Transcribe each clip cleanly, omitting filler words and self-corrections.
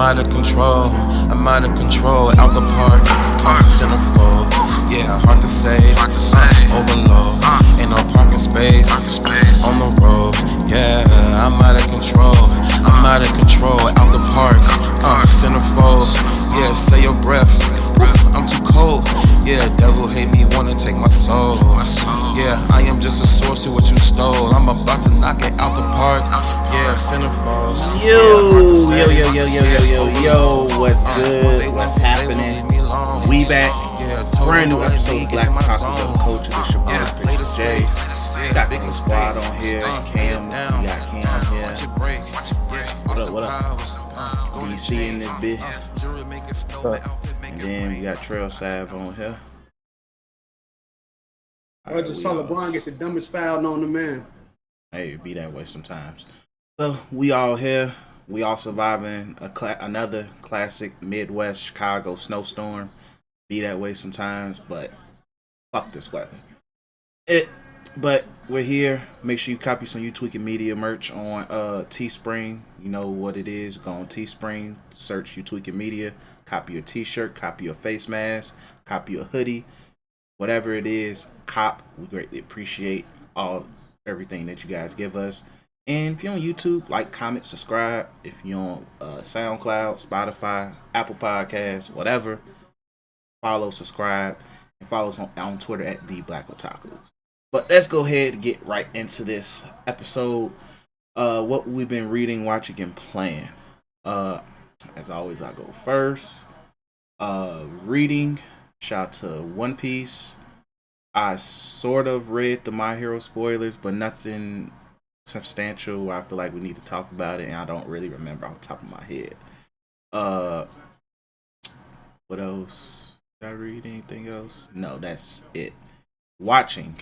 out of control. I'm out of control. Out the park. Centerfold. Yeah, hard to say. Overload. Ain't no parking space. On the road. Yeah, I'm out of control. I'm out of control. Out the park. Centerfold. Yeah, say your breath. I'm too cold. Yeah, devil hate me, wanna take my soul. Yeah, I am just a source to what you stole. I'm about to knock it out the park. Yeah, centerfold. Yo, what's good? What's happening? We back. Brand new episode of Black Otakus. Coach, it's your boy, Jay. Got the squad on here. Cam, we got Cam here. What up? DC in this bitch. And then we got Trail Sav on here. I just saw LeBron get the dumbest foul known to man. Hey, it be that way sometimes. So we all here. We all surviving another classic Midwest Chicago snowstorm. Be that way sometimes, but fuck this weather. But we're here. Make sure you copy some You Tweaking Media merch on Teespring. You know what it is. Go on Teespring, search You Tweaking Media. Copy your t-shirt, copy your face mask, copy your hoodie. Whatever it is, cop. We greatly appreciate everything that you guys give us. And if you're on YouTube, like, comment, subscribe. If you're on SoundCloud, Spotify, Apple Podcasts, whatever, follow, subscribe, and follow us on Twitter at the Black Otakus. But let's go ahead and get right into this episode. What we've been reading, watching, and playing. As always, I go first. Reading. Shout out to One Piece. I sort of read the My Hero spoilers, but nothing substantial. I feel like we need to talk about it, and I don't really remember off the top of my head. What else? Did I read anything else? No, that's it. Watching.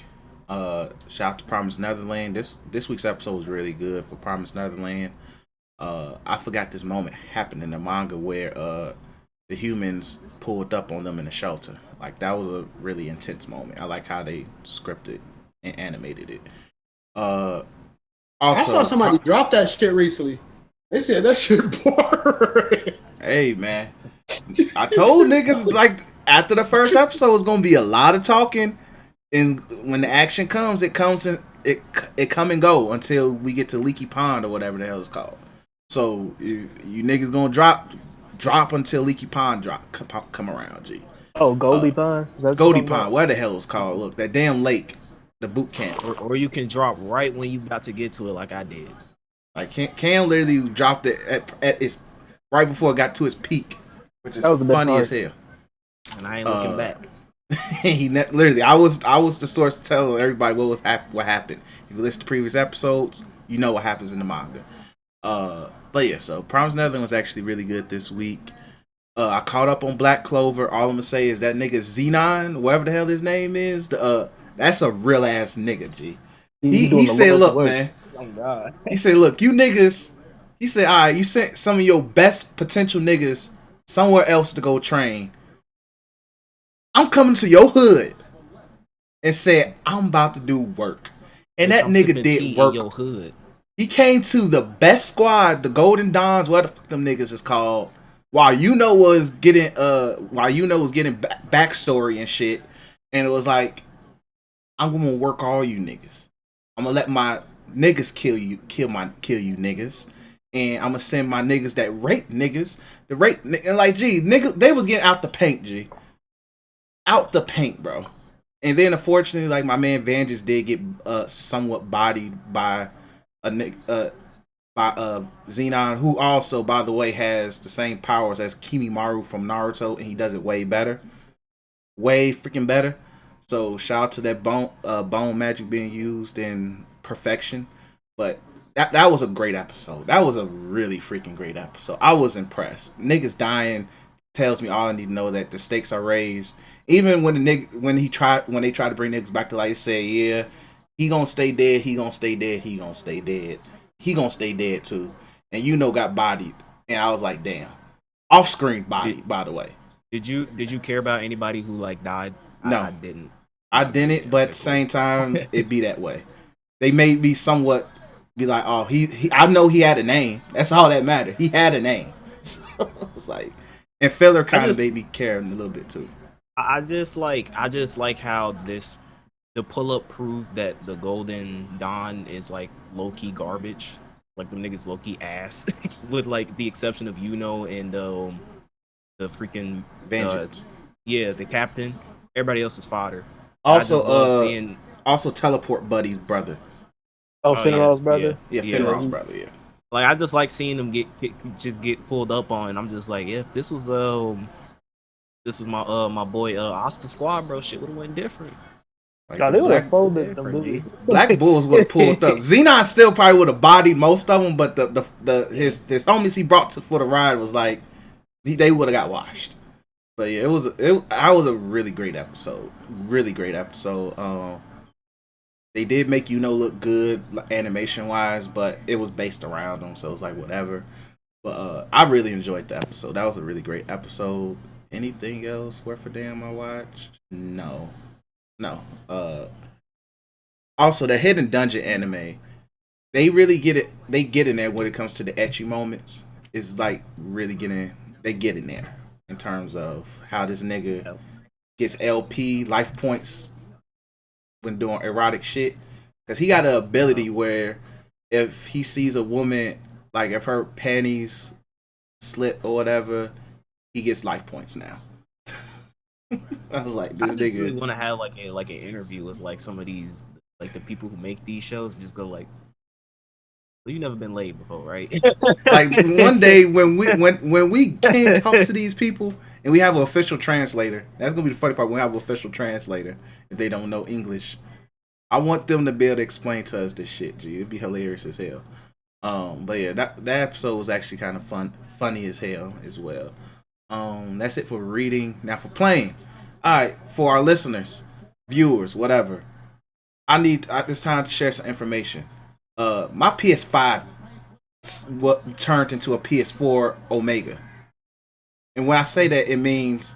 Shout out to Promised Neverland. This week's episode was really good for Promised Neverland. I forgot this moment happened in the manga where the humans pulled up on them in the shelter. Like, that was a really intense moment. I like how they scripted and animated it. Also, I saw somebody drop that shit recently. They said that shit boring. Hey, man. I told niggas, like, after the first episode, it's gonna be a lot of talking, and when the action comes, it come and go until we get to Leaky Pond or whatever the hell it's called. So you niggas gonna drop until Leaky Pond come around, G. Oh, Goldie Pond? Goldie Pond, where the hell it's called? Look, that damn lake, the boot camp. Or you can drop right when you about to get to it, like I did. Like Cam literally dropped it at its right before it got to its peak, which is funny as hell. And I ain't looking back. Literally, I was the source to tell everybody what happened. If you listen to previous episodes, you know what happens in the manga. But yeah, so Promised Neverland was actually really good this week. I caught up on Black Clover. All I'm gonna say is that nigga Xenon, whatever the hell his name is, that's a real ass nigga, G. He said, look, man. Oh God. He said, look, you niggas. He said, all right, you sent some of your best potential niggas somewhere else to go train. I'm coming to your hood and said, I'm about to do work. And that nigga did work. Your hood. He came to the best squad, the Golden Dons, what the fuck them niggas is called. While was getting backstory and shit, and it was like, I'm gonna work all you niggas. I'm gonna let my niggas kill you niggas, and I'm gonna send my niggas that rape niggas, and like, gee, niggas, they was getting out the paint, G, out the paint, bro. And then unfortunately, like, my man Vangelis did get somewhat bodied by Xenon, who also, by the way, has the same powers as Kimimaro from Naruto, and he does it way better. Way freaking better. So shout out to that bone magic being used in perfection. But that was a great episode. That was a really freaking great episode. I was impressed. Niggas dying tells me all I need to know, that the stakes are raised. Even when they try to bring niggas back to life, say, yeah, he gonna stay dead, he gonna stay dead, he gonna stay dead. He gonna stay dead too. And got bodied. And I was like, damn. Off-screen body, by the way. Did you care about anybody who like died? No. I didn't. I didn't, but at the same time, it be that way. They may be somewhat be like, oh, he I know he had a name. That's all that mattered. He had a name. It's like, and filler kind of just- made me care a little bit too. I just like how the pull up proved that the Golden Dawn is like low key garbage. Like them niggas low key ass. With like the exception of and the freaking Vengeance. the captain. Everybody else is fodder. Also, I just love seeing also teleport buddy's brother. Oh, Finral's brother. Yeah, Finral's brother. Yeah. Like I just like seeing them get pulled up on. I'm just like, if this was my boy Asta Squad, bro, shit would have went different. Like God, the they would have Black, folded them, dude. Black Bulls would have pulled up. Xenon still probably would have bodied most of them, but his homies he brought for the ride was like they would have got washed. But yeah, it was a really great episode. Really great episode. They did make look good animation wise, but it was based around them, so it was like whatever. But I really enjoyed the episode. That was a really great episode. Anything else worth a damn I watched? No. Also, the Hidden Dungeon anime, they really get it. They get in there when it comes to the ecchi moments. It's like really they get in there in terms of how this nigga gets LP life points when doing erotic shit. Because he got an ability where if he sees a woman, like if her panties slit or whatever, he gets life points now. I was like, this I just nigga really want to have like an interview with like some of these like the people who make these shows and just go like, well, you never been laid before, right? like one day when we can't talk to these people and we have an official translator. That's gonna be the funny part. When we have an official translator if they don't know English. I want them to be able to explain to us this shit, G. It'd be hilarious as hell. But yeah, that episode was actually kind of funny as hell as well. That's it for reading. Now for playing. Alright, for our listeners, viewers, whatever. It's time to share some information. My PS5 turned into a PS4 Omega. And when I say that, it means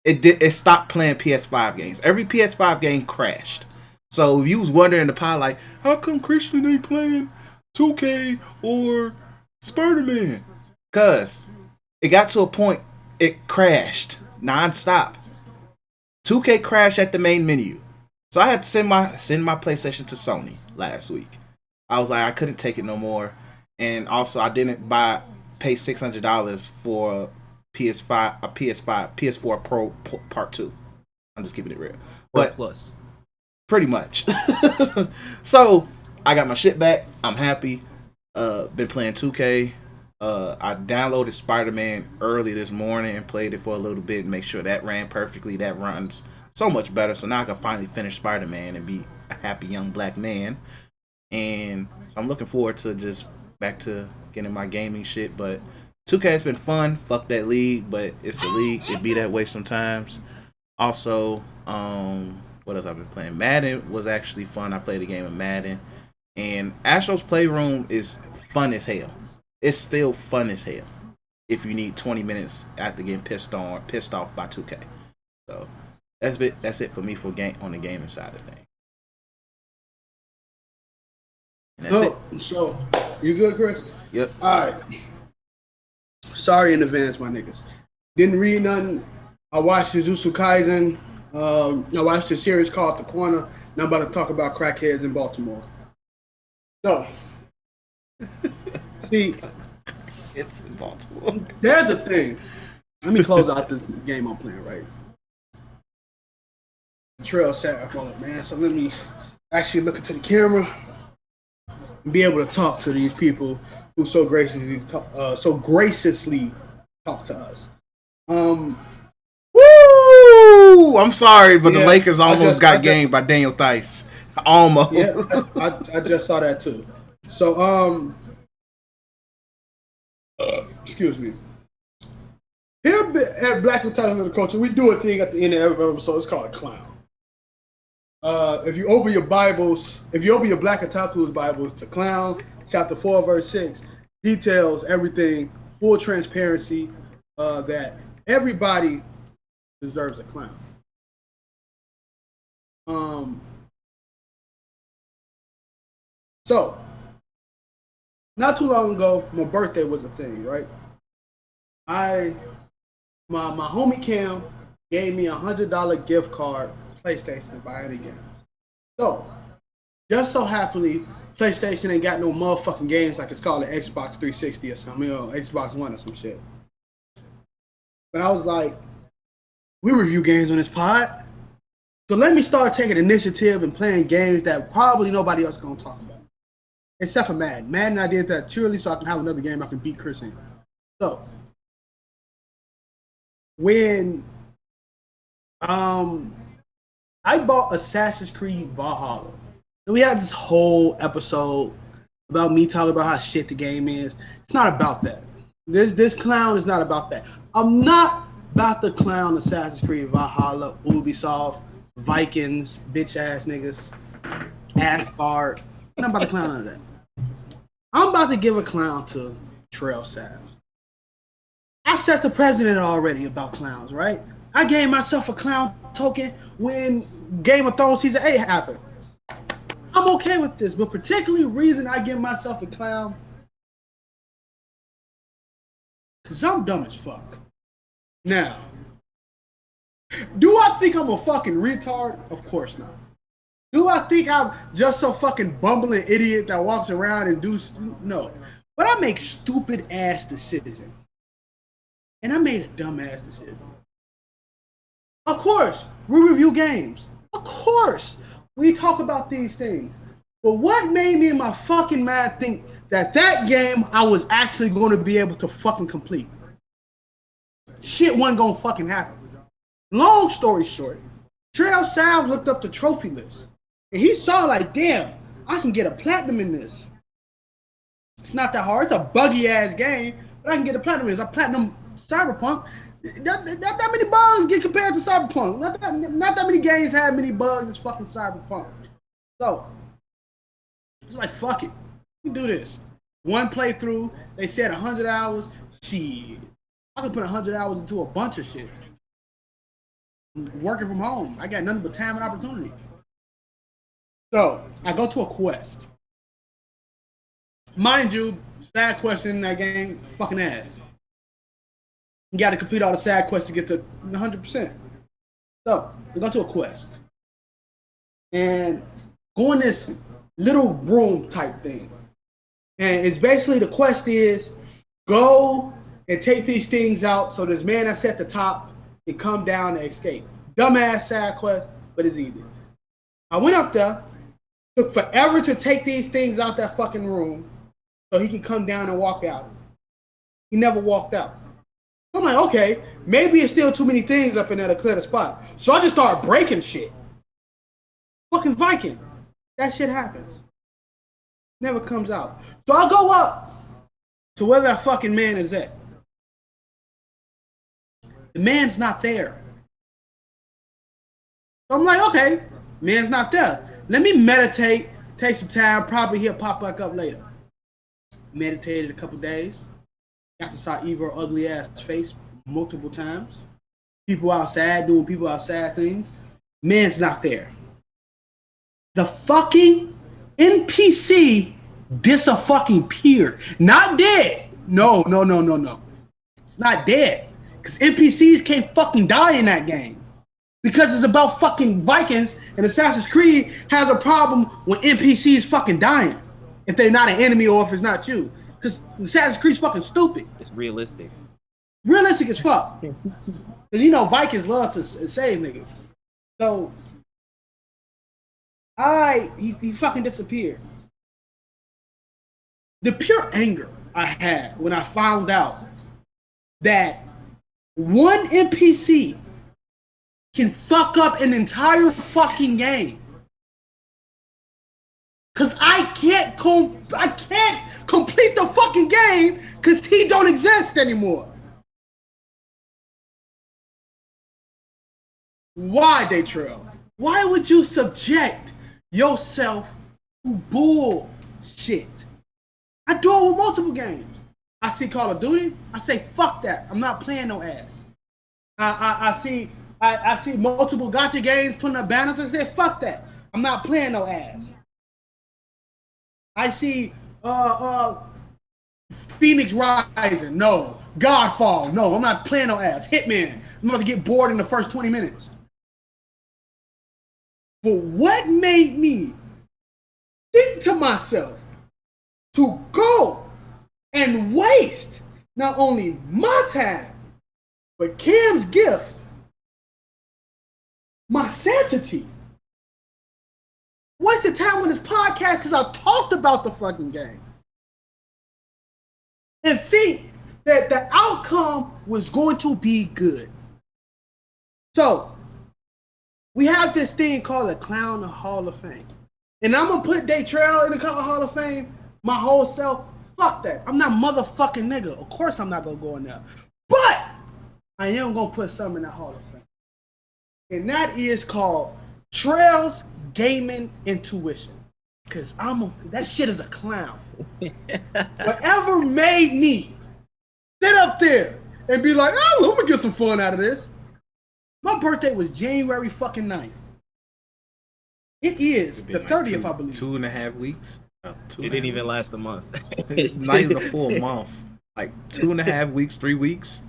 it stopped playing PS5 games. Every PS5 game crashed. So if you was wondering in the pod, like, how come Christian ain't playing 2K or Spider-Man? Cause it got to a point it crashed non-stop. 2K crashed at the main menu. So I had to send my PlayStation to Sony last week. I was like, I couldn't take it no more. And also I didn't pay $600 for PS4 Pro Part 2. I'm just keeping it real. But plus. Pretty much. So I got my shit back. I'm happy. Been playing 2K. I downloaded Spider-Man early this morning and played it for a little bit and make sure that ran perfectly. That runs so much better. So now I can finally finish Spider-Man and be a happy young black man. And so I'm looking forward to just back to getting my gaming shit. But 2K has been fun. Fuck that league, but it's the league. It be that way sometimes. Also, what else I've been playing? Madden was actually fun. I played a game of Madden. And Astro's Playroom is fun as hell. It's still fun as hell if you need 20 minutes after getting pissed off by 2K. So that's it for me on the gaming side of things. And that's it. So, you good, Chris? Yep. All right. Sorry in advance, my niggas. Didn't read nothing. I watched Jujutsu Kaisen. I watched a series called The Corner. And I'm about to talk about crackheads in Baltimore. So, see, it's in Baltimore. There's a thing. Let me close out this game I'm playing, right? Trail set up, man. So let me actually look into the camera and be able to talk to these people who so graciously talk to us. Woo! I'm sorry, but the Lakers almost got gamed by Daniel Theis. Almost. Yeah, I just saw that too. So, excuse me. Here at Black Otakus of the Culture, we do a thing at the end of every episode. It's called a clown. If you open your Bibles, if you open your Black Otakus Bibles to Clown, chapter 4, verse 6, details everything, full transparency, that everybody deserves a clown. So, not too long ago, my birthday was a thing, right? My homie Cam gave me $100 gift card PlayStation to buy any game. So, just so happily, PlayStation ain't got no motherfucking games like it's called an Xbox 360 or something, you know, Xbox One or some shit. But I was like, we review games on this pod. So let me start taking initiative and playing games that probably nobody else is going to talk about. Except for Madden. Madden, I did that purely so I can have another game I can beat Chris in. So, when I bought Assassin's Creed Valhalla, and we had this whole episode about me talking about how shit the game is. It's not about that. This clown is not about that. I'm not about to clown Assassin's Creed Valhalla, Ubisoft, Vikings, bitch ass niggas, Asgard. I'm not about to clown none of that. I'm about to give a clown to Trail Savs. I set the precedent already about clowns, right? I gave myself a clown token when Game of Thrones Season 8 happened. I'm okay with this, but particularly reason I give myself a clown, because I'm dumb as fuck. Now, do I think I'm a fucking retard? Of course not. Do I think I'm just some fucking bumbling idiot that walks around and no. But I make stupid ass decisions. And I made a dumb ass decision. Of course, we review games. Of course, we talk about these things. But what made me in my fucking mind think that game I was actually going to be able to fucking complete? Shit wasn't going to fucking happen. Long story short, Trail Salve looked up the trophy list. And he saw like, damn, I can get a platinum in this. It's not that hard. It's a buggy ass game, but I can get a platinum in this. I platinum Cyberpunk. Not that many bugs get compared to Cyberpunk. Not that many games have many bugs as fucking Cyberpunk. So, it's like, fuck it. We can do this. One playthrough, they said 100 hours. Shit. I can put 100 hours into a bunch of shit. Working from home. I got nothing but time and opportunity. So, I go to a quest. Mind you, side quest in that game, fucking ass. You gotta complete all the side quests to get to 100%. So, I go to a quest. And go in this little room type thing. And it's basically, the quest is, go and take these things out so this man that's at the top can come down and escape. Dumbass side quest, but it's easy. I went up there, took forever to take these things out that fucking room so he can come down and walk out. He never walked out. I'm like, okay, maybe it's still too many things up in there to clear the spot. So I just started breaking shit. Fucking Viking. That shit happens. Never comes out. So I go up to where that fucking man is at. The man's not there. So I'm like, okay, man's not there. Let me meditate, take some time, probably he'll pop back up later. Meditated a couple days. Got to saw evil, ugly ass face multiple times. People outside doing people outside things. Man's not there. The fucking NPC dis-a-fucking-peared. Not dead. No. It's not dead. Because NPCs can't fucking die in that game. Because it's about fucking Vikings, and Assassin's Creed has a problem when NPCs fucking dying. If they're not an enemy or if it's not you. Because Assassin's Creed's fucking stupid. It's realistic. Realistic as fuck. Because you know Vikings love to save niggas. So, he fucking disappeared. The pure anger I had when I found out that one NPC can fuck up an entire fucking game. Cause I can't complete the fucking game cause he don't exist anymore. Why, Daytrail? Why would you subject yourself to bullshit? I do it with multiple games. I see Call of Duty, I say fuck that. I'm not playing no ass. I see multiple gacha games putting up banners and say fuck that. I'm not playing no ass. I see Phoenix Rising. No, Godfall. No, I'm not playing no ass. Hitman. I'm about to get bored in the first 20 minutes. But what made me think to myself to go and waste not only my time, but Cam's gift, my sanity. Wasted time on this podcast because I talked about the fucking game. And think that the outcome was going to be good. So, we have this thing called a Clown Hall of Fame. And I'm going to put Daytrail in the Clown Hall of Fame, my whole self. Fuck that. I'm not motherfucking nigga. Of course I'm not going to go in there. But I am going to put something in that Hall of Fame. And that is called Trail's Gaming Intuition. Because that shit is a clown. Whatever made me sit up there and be like, oh, I'm going to get some fun out of this. My birthday was January fucking 9th. It is the 30th, I believe. 2.5 weeks. It didn't even last a month. Not even a full month. Like 2.5 weeks, 3 weeks.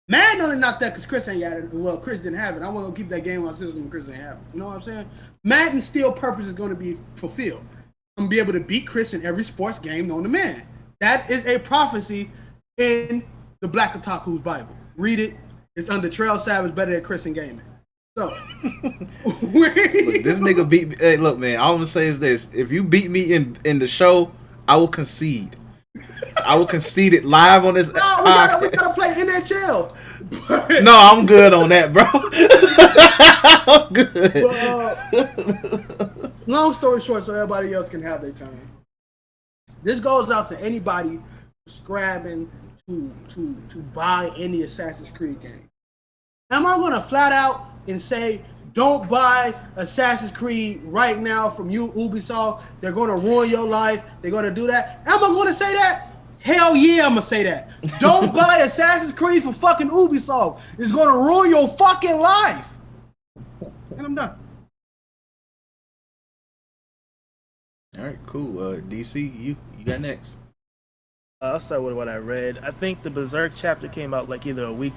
Madden only not that because Chris ain't got it. Well, Chris didn't have it. I want to keep that game on system when Chris ain't have it. You know what I'm saying? Madden's still purpose is going to be fulfilled. I'm going to be able to beat Chris in every sports game known to man. That is a prophecy in the Black Otakus Bible. Read it. It's under Trail Savage better than Chris in gaming. So, look, this nigga beat me. Hey, look, man, all I'm going to say is this. If you beat me in the show, I will concede. I will concede it live on this podcast. We gotta play NHL. No, I'm good on that, bro. I'm good. But, long story short, so everybody else can have their time. This goes out to anybody scrabbing to buy any Assassin's Creed game. Am I gonna flat out and say, don't buy Assassin's Creed right now from you, Ubisoft? They're gonna ruin your life. They're gonna do that. Am I gonna say that? Hell yeah, I'm gonna say that. Don't buy Assassin's Creed from fucking Ubisoft. It's gonna ruin your fucking life. And I'm done. All right, cool. DC, you got next. I'll start with what I read. I think the Berserk chapter came out like either a week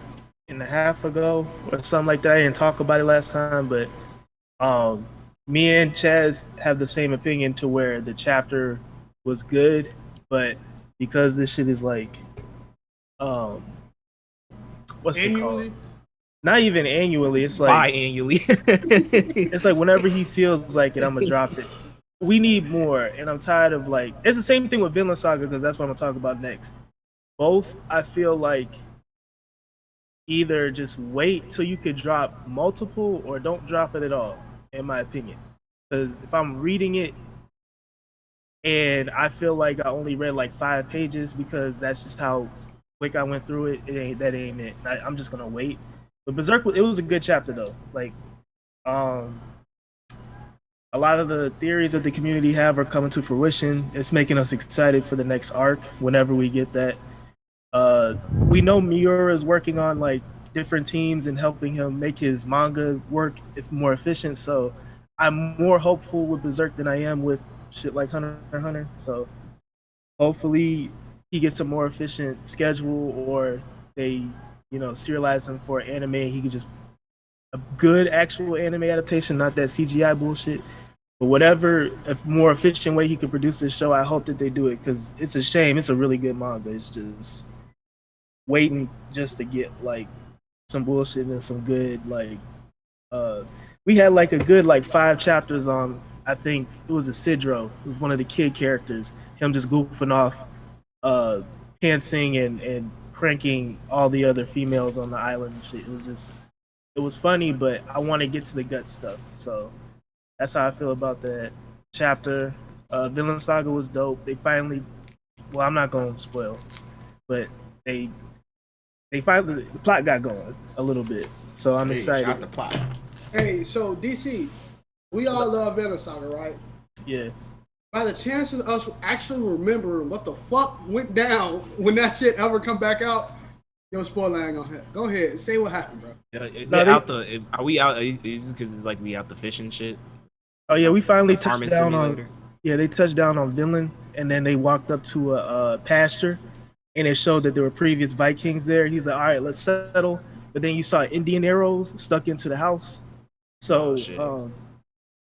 and a half ago or something like that. I didn't talk about it last time, but me and Chaz have the same opinion to where the chapter was good, but because this shit is like what's it called? Not even annually, it's like biannually. It's like whenever he feels like it, I'm gonna drop it. We need more, and I'm tired of like it's the same thing with Vinland Saga because that's what I'm gonna talk about next. Both I feel like either just wait till you could drop multiple or don't drop it at all, in my opinion. Because if I'm reading it and I feel like I only read like 5 pages because that's just how quick I went through it, that ain't it. I'm just gonna wait. But Berserk, it was a good chapter though. Like, a lot of the theories that the community have are coming to fruition. It's making us excited for the next arc whenever we get that. We know Miura is working on like different teams and helping him make his manga work more efficient. So I'm more hopeful with Berserk than I am with shit like Hunter x Hunter. So hopefully he gets a more efficient schedule, or they, serialize him for anime. He could just a good actual anime adaptation, not that CGI bullshit. But whatever a more efficient way he could produce this show, I hope that they do it because it's a shame. It's a really good manga. It's just waiting just to get like some bullshit and some good we had like a good 5 chapters on, I think it was a Sidro, it was one of the kid characters, him just goofing off, pantsing and pranking all the other females on the island and shit. It was funny, but I want to get to the gut stuff. So that's how I feel about that chapter. Vinland Saga was dope. They finally, well, I'm not going to spoil, but they finally, the plot got going a little bit. So I'm excited. Shot the plot. Hey, so DC, we all love Vinland Saga, right? Yeah. By the chances of us actually remembering what the fuck went down when that shit ever come back out, yo, spoiler ain't gonna hit. Go ahead, say what happened, bro. Are we out? Is it because it's like we out the fishing shit? Oh yeah, we finally touched down on. Yeah, they touched down on Vinland. and then they walked up to a pasture, and it showed that there were previous Vikings there. He's like, all right, let's settle. But then you saw Indian arrows stuck into the house. Oh So shit.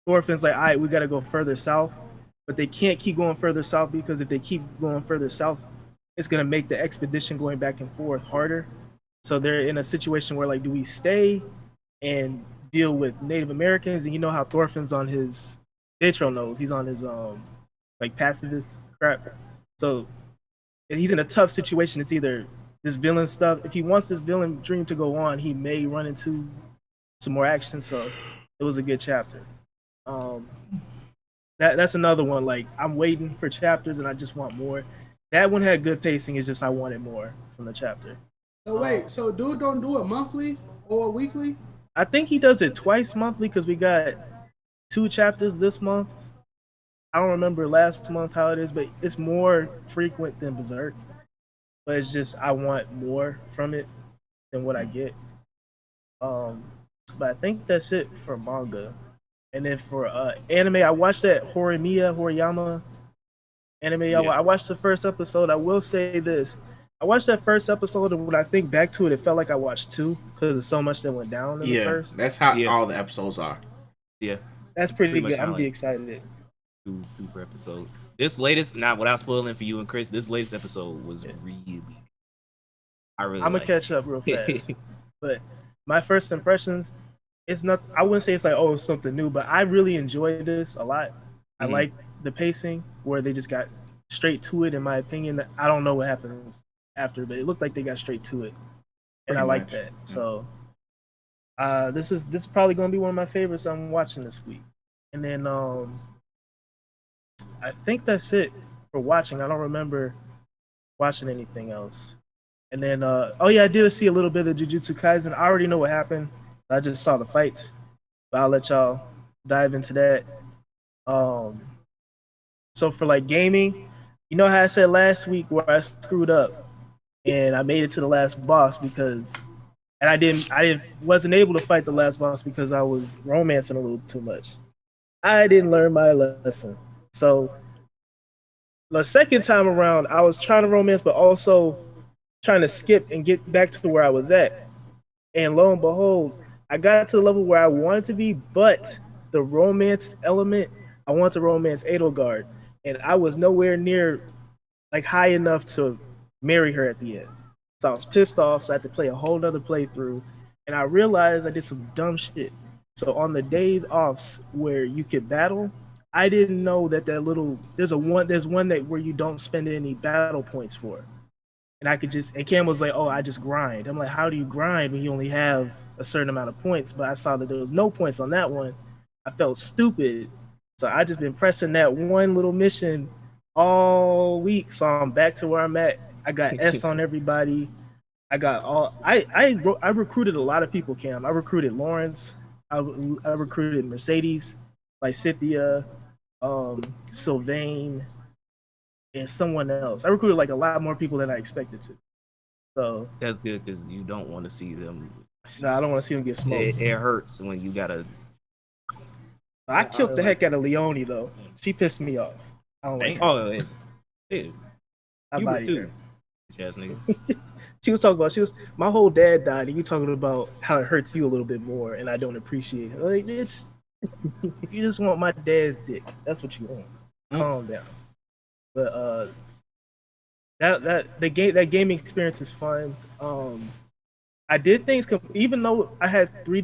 Thorfinn's like, all right, we got to go further south. But they can't keep going further south because if they keep going further south, it's going to make the expedition going back and forth harder. So they're in a situation where, like, do we stay and deal with Native Americans? And you know how Thorfinn's on his Datro knows he's on his like pacifist crap. So he's in a tough situation. It's either this villain stuff. If he wants this villain dream to go on, he may run into some more action. So it was a good chapter. That's another one. Like, I'm waiting for chapters and I just want more. That one had good pacing. It's just I wanted more from the chapter. So wait, so dude don't do it monthly or weekly? I think he does it twice monthly because we got 2 chapters this month. I don't remember last month how it is, but it's more frequent than Berserk. But it's just I want more from it than what I get. But I think that's it for manga. And then for anime, I watched that Horiyama anime. Yeah. I watched the first episode. I will say this. I watched that first episode, and when I think back to it, it felt like I watched 2 because there's so much that went down in the first. That's how Yeah. all the episodes are. Yeah. That's pretty Pretty much good. I'm how be it- excited. Two per episode. This latest, not without spoiling for you and Chris, this latest episode was really. I really. I'm gonna catch up real fast. But my first impressions, it's not. I wouldn't say it's like, oh, it's something new, but I really enjoy this a lot. I Mhm. like the pacing where they just got straight to it. In my opinion, I don't know what happens after, but it looked like they got straight to it, and Pretty I like much. that. So, this is probably gonna be one of my favorites I'm watching this week. And then I think that's it for watching. I don't remember watching anything else. And then, oh yeah, I did see a little bit of Jujutsu Kaisen. I already know what happened. I just saw the fights, but I'll let y'all dive into that. So for like gaming, you know how I said last week where I screwed up and I made it to the last boss because, and wasn't able to fight the last boss because I was romancing a little too much. I didn't learn my lesson. So the second time around, I was trying to romance, but also trying to skip and get back to where I was at. And lo and behold, I got to the level where I wanted to be, but the romance element, I wanted to romance Edelgard. And I was nowhere near like high enough to marry her at the end. So I was pissed off, so I had to play a whole nother playthrough. And I realized I did some dumb shit. So on the days offs where you could battle, I didn't know that there's one that where you don't spend any battle points for. And I could just, and Cam was like, oh, I just grind. I'm like, how do you grind when you only have a certain amount of points? But I saw that there was no points on that one. I felt stupid. So I just been pressing that one little mission all week. So I'm back to where I'm at. I got S on everybody. I got all, I recruited a lot of people, Cam. I recruited Lawrence. I recruited Mercedes, like Cynthia, Sylvain, and someone else. I recruited like a lot more people than I expected to. So That's good because you don't want to see them. no, I don't want to see them get smoked. It hurts when you gotta. I killed the heck out of Leonie though. She pissed me off. I don't like her. Oh, dude, I you bodied too. her. Bitch ass nigga. She was talking about my whole dad died, and you talking about how it hurts you a little bit more, and I don't appreciate it. Like, bitch, if you just want my dad's dick, that's what you want. Calm down. But that gaming experience is fun. I did things even though I had three.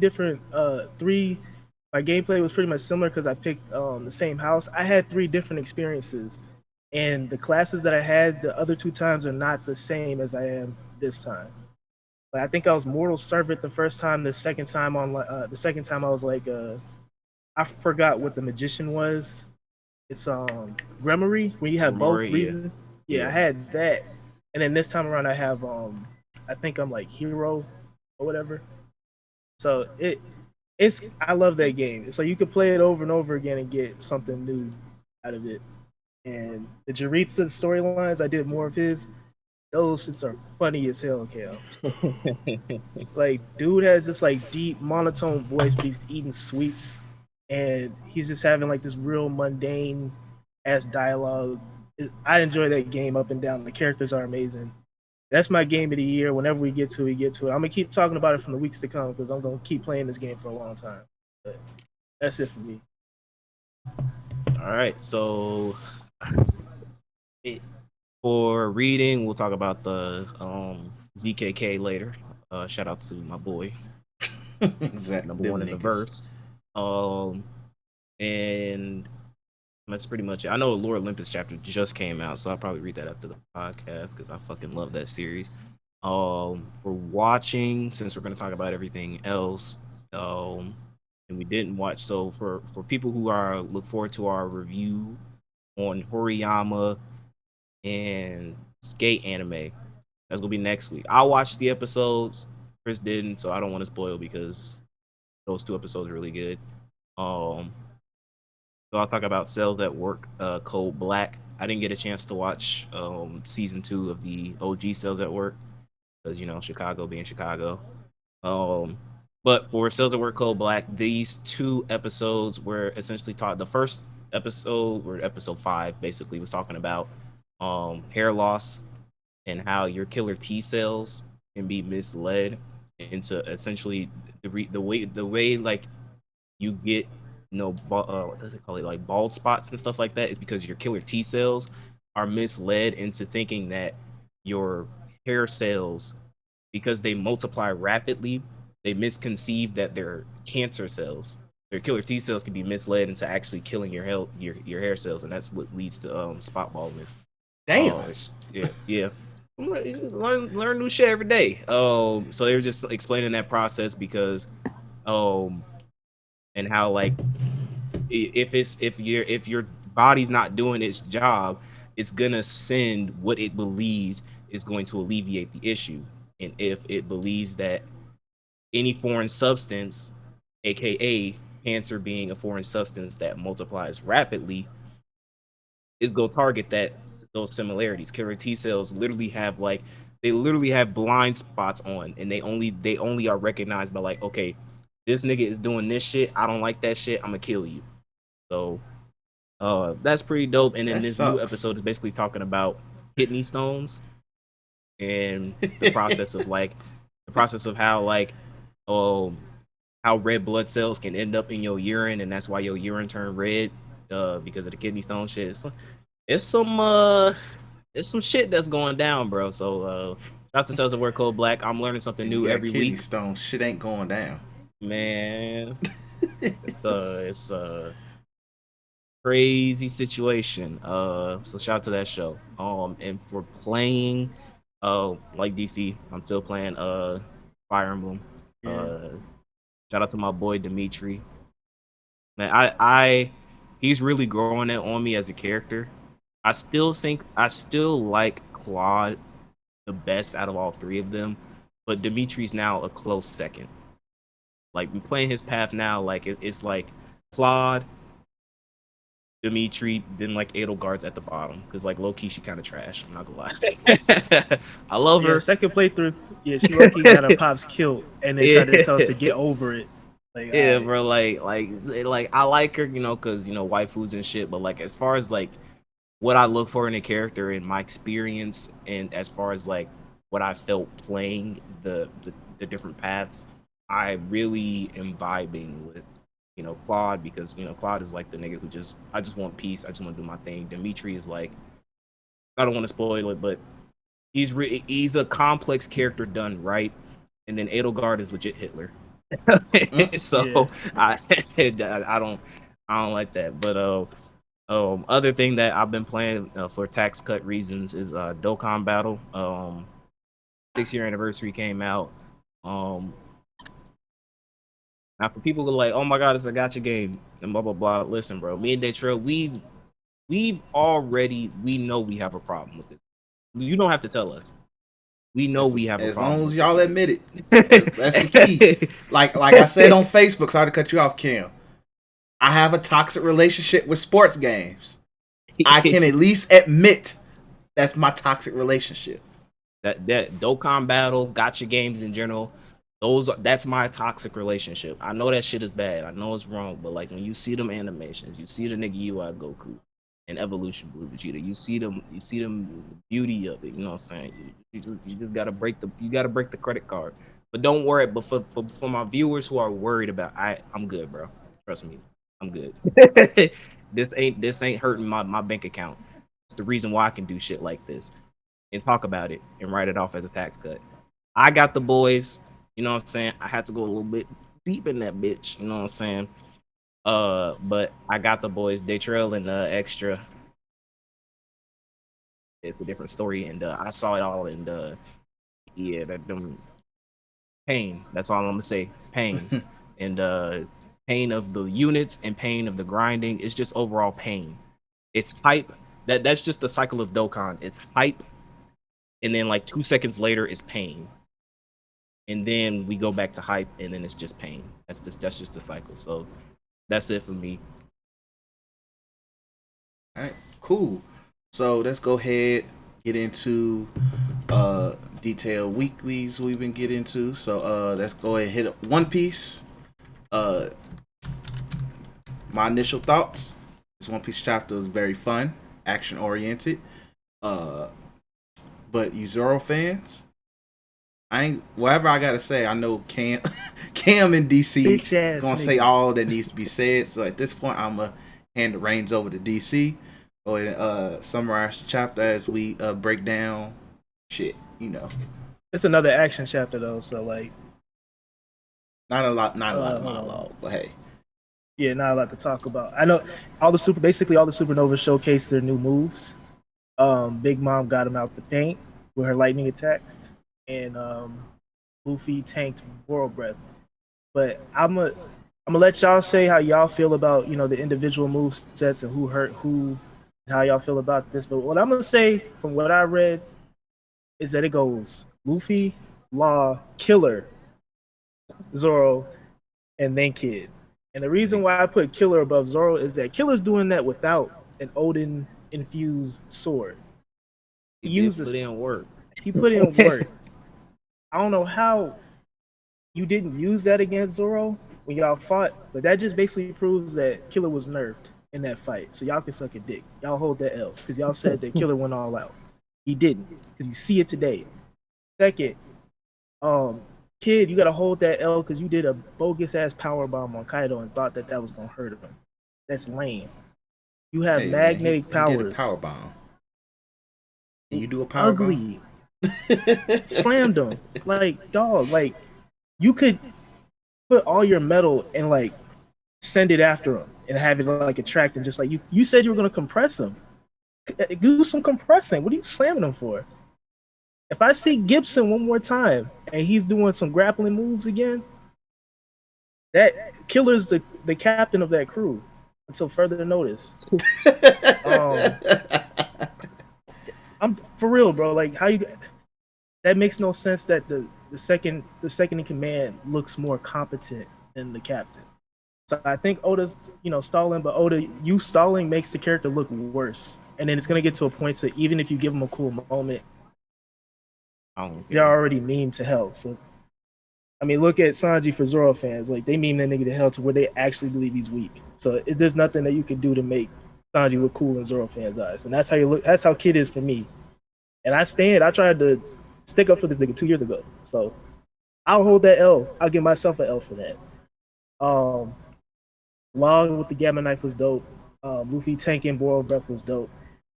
My gameplay was pretty much similar because I picked the same house. I had 3 different experiences, and the classes that I had the other 2 times are not the same as I am this time. Like, I think I was Mortal Servant the first time. The second time I was like I forgot what the magician was. It's Grimoire when you have both Grimoire, yeah. reasons. Yeah, I had that, and then this time around I have I think I'm like hero or whatever. So I love that game. It's like you could play it over and over again and get something new out of it. And the Jaritza storylines, I did more of his. Those shits are funny as hell, Cal. Like, dude has this like deep monotone voice, but he's eating sweets, and he's just having like this real mundane ass dialogue. I enjoy that game up and down. The characters are amazing. That's my game of the year. Whenever we get to it, we get to it. I'm gonna keep talking about it from the weeks to come because I'm gonna keep playing this game for a long time. But that's it for me. All right, so for reading, we'll talk about the ZKK later. Shout out to my boy, Exactly. number one in the verse. And that's pretty much it. I know Lord Olympus chapter just came out, so I'll probably read that after the podcast because I fucking love that series. For watching, since we're gonna talk about everything else, and we didn't watch. So for people who are look forward to our review on Horiyama and Skate anime, that's gonna be next week. I watched the episodes. Chris didn't, so I don't want to spoil because those 2 episodes are really good. So I'll talk about Cells at Work, Code Black. I didn't get a chance to watch season 2 of the OG Cells at Work because Chicago being Chicago. But for Cells at Work, Code Black, these 2 episodes were essentially taught. The first episode, or episode 5, basically was talking about hair loss and how your killer T cells can be misled into essentially the way like you get what does it call it, like bald spots and stuff like that, is because your killer T cells are misled into thinking that your hair cells, because they multiply rapidly, they misconceive that they're cancer cells. Their killer T cells can be misled into actually killing your hair cells, and that's what leads to spot baldness. Damn. Yeah. Learn new shit every day. So they were just explaining that process because and how like if your body's not doing its job, it's gonna send what it believes is going to alleviate the issue. And if it believes that any foreign substance, aka cancer being a foreign substance that multiplies rapidly, is go target those similarities. Killer T cells literally have blind spots on, and they only are recognized by like, okay, this nigga is doing this shit. I don't like that shit. I'm gonna kill you. So that's pretty dope. And then this new episode is basically talking about kidney stones and the process of how red blood cells can end up in your urine, and that's why your urine turned red because of the kidney stone shit. It's some shit that's going down, bro. So shout out to Cells at Work, Code Black. I'm learning something new every week. Kidney stone shit ain't going down, man. It's crazy situation. So shout out to that show. And for playing, like DC, I'm still playing Fire Emblem. Shout out to my boy Dimitri. Man, he's really growing it on me as a character. I still like Claude the best out of all 3 of them, but Dimitri's now a close second. Like, we playing his path now, like it's like Claude, Dimitri, then like Edelgard's at the bottom, because like low key she kind of trash. I'm not gonna lie. I love her. Second playthrough, she low key got her pops killed, and they tried to tell us to get over it. Like, yeah, bro. Like I like her, because waifus and shit. But like, as far as like what I look for in a character and my experience, and as far as like what I felt playing the different paths, I really am vibing with Claude, because Claude is like the nigga who I just want peace. I just want to do my thing. Dimitri is like, I don't want to spoil it, but he's a complex character done right. And then Edelgard is legit Hitler. So yeah. I don't like that. But other thing that I've been playing for tax cut reasons is Dokkan Battle. 6-year anniversary came out. Now for people who are like, oh my god, it's a gacha game and blah blah blah. Listen, bro, me and Daytrail, we know we have a problem with this. You don't have to tell us. We know we have a problem. As long as y'all admit it. That's the key. Like I said on Facebook, sorry to cut you off, Kim. I have a toxic relationship with sports games. I can at least admit that's my toxic relationship. That Dokkan Battle, gacha games in general, that's my toxic relationship. I know that shit is bad. I know it's wrong, but like when you see them animations, you see the nigga UI Goku, and Evolution Blue Vegeta. You see them, the beauty of it. You know what I'm saying? You just gotta break the credit card. But don't worry. But for my viewers who are worried about, I'm good, bro. Trust me, I'm good. This ain't hurting my bank account. It's the reason why I can do shit like this and talk about it and write it off as a tax cut. I got the boys. You know what I'm saying? I had to go a little bit deep in that bitch. You know what I'm saying? But I got the boys. They trailing extra. It's a different story, and I saw it all. And yeah, that them pain. That's all I'm gonna say. Pain, and pain of the units and pain of the grinding. It's just overall pain. It's hype. That's just the cycle of Dokkan. It's hype, and then like 2 seconds later is pain, and then we go back to hype, and then it's just pain. That's just the cycle. So that's it for me. All right, cool. So let's go ahead get into detailed weeklies we've been getting into. So let's go ahead and hit up One Piece. Uh, my initial thoughts. This One Piece chapter was very fun, action oriented. But you Zoro fans, I ain't whatever I gotta say. I know Cam, Cam and DC Bitch ass gonna say niggas. all that needs to be said. So at this point, I'm gonna hand the reins over to DC. Go ahead and summarize the chapter as we break down shit. You know, It's another action chapter though, so like, not a lot of hold on. monologue, but hey, Yeah, not a lot to talk about. I know basically all the supernovas showcased their new moves. Big Mom got him out the paint with her lightning attacks, and Luffy tanked World Breath. But I'm gonna let y'all say how y'all feel about the individual move sets and who hurt who, and how y'all feel about this. But what I'm gonna say from what I read is that it goes Luffy, Law, Killer, Zoro, and then Kid. And the reason why I put Killer above Zoro is that Killer's doing that without an Odin infused sword. He He did used put this. in work. He put in work. I don't know how you didn't use that against Zoro when y'all fought, but that just basically proves that Killer was nerfed in that fight. So y'all can suck a dick. Y'all hold that L because y'all said that Killer went all out. He didn't because you see it today. Second, Kid, you gotta hold that L because you did a bogus ass power bomb on Kaido and thought that was gonna hurt him. That's lame. You have hey man, magnetic he did a powers. power bomb. Can you do a power Ugly. bomb? Slammed him. Like, dog, like you could put all your metal and like send it after him and have it like attract him just like you said you were gonna compress him. Do some compressing. What are you slamming him for? If I see Gibson one more time and he's doing some grappling moves again, that Killer's the captain of that crew until further notice. I'm for real, bro. Like how you that makes no sense that the second in command looks more competent than the captain. So I think Oda's stalling, but Oda, you stalling makes the character look worse. And then it's gonna get to a point that even if you give him a cool moment, I don't they're care. already meme to hell. So I mean, look at Sanji for Zoro fans. Like they meme that nigga to hell to where they actually believe he's weak. So there's nothing that you can do to make Sanji look cool in Zoro fans' eyes, and that's how you look. That's how Kid is for me. And I stand. I tried to stick up for this nigga 2 years ago. So I'll hold that L. I'll give myself an L for that. Long with the Gamma Knife was dope. Luffy tanking Boral Breath was dope.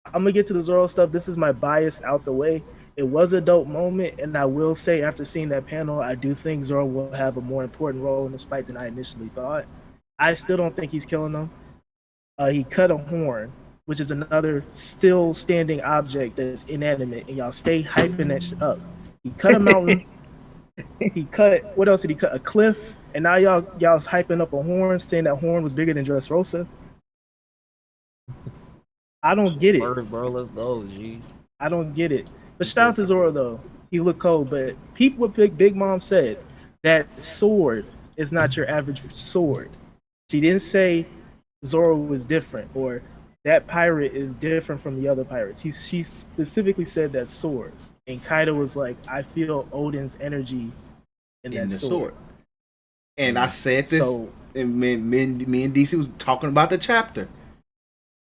I'm gonna get to the Zoro stuff. This is my bias out the way. It was a dope moment, and I will say, after seeing that panel, I do think Zoro will have a more important role in this fight than I initially thought. I still don't think he's killing them. He cut a horn, which is another still standing object that's inanimate, and y'all stay hyping that shit up. He cut a mountain. He cut, what else did he cut? A cliff, and now y'all's hyping up a horn, saying that horn was bigger than Dressrosa. I don't get it. Word, bro. Let's go, G. I don't get it. But shout out to Zoro though. He looked cold. But people what Big Mom said, that sword is not your average sword. She didn't say Zoro was different or that pirate is different from the other pirates. She specifically said that sword. And Kaido was like, I feel Odin's energy in that the sword. And I said this, So and me and DC was talking about the chapter.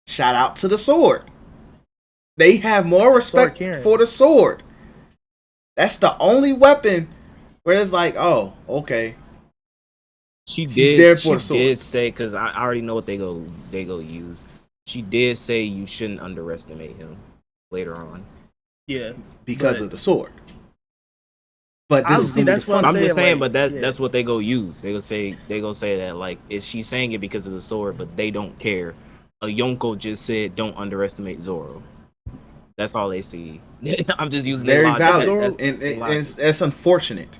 Shout out to the sword. They have more respect for the sword. That's the only weapon where it's like, oh, okay. She He's there did. for She the sword. did say, because I already know what they go use. She did say you shouldn't underestimate him later on. Yeah, because of the sword. But this is obviously gonna be that's the what fun. I'm just saying, like, but yeah. that's what they go use. They go say that like is she saying it because of the sword, but they don't care. A Yonko just said don't underestimate Zoro. That's all they see. I'm just using their Very logic. valid, Zoro- and their logic. it's unfortunate.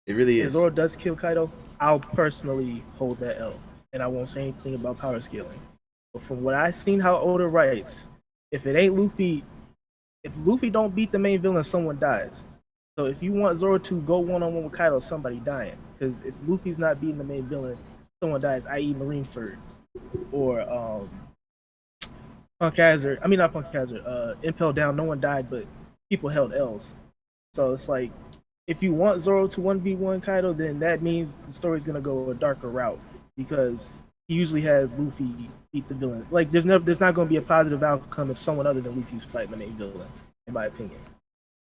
It really If is. Zoro does kill Kaido, I'll personally hold that L, and I won't say anything about power scaling. But from what I've seen, how Oda writes, if it ain't Luffy, if Luffy don't beat the main villain, someone dies. So if you want Zoro to go one-on-one with Kaido, somebody dying. Because if Luffy's not beating the main villain, someone dies, i.e. Marineford or Punk Hazard. I mean, not Punk Hazard. Impel Down, no one died, but people held L's. So it's like, if you want Zoro to 1v1 Kaido, then that means the story's gonna go a darker route because he usually has Luffy beat the villain. Like there's not gonna be a positive outcome if someone other than Luffy's fighting the main villain, in my opinion.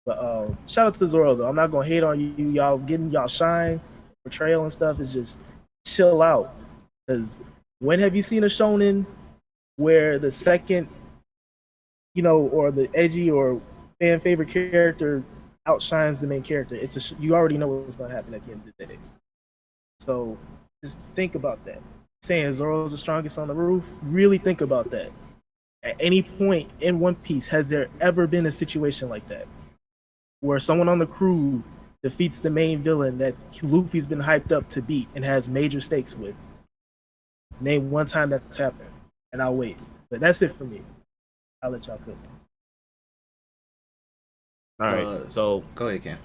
But shout out to Zoro though. I'm not gonna hate on you. Y'all getting y'all shine, portrayal and stuff is just chill out. Because when have you seen a shonen where the second, or the edgy or fan favorite character outshines the main character? You already know what's going to happen at the end of the day. So just think about that. Saying Zoro's the strongest on the roof, really think about that. At any point in One Piece, has there ever been a situation like that where someone on the crew defeats the main villain that Luffy's been hyped up to beat and has major stakes with? Name one time that's happened, and I'll wait. But that's it for me. I'll let y'all cook. All right, so go ahead, Cam.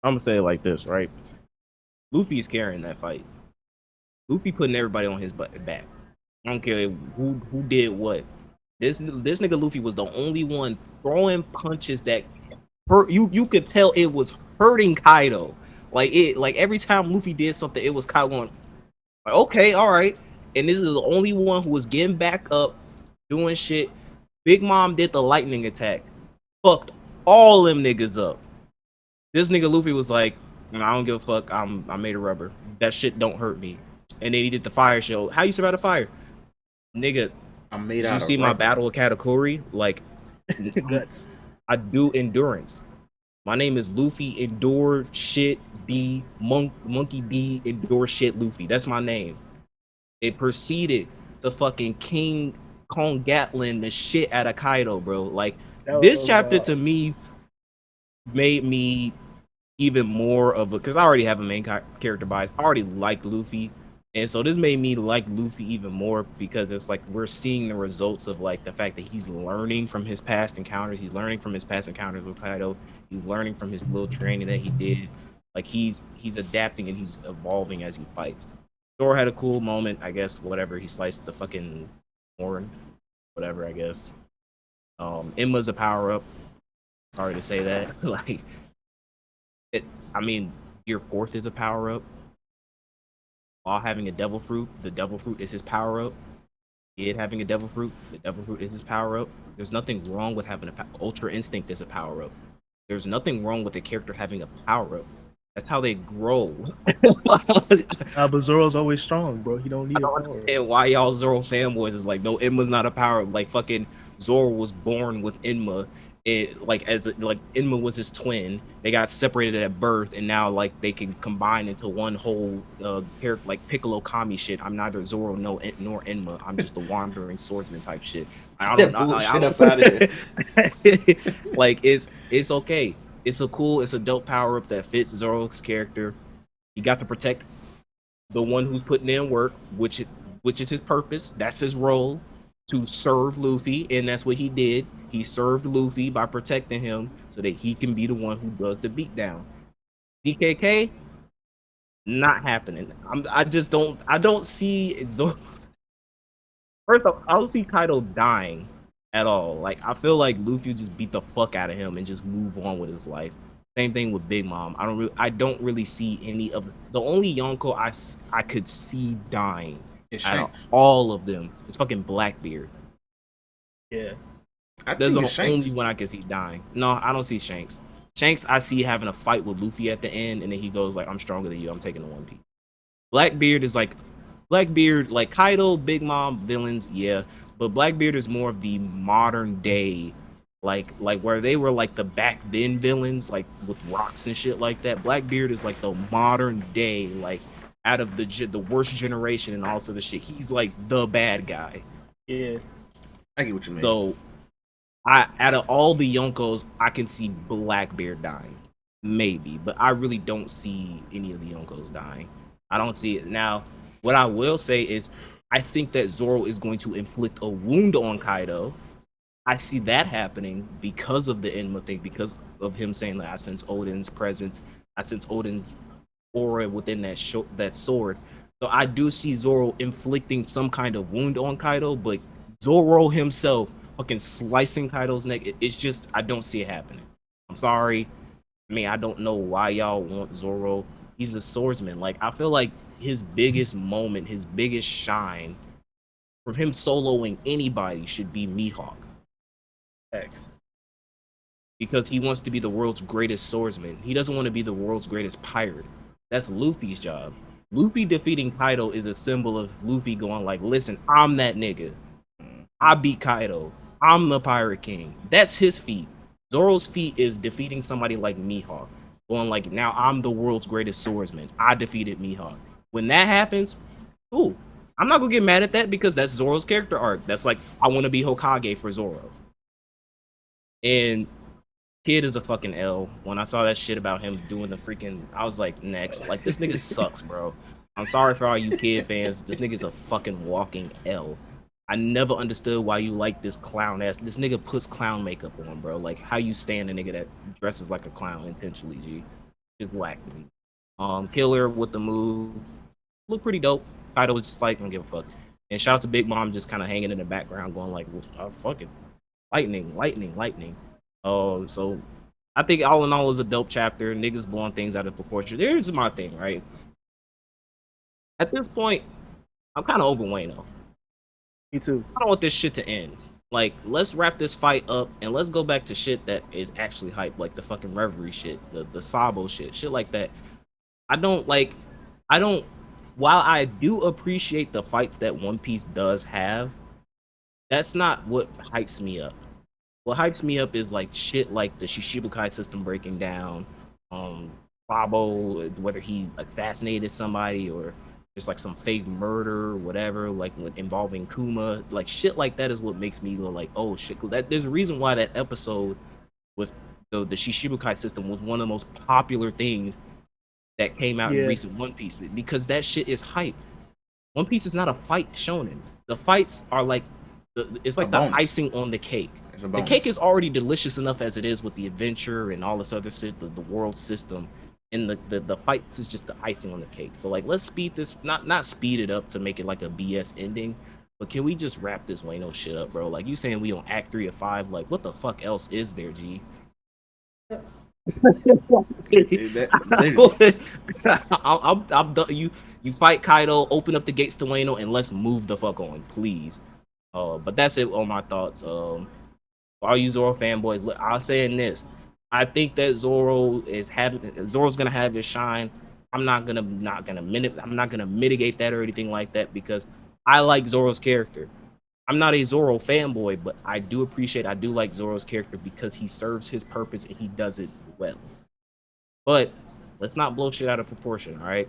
I'm gonna say it like this, right? Luffy's carrying that fight. Luffy putting everybody on his back. I don't care who did what. This nigga Luffy was the only one throwing punches that hurt. You could tell it was hurting Kaido. Like every time Luffy did something, it was Kaido going like, okay, all right. And this is the only one who was getting back up, doing shit. Big Mom did the lightning attack, fucked all them niggas up. This nigga Luffy was like, I don't give a fuck. I made of rubber. That shit don't hurt me. And then he did the fire show. How you survive the fire, nigga? I'm made did out you of see rubber. my battle of Katakuri? Like, Guts. I do endurance. My name is Luffy Endure Shit B Monkey B Endure Shit Luffy. That's my name. It proceeded to fucking King Kong Gatlin the shit out of Kaido, bro. Like this chapter to me made me even more of a, because I already have a main character bias. I already like Luffy, and so this made me like Luffy even more because it's like we're seeing the results of like the fact that he's learning from his past encounters. He's learning from his past encounters with Kaido. He's learning from his little training that he did. Like he's adapting and he's evolving as he fights. Thor had a cool moment, I guess. Whatever, he sliced the fucking horn, whatever. I guess. Emma's a power up. Sorry to say that. Like. I mean, Gear 4th is a power up. While having a devil fruit, the devil fruit is his power up. Kid having a devil fruit, the devil fruit is his power up. There's nothing wrong with having Ultra Instinct as a power up. There's nothing wrong with a character having a power up. That's how they grow. But Zoro's always strong, bro. He don't need. I don't understand why y'all Zoro fanboys is like, no, Enma's not a power up. Like fucking Zoro was born with Enma. Enma was his twin. They got separated at birth, and now like they can combine into one whole character, like Piccolo Kami shit. I'm neither Zoro nor Enma. I'm just a wandering swordsman type shit. I don't know. Like it's okay. It's a dope power up that fits Zoro's character. You got to protect the one who's putting in work, which is his purpose. That's his role, to serve Luffy, and that's what he did. He served Luffy by protecting him so that he can be the one who does the beatdown. DKK, not happening. I don't see. First off, I don't see Kaido dying at all. Like I feel like Luffy just beat the fuck out of him and just move on with his life. Same thing with Big Mom. I don't really see any of the only Yonko I could see dying It's Out of Shanks. all of them, it's fucking Blackbeard. Yeah. I That's think the it's Shanks. only one I can see dying. No, I don't see Shanks. Shanks, I see having a fight with Luffy at the end, and then he goes like, "I'm stronger than you. I'm taking the One Piece." Blackbeard is like Blackbeard, like Kaido, Big Mom, villains, yeah. But Blackbeard is more of the modern day, like where they were like the back then villains, like with rocks and shit like that. Blackbeard is like the modern day, like out of the worst generation and also the shit. He's like the bad guy. Yeah. I get what you mean. So I out of all the Yonkos, I can see Blackbeard dying. Maybe, but I really don't see any of the Yonkos dying. I don't see it. Now, what I will say is I think that Zoro is going to inflict a wound on Kaido. I see that happening because of the Enma thing, because of him saying that I sense Odin's presence, I sense Odin's aura within that sword. So I do see Zoro inflicting some kind of wound on Kaido, but Zoro himself fucking slicing Kaido's neck, it's just I don't see it happening. I'm sorry. I mean, I don't know why y'all want Zoro. He's a swordsman. Like I feel like his biggest moment, his biggest shine from him soloing anybody should be Mihawk X. because he wants to be the world's greatest swordsman. He doesn't want to be the world's greatest pirate. That's Luffy's job. Luffy defeating Kaido is a symbol of Luffy going like, listen, I'm that nigga. I beat Kaido. I'm the Pirate King. That's his feat. Zoro's feat is defeating somebody like Mihawk. Going like, now I'm the world's greatest swordsman. I defeated Mihawk. When that happens, ooh, I'm not gonna get mad at that because that's Zoro's character arc. That's like, I want to be Hokage for Zoro. And Kid is a fucking L. When I saw that shit about him doing the freaking, I was like, next. Like, this nigga sucks, bro. I'm sorry for all you Kid fans. This nigga's a fucking walking L. I never understood why you like this clown ass. This nigga puts clown makeup on, bro. Like, how you stand a nigga that dresses like a clown intentionally, G. Just whack me. Killer with the move. Look pretty dope. Kaido was just like, I don't give a fuck. And shout out to Big Mom just kind of hanging in the background going like, well, fucking lightning, lightning, lightning. Oh, so I think all in all is a dope chapter. Niggas blowing things out of proportion. Here's my thing, right? At this point, I'm kind of over Wayno. Me too. I don't want this shit to end. Like, let's wrap this fight up and let's go back to shit that is actually hype, like the fucking Reverie shit, the Sabo shit like that. I don't. While I do appreciate the fights that One Piece does have, that's not what hypes me up. What hypes me up is like shit like the Shishibukai system breaking down, Babo, whether he assassinated somebody or just like some fake murder or whatever, like involving Kuma, like shit like that is what makes me go like, oh shit. There's a reason why that episode with the Shishibukai system was one of the most popular things that came out in recent One Piece because that shit is hype. One Piece is not a fight shonen. The fights are like it's like the icing on the cake. The cake is already delicious enough as it is with the adventure and all this other shit, the world system, and the fights is just the icing on the cake. So like, let's speed this, not speed it up to make it like a BS ending, but can we just wrap this Wayno shit up, bro? Like you saying we on Act 3 of 5, like what the fuck else is there, G? I'm done. You fight Kaido, open up the gates to Wayno, and let's move the fuck on, please. But that's it on my thoughts. For all you Zoro fanboys, look, I'll say in this. I think that Zoro's gonna have his shine. I'm not gonna mitigate that or anything like that because I like Zoro's character. I'm not a Zoro fanboy, but I do like Zoro's character because he serves his purpose and he does it well. But let's not blow shit out of proportion, all right?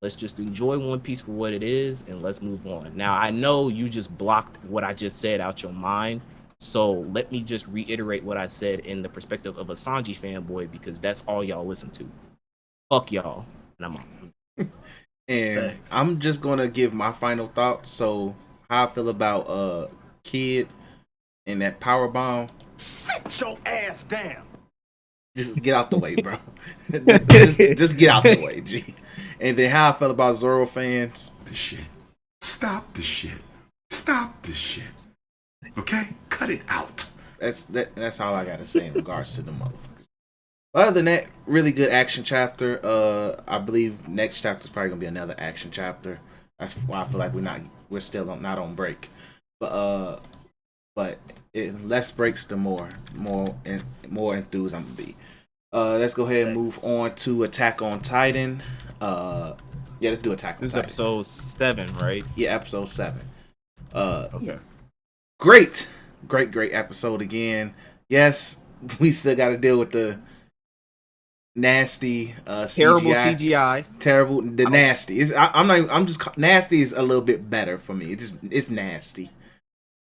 Let's just enjoy One Piece for what it is and let's move on. Now, I know you just blocked what I just said out your mind. So let me just reiterate what I said in the perspective of a Sanji fanboy because that's all y'all listen to. Fuck y'all. And I'm on. And thanks. I'm just gonna give my final thoughts. So how I feel about Kid and that power bomb. Sit your ass down. Just get out the way, bro. just get out the way, G. And then how I felt about Zoro fans. The shit. Stop the shit. Stop the shit. Okay? Cut it out. That's all I gotta say in regards to the motherfuckers. Other than that, really good action chapter. I believe next chapter is probably gonna be another action chapter. That's why I feel like we're still not on break. But less breaks, the more enthused I'm gonna be. Let's go ahead and move on to Attack on Titan. Yeah, let's do Attack on This is Titan. episode 7, right? Yeah, episode 7. Okay. Great episode again. Yes, we still got to deal with the nasty Terrible CGI. CGI. Terrible, nasty. I'm just nasty is a little bit better for me. It's nasty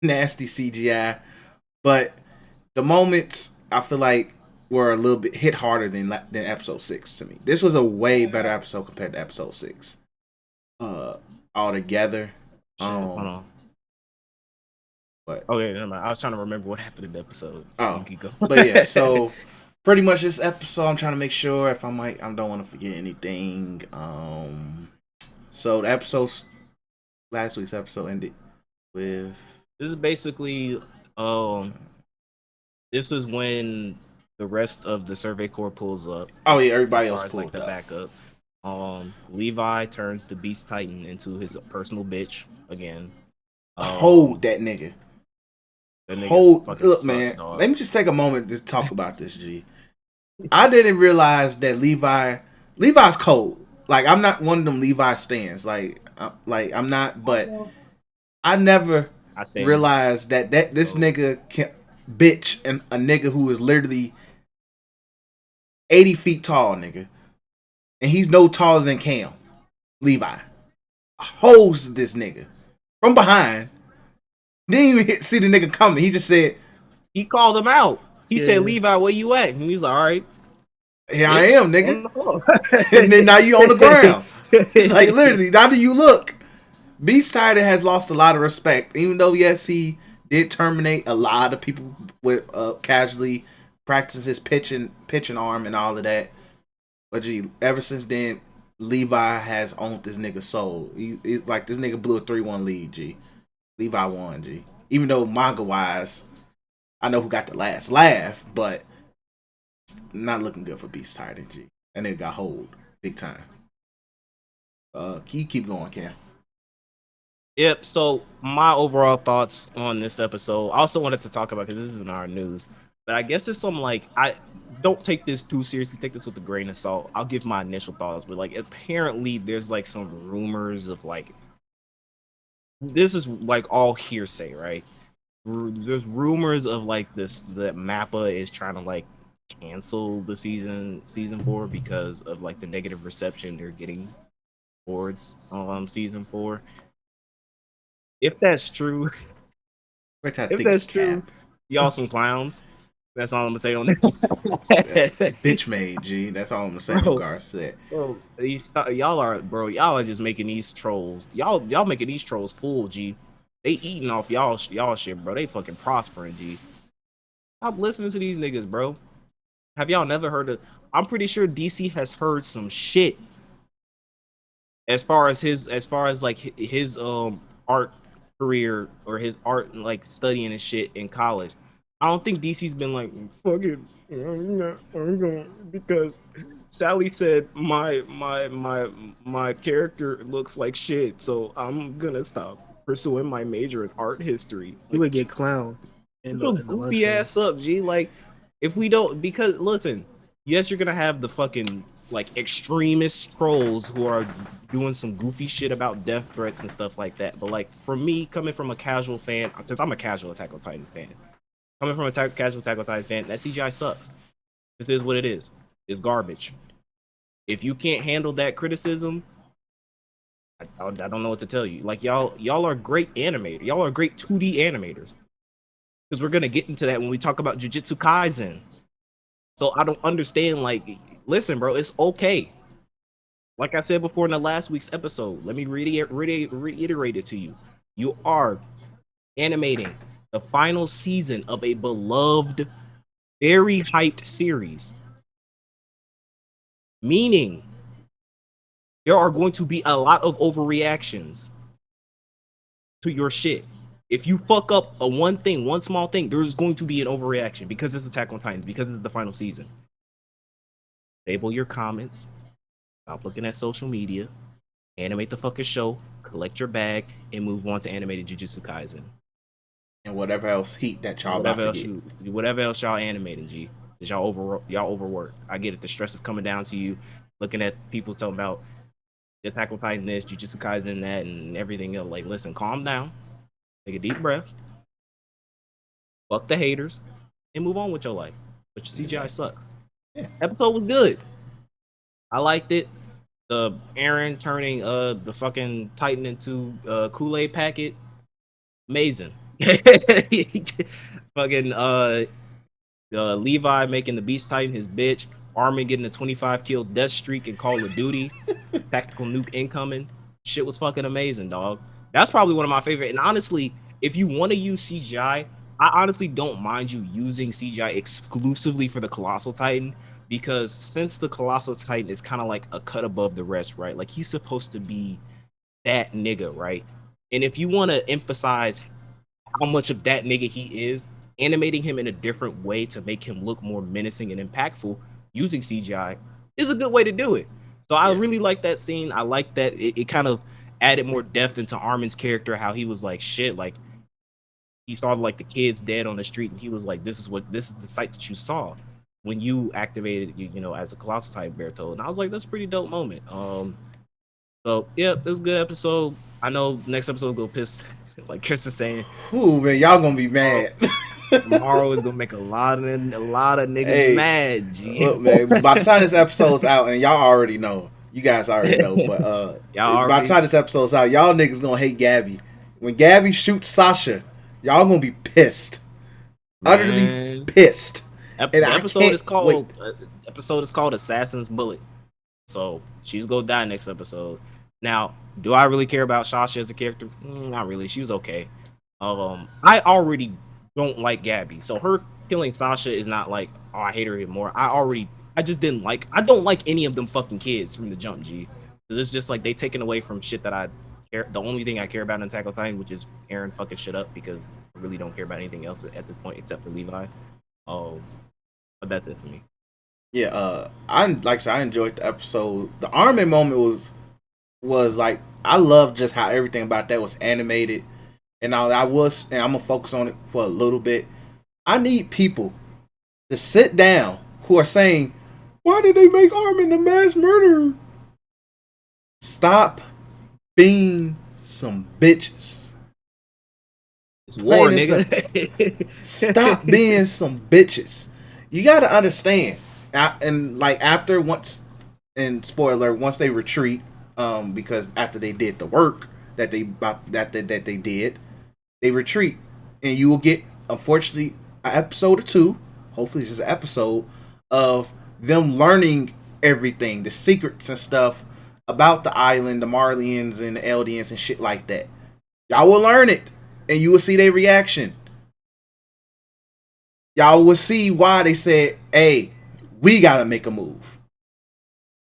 CGI. But the moments I feel like were a little bit hit harder than episode 6 to me. This was a way better episode compared to episode 6. Altogether. Hold on. But okay, never mind. I was trying to remember what happened in the episode. Oh, you go. But yeah, so pretty much this episode, I'm trying to make sure if I don't want to forget anything. So the episodes, last week's episode ended with. This is basically, this is when the rest of the Survey Corps pulls up. Oh yeah, everybody as else far as, pulled like the up. backup. Levi turns the Beast Titan into his personal bitch again. Hold that nigga. That nigga Look, sucks, man. dog. Let me just take a moment to talk about this, G. I didn't realize that Levi's cold. Like, I'm not one of them Levi stands. Like I'm not. But I never realized that this nigga can bitch and a nigga who is literally 80 feet tall, nigga, and he's no taller than Cam. Levi holds this nigga from behind. Didn't even see the nigga coming. He just said, he called him out. He said, Levi, where you at? And he's like, all right. Here I am, nigga. And then now you on the ground. Like, literally, now do you look? Beast Titan has lost a lot of respect. Even though, yes, he did terminate a lot of people with casually practice his pitching arm and all of that. But, gee, ever since then, Levi has owned this nigga's soul. He's like, this nigga blew a 3-1 lead, G. Levi won, G. Even though manga-wise, I know who got the last laugh, but it's not looking good for Beast Titan, G. That nigga got hold big time. Keep going, Cam. Yep. So my overall thoughts on this episode. I also wanted to talk about, because this isn't our news, but I guess it's something like, I don't take this too seriously. Take this with a grain of salt. I'll give my initial thoughts, but like apparently there's like some rumors of like, this is like all hearsay, right? There's rumors of like that Mappa is trying to like cancel the season 4 because of like the negative reception they're getting towards season 4. If that's true, y'all some clowns. That's all I'm gonna say on this. Bitch made, G. That's all I'm gonna say. Regards to that. Bro, y'all are just making these trolls. Y'all making these trolls full, G. They eating off y'all shit, bro. They fucking prospering, G. Stop listening to these niggas, bro. Have y'all never heard of? I'm pretty sure DC has heard some shit as far as like his art career or his art like studying and shit in college. I don't think DC's been like, fuck it, I'm going because Sally said my character looks like shit, so I'm gonna stop pursuing my major in art history. You would get clowned. Goofy ass up, G. Like, if we don't, because listen, yes, you're gonna have the fucking like extremist trolls who are doing some goofy shit about death threats and stuff like that. But like for me, coming from a casual fan, because I'm a casual Attack on Titan fan. Coming from a casual Attack on Titan fan, that CGI sucks. This is what it is. It's garbage. If you can't handle that criticism, I don't know what to tell you. Like y'all are great animators. Y'all are great 2D animators. Because we're gonna get into that when we talk about Jujutsu Kaisen. So I don't understand. Like, listen, bro, it's okay. Like I said before in the last week's episode, let me reiterate it to you. You are animating the final season of a beloved, very hyped series. Meaning, there are going to be a lot of overreactions to your shit. If you fuck up one small thing, there's going to be an overreaction because it's Attack on Titans, because it's the final season. Stable your comments. Stop looking at social media. Animate the fucking show collect your bag, and move on to animated Jujutsu Kaisen. And whatever else heat that y'all Whatever about to else get. whatever else y'all animating, G. Cause y'all overwork. I get it. The stress is coming down to you. Looking at people talking about Attack on Titan this, Jujutsu Kaisen that, and everything else. Like, listen, calm down, take a deep breath, fuck the haters, and move on with your life. But your CGI sucks. Yeah. Episode was good. I liked it. The Aaron turning the fucking Titan into Kool-Aid packet, amazing. Fucking Levi making the Beast Titan his bitch. Armin getting a 25 kill death streak in Call of Duty. Tactical nuke incoming. Shit was fucking amazing, dog. That's probably one of my favorite. And honestly, if you want to use CGI, I honestly don't mind you using CGI exclusively for the Colossal Titan, because since the Colossal Titan is kind of like a cut above the rest, right? Like, he's supposed to be that nigga, right? And if you want to emphasize how much of that nigga he is, animating him in a different way to make him look more menacing and impactful using CGI is a good way to do it. So I really like that scene. I like that it kind of added more depth into Armin's character, how he was like, shit, like, he saw like the kids dead on the street, and he was like, this is the sight that you saw when you activated, you know, as a Colossal Type Berto. And I was like, that's a pretty dope moment. So yeah, it was a good episode. I know next episode will piss, like Chris is saying. Ooh, man, y'all gonna be mad. Tomorrow is gonna make a lot of niggas Hey, mad. G. look, man, by the time this episode's out, and y'all already know, you guys already know, but Y'all by the time this episode's out, y'all niggas gonna hate Gabby. When Gabby shoots Sasha, y'all gonna be pissed, utterly pissed. And The episode is called Assassin's Bullet. So she's gonna die next episode. Now, do I really care about Sasha as a character? Not really. She was okay. I already don't like Gabby, so her killing Sasha is not like, oh, I hate her even more. I just didn't like. I don't like any of them fucking kids from the jump, G. It's just like they taken away from shit that I care. The only thing I care about in Attack on Titan, which is Aaron fucking shit up, because I really don't care about anything else at this point except for Levi. But that's it for me. Yeah, I enjoyed the episode. The Armin moment was like, I love just how everything about that was animated. And I'm gonna focus on it for a little bit. I need people to sit down who are saying, why did they make Armin the mass murderer? Stop being some bitches. It's war, nigga. Stop being some bitches. You gotta understand. And like once they retreat, because after they did the work that they did, they retreat, and you will get, unfortunately, an episode or two. Hopefully, it's just an episode of them learning everything, the secrets and stuff about the island, the Marlians and the Eldians and shit like that. Y'all will learn it, and you will see their reaction. Y'all will see why they said, "Hey, we gotta make a move."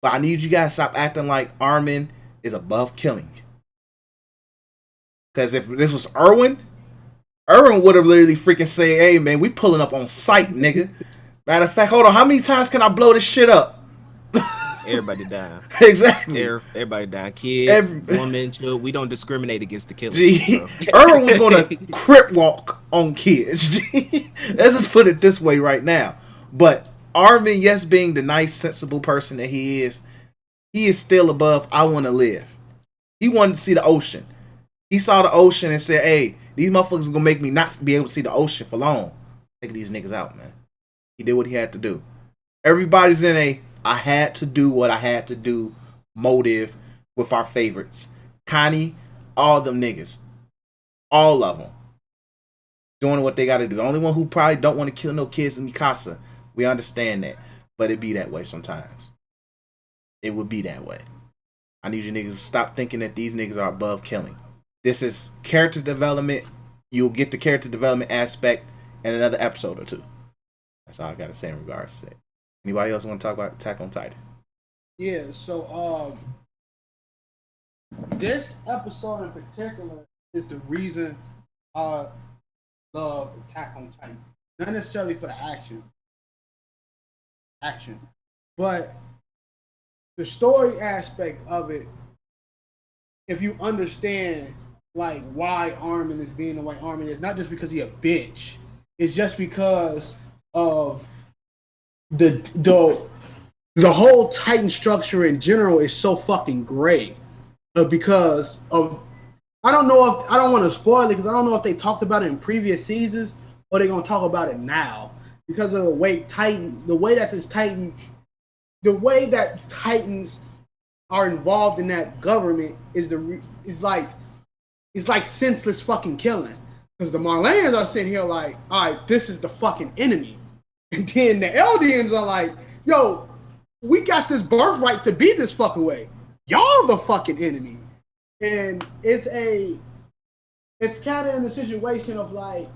But I need you guys to stop acting like Armin is above killing. Because if this was Erwin would have literally freaking said, "Hey man, we pulling up on sight, nigga." Matter of fact, hold on, how many times can I blow this shit up? Everybody down. Exactly. Everybody down. Kids, women, children. We don't discriminate against the killers. Erwin was gonna crip walk on kids. Let's just put it this way right now. But Armin, yes, being the nice, sensible person that he is still above I want to live. He wanted to see the ocean. He saw the ocean and said, "Hey, these motherfuckers are gonna make me not be able to see the ocean for long. Take these niggas out, man." He did what he had to do. Everybody's in a I had to do what I had to do motive with our favorites. Connie, all them niggas. All of them. Doing what they gotta do. The only one who probably don't want to kill no kids is Mikasa. We understand that. But it be that way sometimes. It would be that way. I need you niggas to stop thinking that these niggas are above killing. This is character development. You'll get the character development aspect in another episode or two. That's all I gotta say in regards to it. Anybody else want to talk about Attack on Titan? Yeah, so this episode in particular is the reason I love Attack on Titan. Not necessarily for the action, but the story aspect of it if you understand like why Armin is being the way Armin is, not just because he a bitch. It's just because of the whole Titan structure in general is so fucking gray. Because of I don't want to spoil it because I don't know if they talked about it in previous seasons or they're gonna talk about it now because of the way that Titans are involved in that government is like senseless fucking killing. Because the Marleyans are sitting here like, all right, this is the fucking enemy. And then the Eldians are like, yo, we got this birthright to be this fucking way. Y'all the fucking enemy. And it's kind of in the situation of like,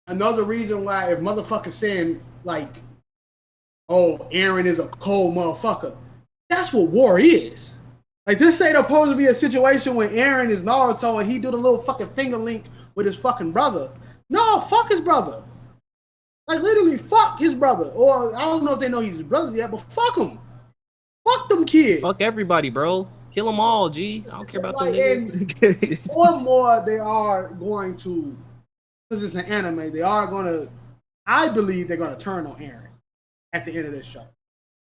another reason why if motherfuckers saying like, oh, Eren is a cold motherfucker, that's what war is. Like, this ain't supposed to be a situation when Eren is Naruto and he do the little fucking finger link with his fucking brother. No, fuck his brother. Like, literally, fuck his brother. Or, I don't know if they know he's his brother yet, but fuck him. Fuck them kids. Fuck everybody, bro. Kill them all, G. I don't care about them niggas. Or more, they are going to, because it's an anime, they are going to, I believe they're going to turn on Eren at the end of this show. That's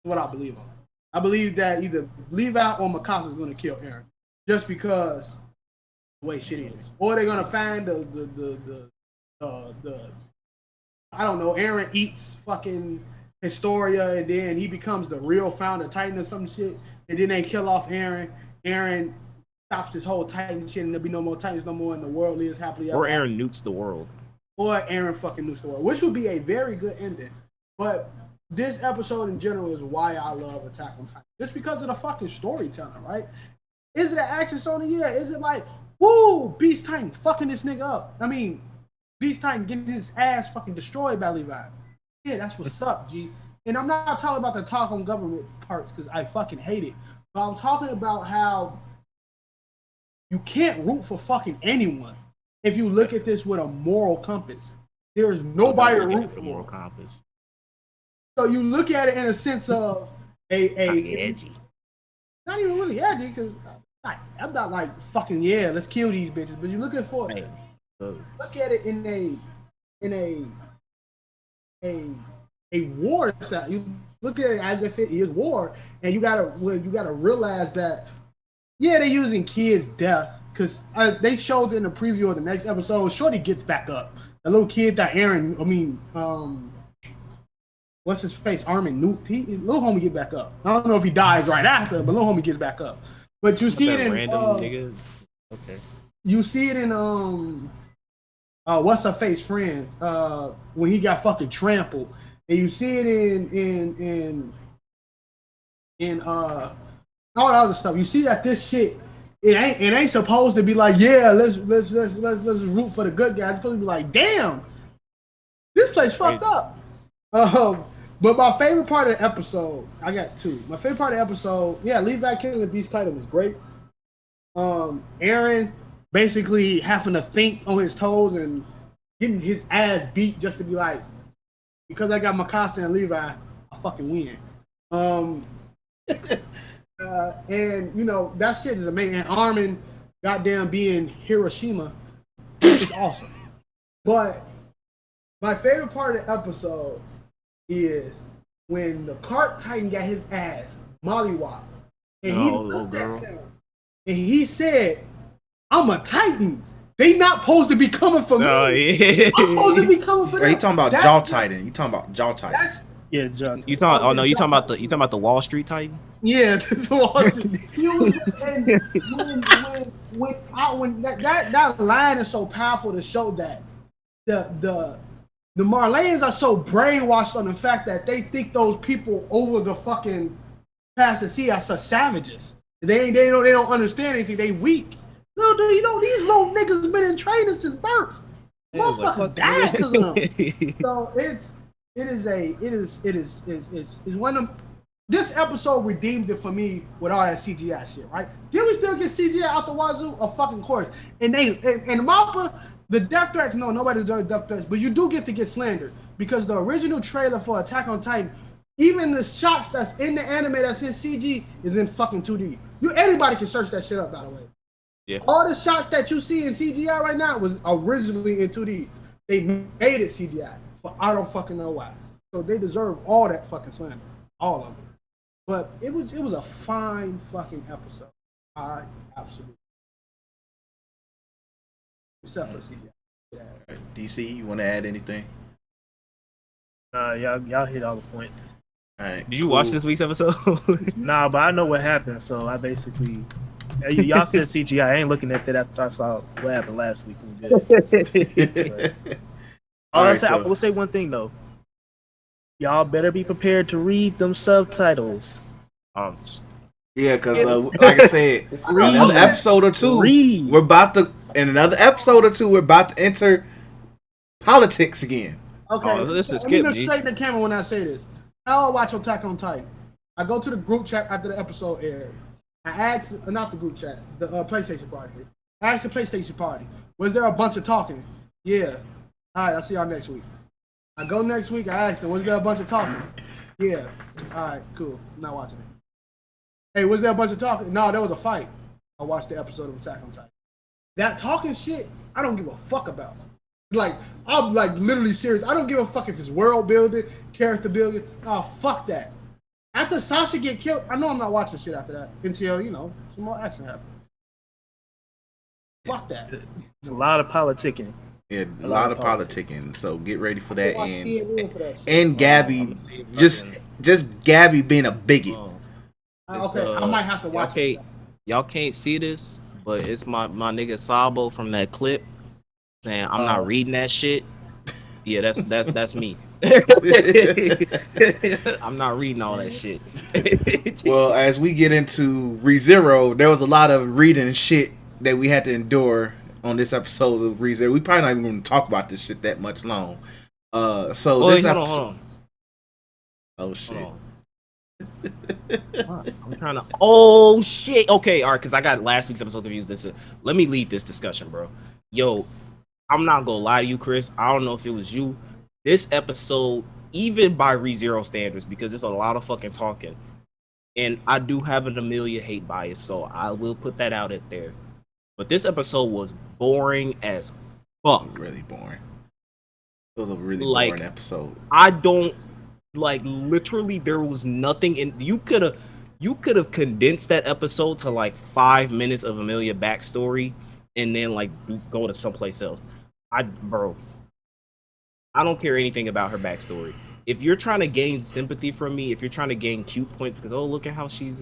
what I believe on. I believe that either Levi or Mikasa is going to kill Eren just because the way shit is, or they're going to find the I don't know. Eren eats fucking Historia, and then he becomes the real founder Titan or some shit, and then they kill off Eren. Eren stops this whole Titan shit, and there'll be no more Titans no more, and the world lives happily ever. Or Eren nukes the world. Or Eren fucking nukes the world, which would be a very good ending. But this episode in general is why I love Attack on Titan. Just because of the fucking storytelling, right? Is it an action Sony? Yeah. Is it like, woo, Beast Titan fucking this nigga up? I mean, Beast Titan getting his ass fucking destroyed by Levi. Yeah, that's what's up, G. And I'm not talking about the talk on government parts because I fucking hate it. But I'm talking about how you can't root for fucking anyone if you look at this with a moral compass. There's nobody to root for. Moral compass. So you look at it in a sense of edgy. Not even really edgy because I'm not like fucking let's kill these bitches. But you look at look at it in a war side. You look at it as if it is war, and you gotta realize that they're using kids' death because they showed in the preview of the next episode. Shorty gets back up. The little kid that what's his face? Armin nuked. Little homie get back up. I don't know if he dies right after, but little homie gets back up. But you see it in random nigga. Okay. You see it in what's her face friends when he got fucking trampled, and you see it in all the other stuff. You see that this shit it ain't supposed to be like let's root for the good guys. It's supposed to be like damn, this place fucked up. But my favorite part of the episode, I got two. My favorite part of the episode, Levi killing the Beast Titan was great. Eren basically having to think on his toes and getting his ass beat just to be like, because I got Mikasa and Levi, I fucking win. And you know that shit is amazing. And Armin, goddamn, being Hiroshima, is awesome. But my favorite part of the episode is when the Cart Titan got his ass mollywop, and he looked at him, and he said, "I'm a Titan. They not supposed to be coming for me. Yeah. I'm supposed to be coming for them." You talking about Jaw Titan? You talking about Jaw Titan? Yeah, John. You talking? Oh no, you talking about the Wall Street Titan? Yeah, when that line is so powerful to show that the Marleyans are so brainwashed on the fact that they think those people over the fucking past the sea are such savages. They don't understand anything. They weak. No, dude, you know these little niggas been in training since birth. Motherfuckers died because of them. So it's one of them. This episode redeemed it for me with all that CGI shit, right? Did we still get CGI out the wazoo? Of fucking course. And Mappa, the death threats, no, nobody does death threats, but you do get to get slandered because the original trailer for Attack on Titan, even the shots that's in the anime that's in CG is in fucking 2D. Anybody can search that shit up, by the way. Yeah. All the shots that you see in CGI right now was originally in 2D. They made it CGI. I don't fucking know why. So they deserve all that fucking slander. All of it. But it was a fine fucking episode. I absolutely. Except for CGI. Yeah. DC, you want to add anything? Y'all hit all the points. All right. Did you watch this week's episode? Nah, but I know what happened, so I basically. Y'all said CGI. I ain't looking at that after I saw what happened last week. I will say one thing though. Y'all better be prepared to read them subtitles. Yeah, because like I said, another episode or two, we're about to enter politics again. Okay, this is let skip, me G. straighten the camera when I say this. I'll watch Attack on Titan. I go to the group chat after the episode aired. I asked, not the group chat, the PlayStation party. I asked the PlayStation party, was there a bunch of talking? Yeah. All right, I'll see y'all next week. I go next week, I asked them, was there a bunch of talking? Yeah. All right, cool. I'm not watching it. Hey, was there a bunch of talking? No, there was a fight. I watched the episode of Attack on Titan. That talking shit, I don't give a fuck about. Like, I'm like literally serious. I don't give a fuck if it's world building, character building. Oh, fuck that. After Sasha get killed, I know I'm not watching shit after that until, some more action happens. Fuck that. It's a lot of politicking. Yeah, a lot of politicking. So get ready for that. For And Gabby, just Gabby being a bigot. Okay, I might have to watch it. Y'all can't see this, but it's my nigga Sabo from that clip saying I'm not reading that shit. Yeah, that's me. I'm not reading all that shit. Well, as we get into ReZero, there was a lot of reading shit that we had to endure on this episode of ReZero. We probably not even going to talk about this shit that much long. This episode. Hold on. Oh shit. Hold on. I'm trying to. Oh shit. Okay, all right, because I got last week's episode confused. Let me lead this discussion, bro. Yo, I'm not gonna lie to you, Chris. I don't know if it was you. This episode, even by ReZero standards, because it's a lot of fucking talking, and I do have an Amelia hate bias, so I will put that out at there. But this episode was boring as fuck. Really boring. It was a really boring episode. I don't. Like literally, there was nothing in. You could have condensed that episode to like 5 minutes of Amelia backstory, and then like go to someplace else. I don't care anything about her backstory. If you're trying to gain sympathy from me, if you're trying to gain cute points, because look at how she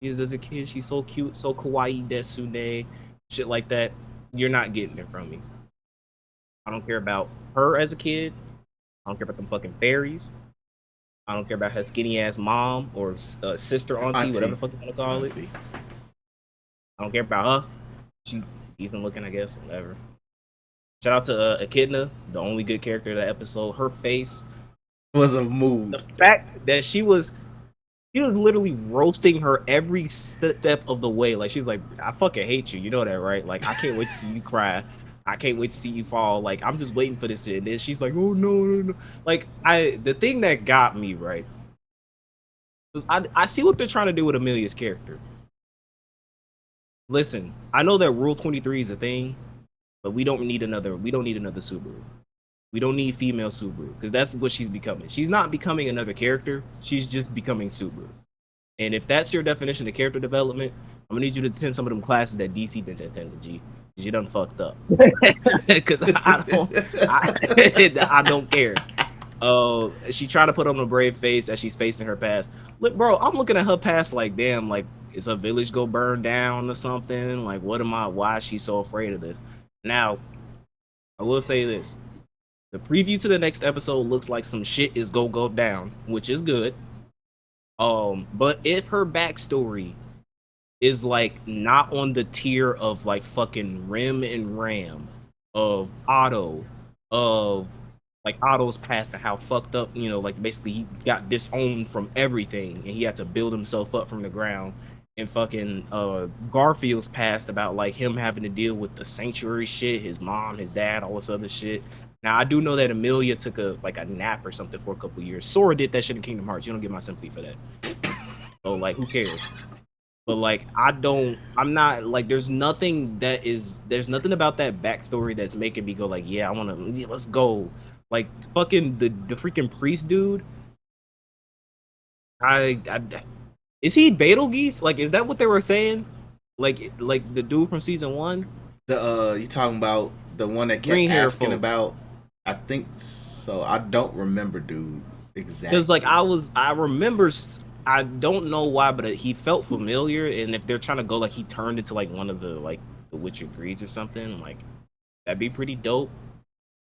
is as a kid, she's so cute, so kawaii desune, shit like that. You're not getting it from me. I don't care about her as a kid. I don't care about them fucking fairies. I don't care about her skinny ass mom or sister, auntie, whatever the fuck you want to call it. I don't care about her. She decent looking, I guess, whatever. Shout out to Echidna, the only good character of that episode. Her face was a move. The fact that she was literally roasting her every step of the way. Like she's like, I fucking hate you. You know that, right? Like I can't wait to see you cry. I can't wait to see you fall. Like I'm just waiting for this shit. And then she's like, oh no. Like the thing that got me right was I see what they're trying to do with Amelia's character. Listen, I know that Rule 23 is a thing, but we don't need another Subaru. We don't need female Subaru because that's what she's becoming. She's not becoming another character. She's just becoming Subaru. And if that's your definition of character development, I'm gonna need you to attend some of them classes that DC been attending, G. You done fucked up. Because I don't care. She tried to put on a brave face that she's facing her past. Look, bro, I'm looking at her past like, damn, like, is her village go burn down or something? Like, why is she so afraid of this? Now, I will say this. The preview to the next episode looks like some shit is go down, which is good. But if her backstory is like not on the tier of like fucking Rim and Ram, of Otto, of like Otto's past and how fucked up, like basically he got disowned from everything and he had to build himself up from the ground, and fucking Garfield's past about like him having to deal with the sanctuary shit, his mom, his dad, all this other shit. Now I do know that Amelia took a nap or something for a couple years. Sora did that shit in Kingdom Hearts. You don't get my sympathy for that. So like, who cares? But like I'm not like there's nothing about that backstory that's making me go like, yeah, let's go. Like fucking the freaking priest dude. I is he Betelgeuse? Like, is that what they were saying? Like the dude from season 1? The you talking about the one that kept Green hair asking folks. about? I think so. I don't remember, dude, Because like exactly. I remember I don't know why, but he felt familiar. And if they're trying to go like he turned into like one of the Witcher breeds or something, like that'd be pretty dope.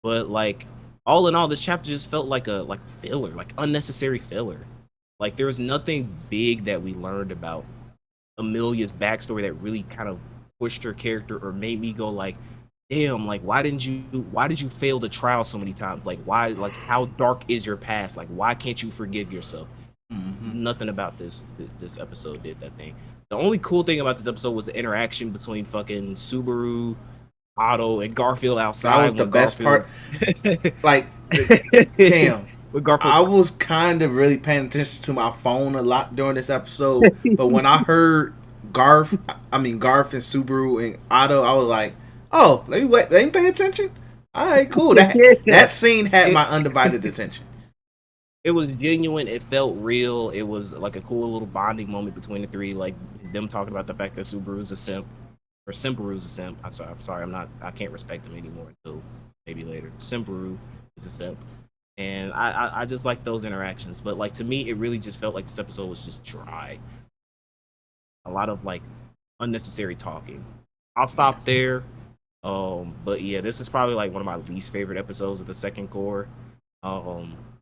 But like all in all, this chapter just felt like a filler, like unnecessary filler. Like there was nothing big that we learned about Amelia's backstory that really kind of pushed her character or made me go like, damn, like why did you fail the trial so many times? Like why, like how dark is your past? Like why can't you forgive yourself? Nothing about this episode did that thing. The only cool thing about this episode was the interaction between fucking Subaru, Otto, and Garfield That outside was the when best Garfield part. Like, Cam, when Garfield I was kind of really paying attention to my phone a lot during this episode, but when I heard Garth and Subaru and Otto, I was like, "Oh, they ain't paying attention." All right, cool. That scene had my undivided attention. It was genuine. It felt real. It was like a cool little bonding moment between the three, like them talking about the fact that Subaru's a simp or Simperu's a simp. I'm sorry, I can't respect him anymore until maybe later. Simperu is a simp. And I just like those interactions. But like to me, it really just felt like this episode was just dry. A lot of like unnecessary talking. I'll stop there. But yeah, this is probably like one of my least favorite episodes of the second core.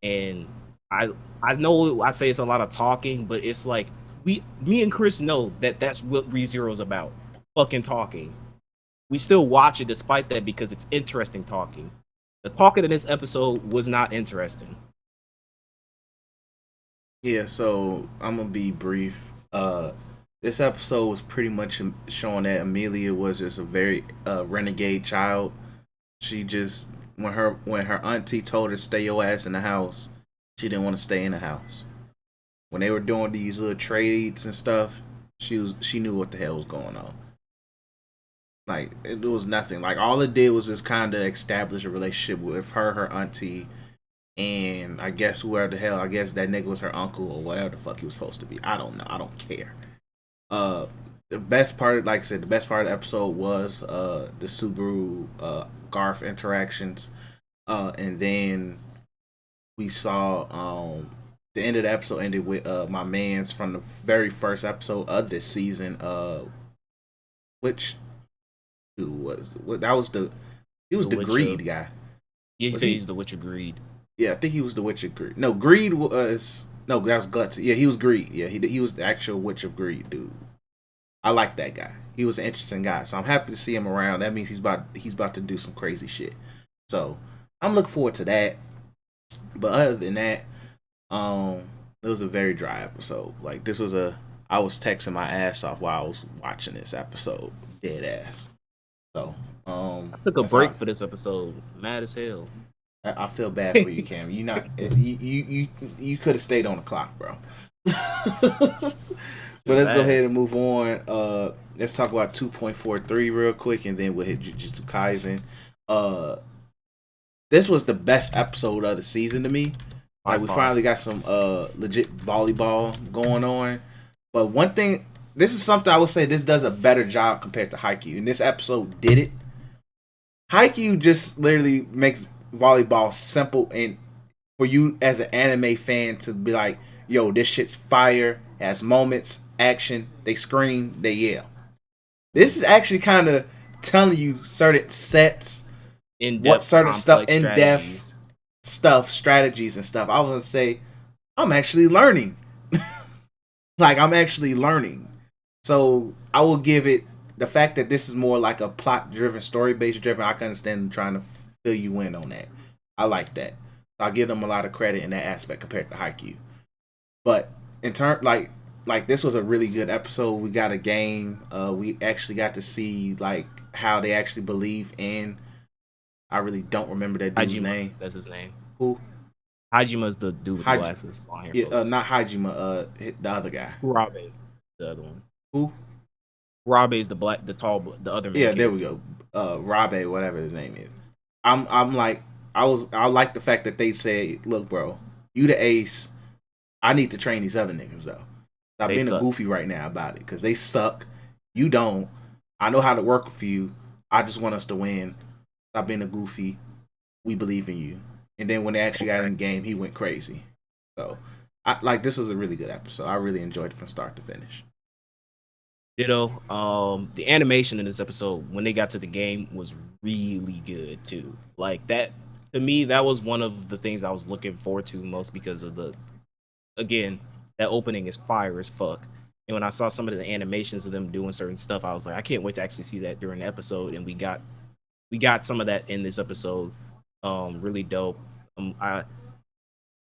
And I know I say it's a lot of talking, but it's like me and Chris know that that's what ReZero is about. Fucking talking. We still watch it despite that because it's interesting talking. The talking in this episode was not interesting. Yeah, so I'm gonna be brief. This episode was pretty much showing that Amelia was just a very renegade child. She just when her auntie told her stay your ass in the house, she didn't want to stay in the house. When they were doing these little trades and stuff, she knew what the hell was going on. Like it was nothing. Like all it did was just kind of establish a relationship with her auntie, and I guess whoever the hell. I guess that nigga was her uncle or whatever the fuck he was supposed to be. I don't know. I don't care. Uh, the best part, like I said, the best part of the episode was the Subaru Garth interactions, and then we saw the end of the episode ended with my man's from the very first episode of this season. Which who was that was the he was the Greed guy. Yeah, he Was said he? he's the Witcher Greed. Yeah, I think he was the Witch of Greed. No, Greed was no, that was Guts. Yeah, he was Greed. Yeah, he was the actual Witch of Greed dude. I like that guy. He was an interesting guy, so I'm happy to see him around. That means he's about to do some crazy shit. So I'm looking forward to that. But other than that, it was a very dry episode. Like this was I was texting my ass off while I was watching this episode, dead ass. So I took a break for this episode. Mad as hell. I feel bad for you, Cam. You could have stayed on the clock, bro. But let's go ahead and move on. Let's talk about 2.43 real quick, and then we'll hit Jujutsu Kaisen. This was the best episode of the season to me. Like we finally got some legit volleyball going on. But one thing, this is something I would say this does a better job compared to Haikyuu. And this episode did it. Haikyuu just literally makes volleyball simple, and for you as an anime fan to be like, yo, this shit's fire, has moments, action, they scream, they yell. This is actually kind of telling you certain sets, what certain stuff, in-depth stuff, strategies and stuff. I was gonna say, I'm actually learning. Like, I'm actually learning. So I will give it the fact that this is more like a plot-driven, story-based driven. I can understand them trying to fill you in on that. I like that. I'll give them a lot of credit in that aspect compared to Haikyuu. But in turn, like this was a really good episode. We got a game. We actually got to see like how they actually believe in. I really don't remember that dude's name. That's his name. Who? Hajima's the dude with the glasses. Yeah, not Hajima. The other guy. Kurabe, the other one. Who? Kurabe's the other main Yeah, character. there we go. Rabe, whatever his name is. I'm like, I like the fact that they say, look, bro, you the ace. I need to train these other niggas though. Stop They being a suck. goofy right now about it because they suck. You don't. I know how to work with you. I just want us to win. Stop being a goofy. We believe in you. And then when they actually got in the game, he went crazy. So, this was a really good episode. I really enjoyed it from start to finish. Ditto. The animation in this episode when they got to the game was really good too. Like that to me, that was one of the things I was looking forward to most because of again, that opening is fire as fuck. And when I saw some of the animations of them doing certain stuff, I was like, I can't wait to actually see that during the episode. And we got some of that in this episode. Really dope. I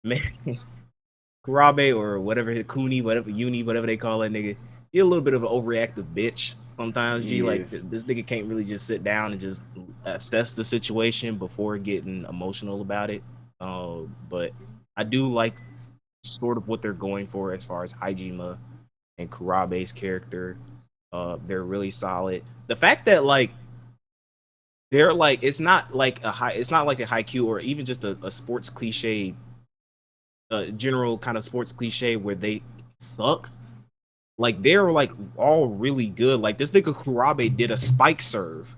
man, Kurabe or whatever, Kuni, whatever Uni, whatever they call that nigga, he a little bit of an overreactive bitch sometimes. G, like this nigga can't really just sit down and just assess the situation before getting emotional about it. But I do like sort of what they're going for as far as Hajime and Kurabe's character. They're really solid. The fact that like they're like it's not like a haiku or even just a sports cliche, general kind of sports cliche where they suck. Like they're like all really good. Like this nigga Kurabe did a spike serve.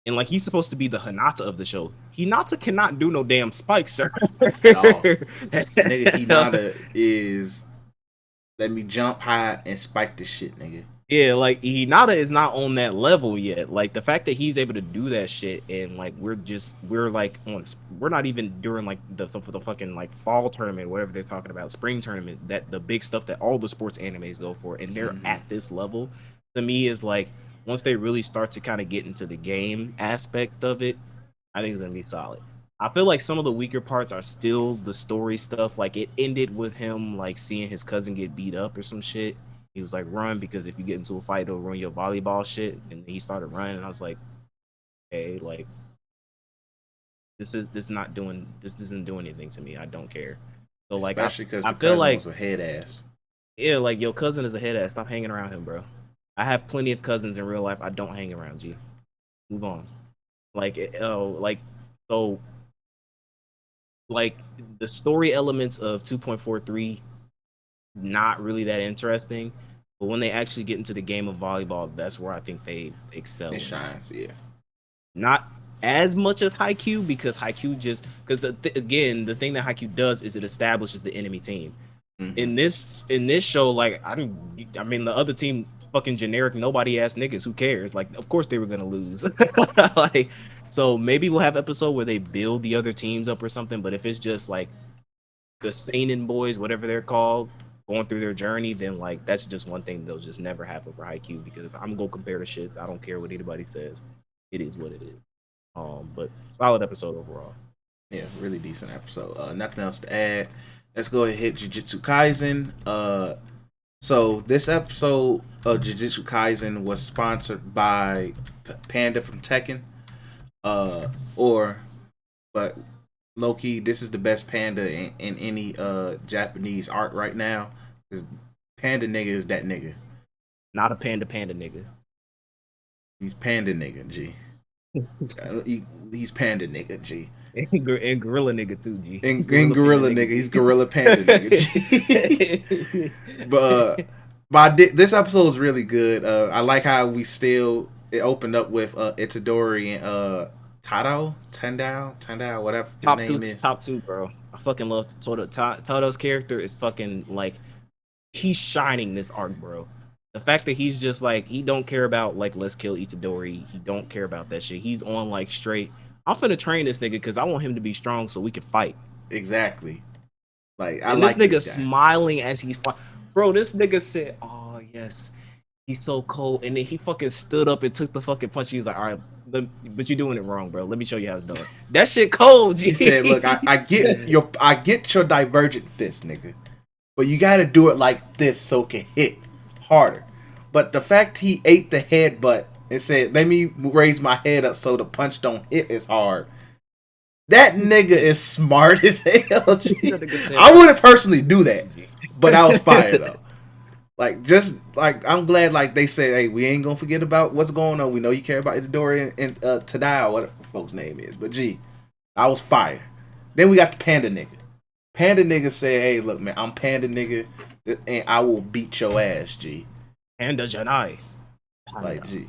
And like he's supposed to be the Hinata of the show. Hinata cannot do no damn spike serve. At all. Nigga, Hinata is let me jump high and spike this shit, nigga. Yeah, like Hinata is not on that level yet. Like the fact that he's able to do that shit, and like we're not even during like the fucking like fall tournament, whatever they're talking about, spring tournament, that the big stuff that all the sports animes go for, and they're at this level. To me, is like once they really start to kind of get into the game aspect of it, I think it's gonna be solid. I feel like some of the weaker parts are still the story stuff. Like it ended with him like seeing his cousin get beat up or some shit. He was like, run because if you get into a fight, it'll ruin your volleyball shit. And he started running. And I was like, hey, like this isn't doing anything to me. I don't care. So like especially because I the feel cousin like was a head ass. Yeah, like your cousin is a head ass. Stop hanging around him, bro. I have plenty of cousins in real life. I don't hang around. G. Move on. So like the story elements of 2.43 not really that interesting, but when they actually get into the game of volleyball, that's where I think they excel. It shines, yeah. Not as much as Haikyuu because Haikyuu just because again the thing that Haikyuu does is it establishes the enemy team. In this show, like I mean the other team fucking generic nobody ass niggas. Who cares? Like of course they were gonna lose. Like so maybe we'll have episode where they build the other teams up or something. But if it's just like the seinen boys, whatever they're called, going through their journey, then like that's just one thing they'll just never have over Haikyuu because I'm gonna compare the shit. I don't care what anybody says. It is what it is. But solid episode overall. Yeah, really decent episode. Nothing else to add. Let's go ahead and hit Jujutsu Kaisen. So this episode of Jujutsu Kaisen was sponsored by Panda from Tekken. But low-key, this is the best Panda in any Japanese art right now. Because Panda nigga is that nigga. Not a panda nigga. He's Panda nigga, G. He's Panda nigga, G. And gorilla nigga too, G. And gorilla nigga. He's gorilla panda nigga, G. But this episode is really good. I like how it opened up with Itadori and Tandao, whatever his name is. Top two, bro. I fucking love Todo. Todo's character is fucking like he's shining this arc, bro. The fact that he's just like he don't care about like let's kill Itadori. He don't care about that shit. He's on like straight. I'm finna train this nigga because I want him to be strong so we can fight. Exactly. Like and this nigga smiling as he's bro. This nigga said, "Oh yes, he's so cold," and then he fucking stood up and took the fucking punch. He's like, "All right, but you're doing it wrong, bro. Let me show you how it's done." That shit cold. G. He said, "Look, I get your divergent fist, nigga, but you got to do it like this so it can hit harder." But the fact he ate the headbutt and said, "Let me raise my head up so the punch don't hit as hard." That nigga is smart as hell. G. I wouldn't personally do that, but I was fired though. Like, just like I'm glad like they said, hey, we ain't gonna forget about what's going on. We know you care about Itadori and Tadai or whatever the folks' name is. But gee, I was fire. Then we got the Panda nigga. Panda nigga said, hey, look, man, I'm Panda nigga and I will beat your ass, G. Panda-Chan. Like G.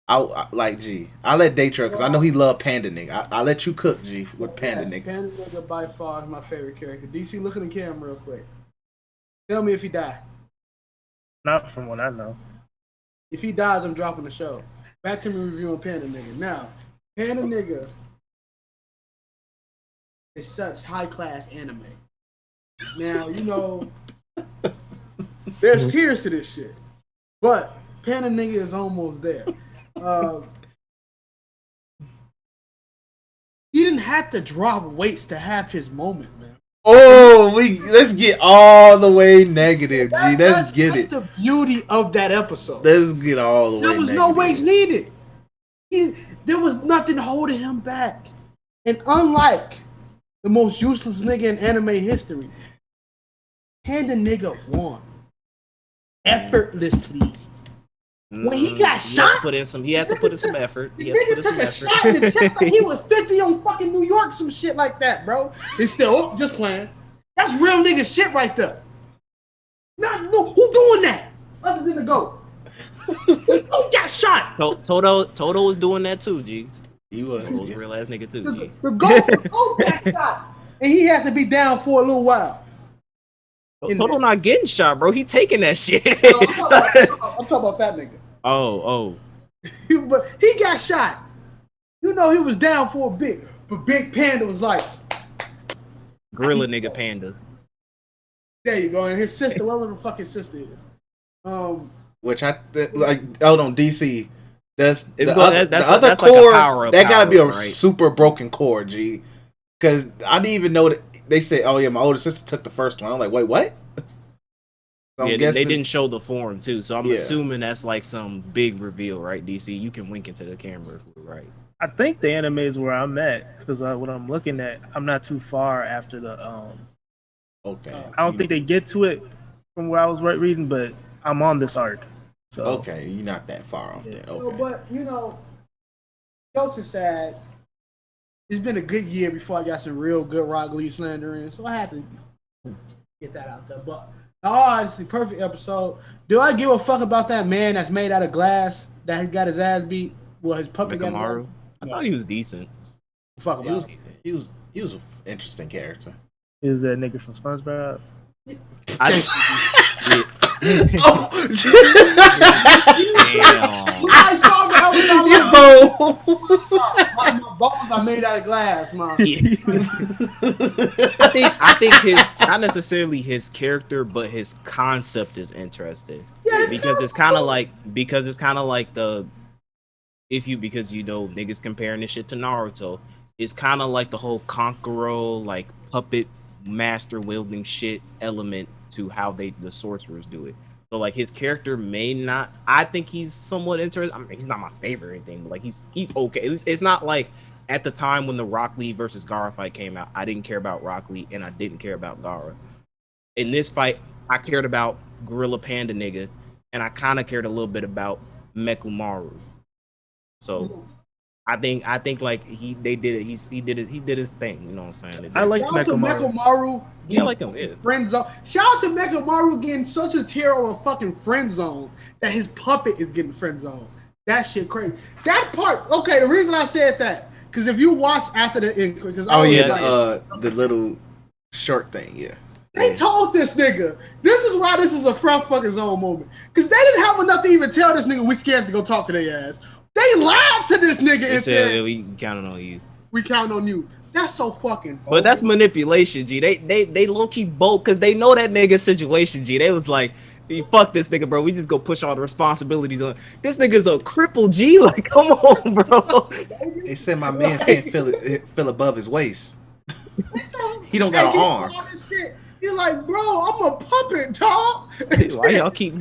I like G. I let Daytra because I know he love Panda nigga. I let you cook, G, with Panda nigga. Panda nigga by far is my favorite character. DC, look in the camera real quick. Tell me if he died. Not from what I know. If he dies, I'm dropping the show. Back to me reviewing Panda nigga. Now, Panda nigga is such high class anime. Now, you know, there's tears to this shit. But Panda nigga is almost there. He didn't have to drop weights to have his moment, man. Oh, let's get all the way negative, G. Let's get it. That's the beauty of that episode. Let's get all the way There was negative. no weights needed. There was nothing holding him back. And unlike the most useless nigga in anime history, Panda nigga won effortlessly. When he got shot, He had to put in some effort. the nigga took a shot in the chest like he was 50 on fucking New York, some shit like that, bro. They still just playing. That's real nigga shit right there. No, who doing that? Other than the GOAT. Who got shot? Toto was doing that too, G. He was He was a real ass nigga too, G. The GOAT got shot. And he had to be down for a little while. Toto not getting shot, bro. He taking that shit. I'm talking about that nigga. Oh. But he got shot. You know he was down for a bit. But Big Panda was like, Gorilla nigga Panda. there you go. And his sister, whatever the fuck his sister is. Which like, hold on, DC. That's It's the good. other, That's the other like a core. power-up That gotta be a power, right? super broken core, G. Because I didn't even know that they said, "Oh yeah, my older sister took the first one." I'm like, wait, what? So Yeah, I'm guessing, they didn't show the form too, so I'm Yeah. assuming that's like some big reveal, right? DC, you can wink into the camera if we're right. I think the anime is where I'm at because what I'm looking at, I'm not too far after the. Okay. I don't think they get to it from where I was reading, but I'm on this arc. So Okay, you're not that far off then. No, Okay. but, you know, jokes aside, it's been a good year before I got some real good Rock Lee slander in, so I had to get that out there. But, honestly, perfect episode. Do I give a fuck about that man that's made out of glass that got his ass beat? Well, his puppy got his ass Mikamaru, I thought he was decent. Fuck He about was it. he was an interesting character. is that nigga from SpongeBob? I didn't. Oh, Damn. I saw the episode. My bones are made out of glass, man. I think his not necessarily his character, but his concept is interesting. Yeah, because it's kind of like the because you know niggas comparing this shit to Naruto. It's kind of like the whole Kankuro like puppet master wielding shit element to how the sorcerers do it. So like his character may not. I think he's somewhat interesting. I mean, he's not my favorite or anything, but like he's okay. It's not like at the time when the Rock Lee versus Gaara fight came out, I didn't care about Rock Lee and I didn't care about Gaara. In this fight, I cared about Gorilla Panda nigga, and I kind of cared a little bit about Mekumaru. So I think like he did his thing. You know what I'm saying? I like Shout out to Mekumaru. Mekumaru. Yeah, I like him. Yeah. Friend zone. Shout out to Mekumaru getting such a tear of a fucking friend zone that his puppet is getting friend zone. That shit crazy. That part. Okay, the reason I said that because if you watch after the end, because the little short thing, yeah. they told this nigga, this is why this is a front fucking zone moment. Because they didn't have enough to even tell this nigga we scared to go talk to their ass. They lied to this nigga and said, we counting on you. we count on you. That's so fucking bold. But that's manipulation, G. They low key bold because they know that nigga's situation, G. They was like, fuck this nigga, bro. We just go push all the responsibilities on. This nigga's a cripple, G. Like, come on, bro. They said my man can't feel above his waist. He don't got an arm. You're like, bro, I'm a puppet, dog. Why y'all keep?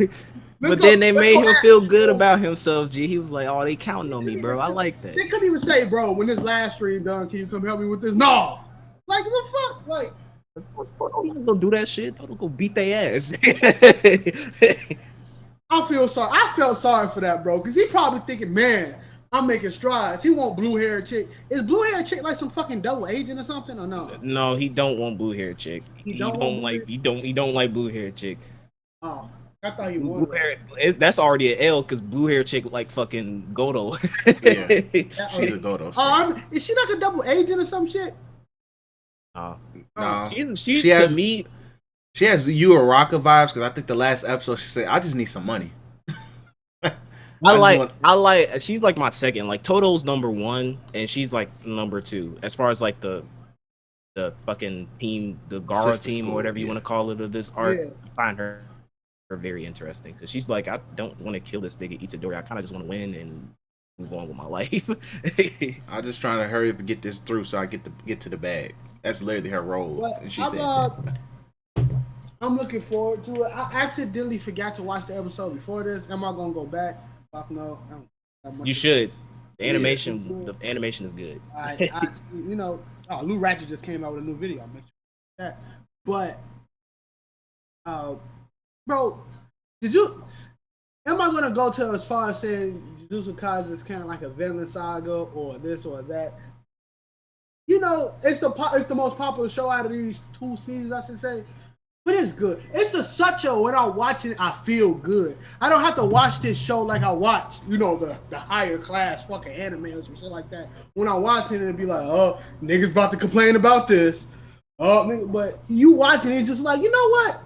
But then they made him feel good about himself, G. He was like, oh, they counting on me, bro. I like that. They couldn't even say, bro, when this last stream done, can you come help me with this? No. Like, what the fuck? Like, Don't go do that shit. Don't go beat their ass. I felt sorry for that, bro, because he probably thinking, man, I'm making strides. He want blue hair chick. Is blue hair chick like some fucking double agent or something or no? No, he don't want blue hair chick. He don't want blue hair? He don't like blue hair chick. Oh, I thought he Blue would. hair, that's already an L because blue hair chick like fucking Godo. Yeah, she's a Godo. Is she like a double agent or some shit? No, She has to me. She has you Araka vibes because I think the last episode she said, "I just need some money." She's like my second. Like Toto's number one, and she's like number two as far as like the fucking team, the Gara Sister team school, or whatever you yeah. want to call it of this arc. Yeah. I find her very interesting because she's like, I don't want to kill this nigga Itadori. I kind of just want to win and move on with my life. I'm just trying to hurry up and get this through so I get to the bag. That's literally her role, But and she said. I'm looking forward to it. I accidentally forgot to watch the episode before this. Am I gonna go back? Fuck no. You should. The animation is good. Lou Ratchet just came out with a new video. I'll make sure that. But, bro, am I gonna go to as far as saying Jujutsu Kaisen is kind of like a villain saga or this or that? You know, it's the most popular show out of these 2 seasons, I should say. But it's good. Such a when I watch it, I feel good. I don't have to watch this show like I watch, the higher class fucking anime or some shit like that. When I watch it, it'll be like, oh, niggas about to complain about this. Oh, nigga, but you watching it, just like, you know what?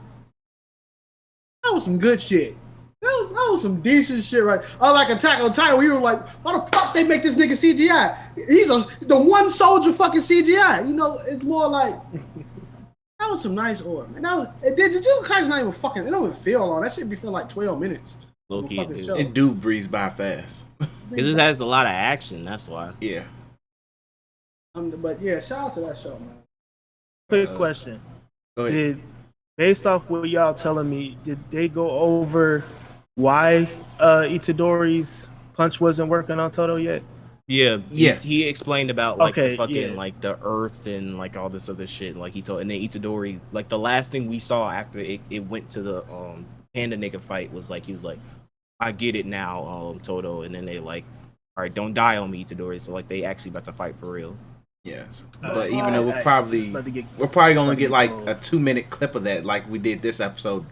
That was some good shit. That was some decent shit, right? Like Attack on Titan, we were like, why the fuck they make this nigga CGI? He's the one soldier fucking CGI. It's more like. That was some nice order, man. Did Jujutsu Kaisen not even fucking? It don't even feel long. That shit be feeling like 12 minutes. Low-key, it do breeze by fast. Because it has a lot of action. That's why. Yeah. But yeah, shout out to that show, man. Quick question: Go ahead. Based off what y'all telling me, did they go over why Itadori's punch wasn't working on Toto yet? Yeah. Yeah. He explained about like Okay, the fucking yeah. like the earth and like all this other shit. Like he told, and then Itadori, like the last thing we saw after it went to the Panda nigga fight was like he was like, I get it now, Toto, and then they like, all right, don't die on me, Itadori. So like they actually about to fight for real. Yes, but even though we're probably gonna get like a 2-minute clip of that, like we did this episode,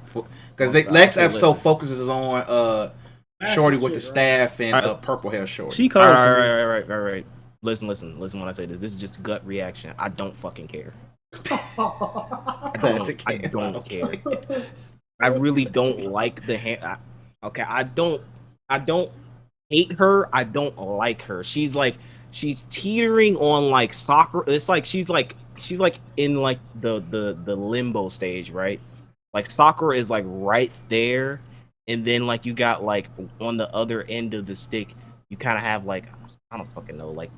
because the next episode focuses on Shorty with the staff and purple hair Shorty. She called to me. All right. Listen when I say this. This is just gut reaction. I don't fucking care. I don't care. I really don't like the hand. Okay, I don't hate her. I don't like her. She's teetering on like soccer. It's like she's like in like the limbo stage, right? Like Sakura is like right there, and then like you got like on the other end of the stick, you kind of have like I don't fucking know, like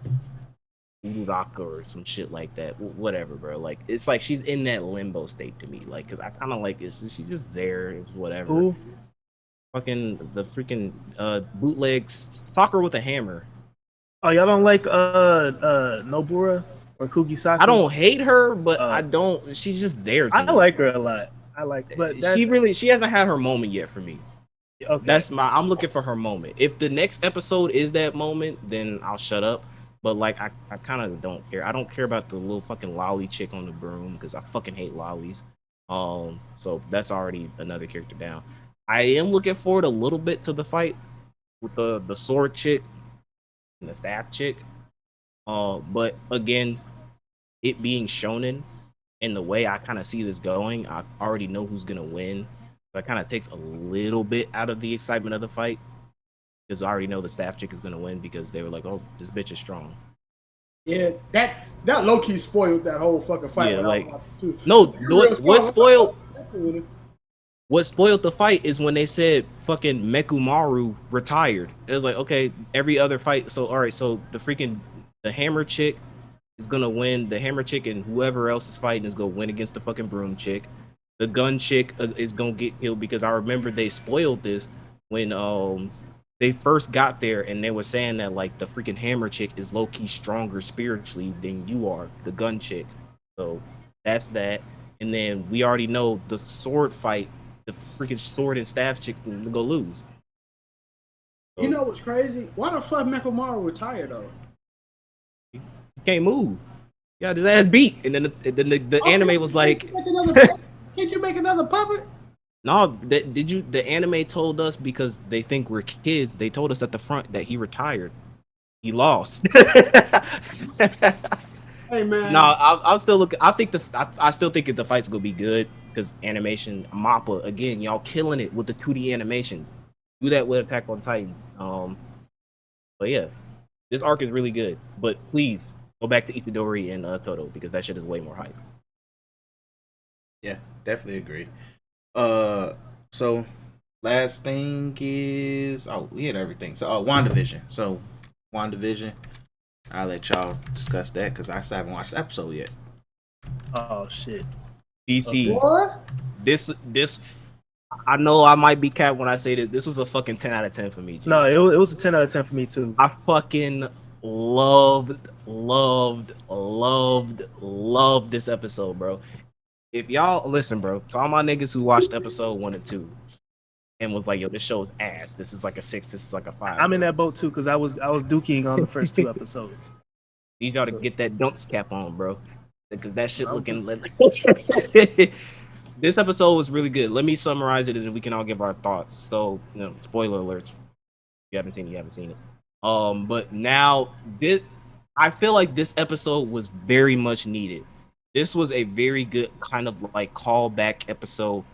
Uraka or some shit like that. Whatever, bro. Like it's like she's in that limbo state to me. Like, cause I kind of like she's just there. It's whatever. Who? Fucking the freaking bootlegs Sakura with a hammer. Oh, y'all don't like Nobura or Kugisaki? I don't hate her, but I don't. She's just there. To I me. like her a lot. But she hasn't had her moment yet for me. Okay. I'm looking for her moment. If the next episode is that moment, then I'll shut up. But like I kind of don't care. I don't care about the little fucking lolly chick on the broom because I fucking hate lollies. So that's already another character down. I am looking forward a little bit to the fight with the sword chick and the staff chick. But again, it being shonen and the way I kind of see this going, I already know who's gonna win. So it kind of takes a little bit out of the excitement of the fight because I already know the staff chick is gonna win because they were like, "Oh, this bitch is strong." Yeah, that low key spoiled that whole fucking fight. Yeah, like too. no, what spoiled the fight is when they said fucking Mekumaru retired. It was like, okay, every other fight. So all right, so the hammer chick is gonna win. The hammer chick and whoever else is fighting is gonna win against the fucking broom chick. The gun chick is gonna get killed because I remember they spoiled this when they first got there and they were saying that like the freaking hammer chick is low key stronger spiritually than you are, the gun chick. So that's that. And then we already know the sword fight the freaking sword and staff chick to go lose. You know what's crazy? Why the fuck Mechamaru retired though? He can't move. He got his ass beat, and then the anime was like, Can't you make another puppet? no, did you? The anime told us because they think we're kids. They told us at the front that he retired. He lost. Hey man. No, I'll still look. I still think the fight's gonna be good because animation. Mappa again, y'all killing it with the 2D animation. Do that with Attack on Titan. But yeah, this arc is really good. But please go back to Itadori and Toto because that shit is way more hype. Yeah, definitely agree. So last thing is we had everything. So WandaVision. So WandaVision. I'll let y'all discuss that because I still haven't watched the episode yet. Oh shit. DC. What? This I know I might be capped when I say that this was a fucking 10 out of 10 for me. G. No, it was a 10 out of 10 for me too. I fucking loved this episode, bro. If y'all listen, bro, to all my niggas who watched episode 1 and 2 and was like, yo, this show's ass. This is like a 6, this is like a 5. I'm in that boat too because I was dooking on the first 2 episodes. Need y'all to get that dunks cap on, bro. Because that shit looking This episode was really good. Let me summarize it and we can all give our thoughts. So, spoiler alerts. If you haven't seen it, you haven't seen it. But now I feel like this episode was very much needed. This was a very good kind of like callback episode.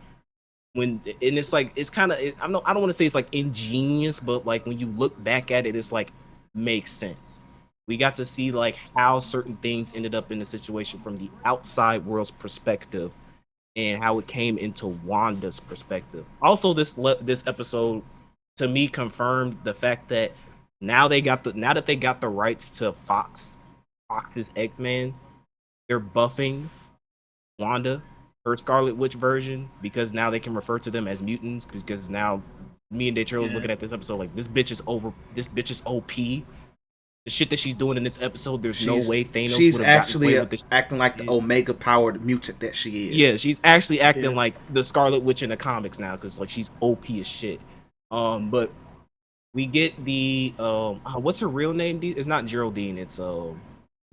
It's like it's kind of I don't want to say it's like ingenious, but like when you look back at it, it's like makes sense. We got to see like how certain things ended up in the situation from the outside world's perspective and how it came into Wanda's perspective. Also, this episode to me confirmed the fact that now that they got the rights to Fox's X-Men, they're buffing Wanda, her Scarlet Witch version, because now they can refer to them as mutants. Because now me and Daytro was looking at this episode like this bitch is OP. The shit that she's doing in this episode, there's no way Thanos She's would have actually gotten away with acting like the Omega powered mutant that she is. Yeah, she's actually acting like the Scarlet Witch in the comics now because like she's OP as shit. But we get the what's her real name? It's not Geraldine. It's you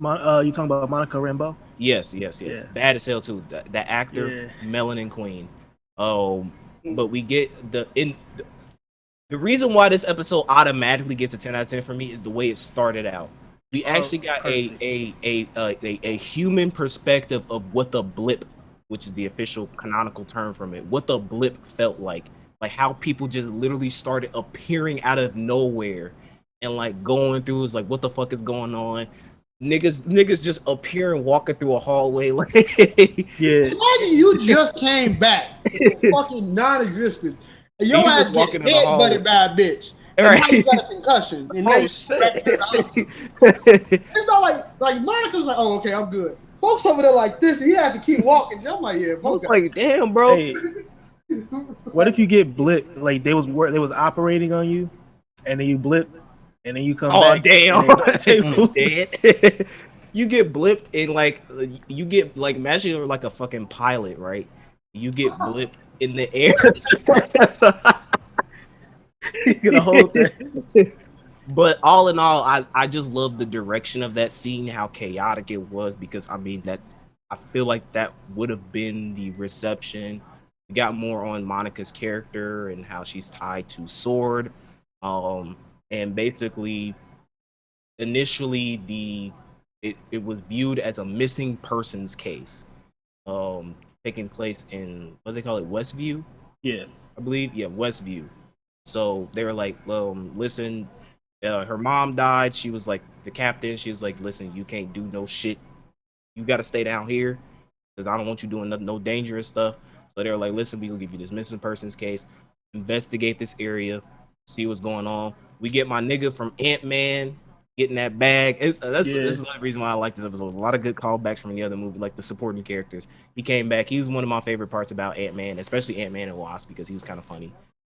talking about Monica Rambeau? Yes. Yeah. Bad as hell too. That actor, Melanin Queen. But we get the reason why this episode automatically gets a 10 out of 10 for me is the way it started out. We actually got a human perspective of what the blip, which is the official canonical term from it, what the blip felt like how people just literally started appearing out of nowhere and like going through is like what the fuck is going on. Niggas just appearing walking through a hallway like Imagine you just came back fucking non-existent. And your ass walking get head-butted by a bitch. And right. now you got a concussion. And Shit. It's not like Monica's like, oh, okay, I'm good. Folks over there like this, he had to keep walking. I'm like, yeah, folks. Like, damn, bro. Hey, what if you get blipped? Like they was operating on you, and then you blip, and then you come back. Oh, damn. Dead. You get blipped and like you get like imagine you're like a fucking pilot, right? You get blipped in the air. The whole thing. But all in all, I just love the direction of that scene, how chaotic it was, because I mean I feel like that would have been the reception. We got more on Monica's character and how she's tied to Sword. And basically initially it was viewed as a missing persons case. Taking place in what they call it, Westview? Yeah. I believe. Yeah, Westview. So they were like, listen, her mom died. She was like the captain. She was like, listen, you can't do no shit. You got to stay down here because I don't want you doing no dangerous stuff. So they were like, listen, we will give you this missing persons case. Investigate this area. See what's going on. We get my nigga from Ant-Man getting that bag. This is the reason why I like this episode. A lot of good callbacks from the other movie, like the supporting characters. He came back. He was one of my favorite parts about Ant-Man, especially Ant-Man and Wasp, because he was kind of funny.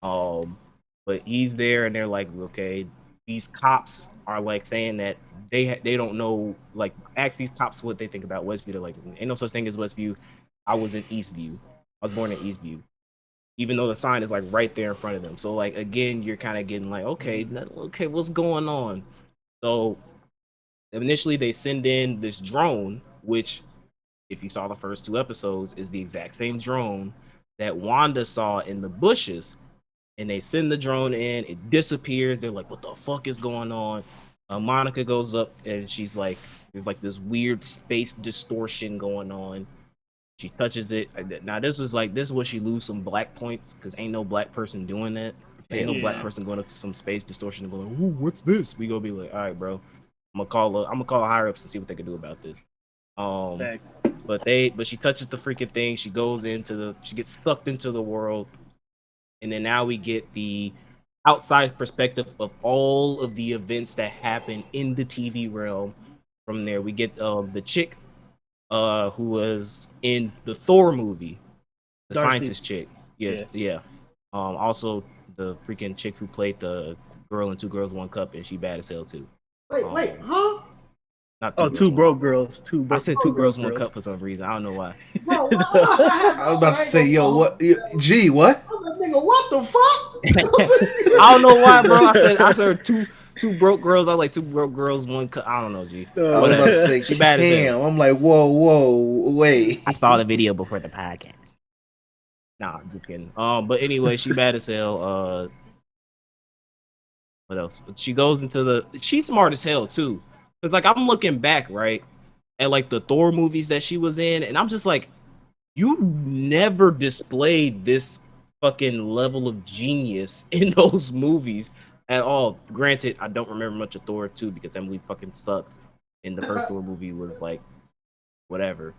But he's there, and they're like, okay, these cops are like saying that they don't know. Like, ask these cops what they think about Westview. They're like, ain't no such thing as Westview. I was in Eastview. I was born in Eastview. even though the sign is like right there in front of them. So like again, you're kind of getting like, okay, okay, what's going on? So initially they send in this drone, which if you saw the first 2 episodes, is the exact same drone that Wanda saw in the bushes. And they send the drone in, it disappears. They're like, what the fuck is going on? Monica goes up and she's like, there's like this weird space distortion going on. She touches it. Now this is what she lose some black points because ain't no black person doing that. Ain't no black person going up to some space distortion and going, ooh, what's this? We gonna be like, all right, bro. I'm gonna call higher ups and see what they can do about this. Thanks. But she touches the freaking thing. She gets sucked into the world, and then now we get the outside perspective of all of the events that happen in the TV realm. From there, we get the chick who was in the Thor movie, the Darcy. scientist chick. Yes, yeah. Also the freaking chick who played the girl in Two Girls One Cup, and she bad as hell too. Wait, huh? Not Oh, girls, two one broke cup. girls. Two I broke said Two Girls One Cup for some reason. I don't know why. Bro, what? I was about to say, yo, what? Gee, what? I'm like, nigga, what the fuck? I don't know why, bro. I said two broke girls. I was like Two Broke Girls One Cup. I don't know, G. I was about to say, She bad as hell. I'm like, whoa, wait. I saw the video before the podcast. Nah, I'm just kidding. But anyway, she bad as hell. What else? She goes into she's smart as hell too. Cause like I'm looking back, right, at like the Thor movies that she was in, and I'm just like, you never displayed this fucking level of genius in those movies at all. Granted, I don't remember much of Thor 2 because that movie fucking sucked. And the first Thor movie was like whatever.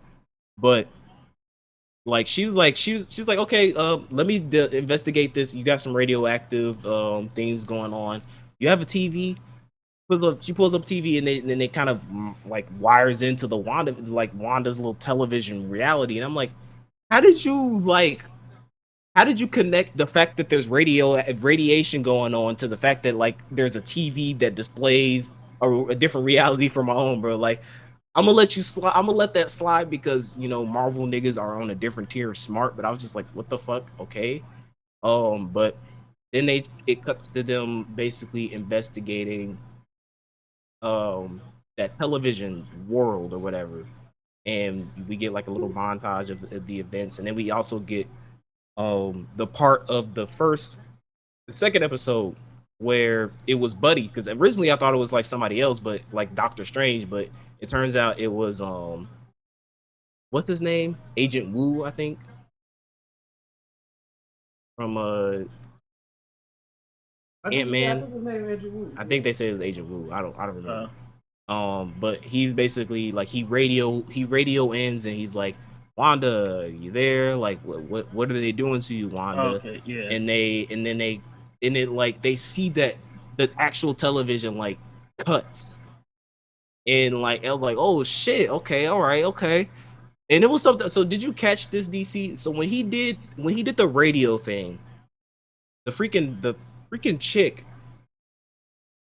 But like she was like, okay, let me investigate this. You got some radioactive things going on. You have a TV. She pulls up TV and then they kind of like wires into the Wanda's little television reality, and I'm like, how did you connect the fact that there's radiation going on to the fact that like there's a TV that displays a different reality from my own, bro? Like, I'm gonna let you slide. I'm gonna let that slide because Marvel niggas are on a different tier of smart. But I was just like, what the fuck? Okay. But then it cuts to them basically investigating that television world or whatever, and we get like a little montage of the events, and then we also get the part of the second episode where it was Buddy, because originally I thought it was like somebody else, but like Doctor Strange, but it turns out it was what's his name, Agent Wu, I think, from Ant-Man. I think his name is Andrew Wu. I think they say it was Agent Wu. I don't remember. But he basically like he radio ends and he's like, Wanda, you there? Like, what are they doing to you, Wanda? Okay, yeah. And they see that the actual television like cuts, and like I was like, oh shit, okay, all right, okay. And it was something. So did you catch this, DC? So when he did the radio thing, the freaking chick,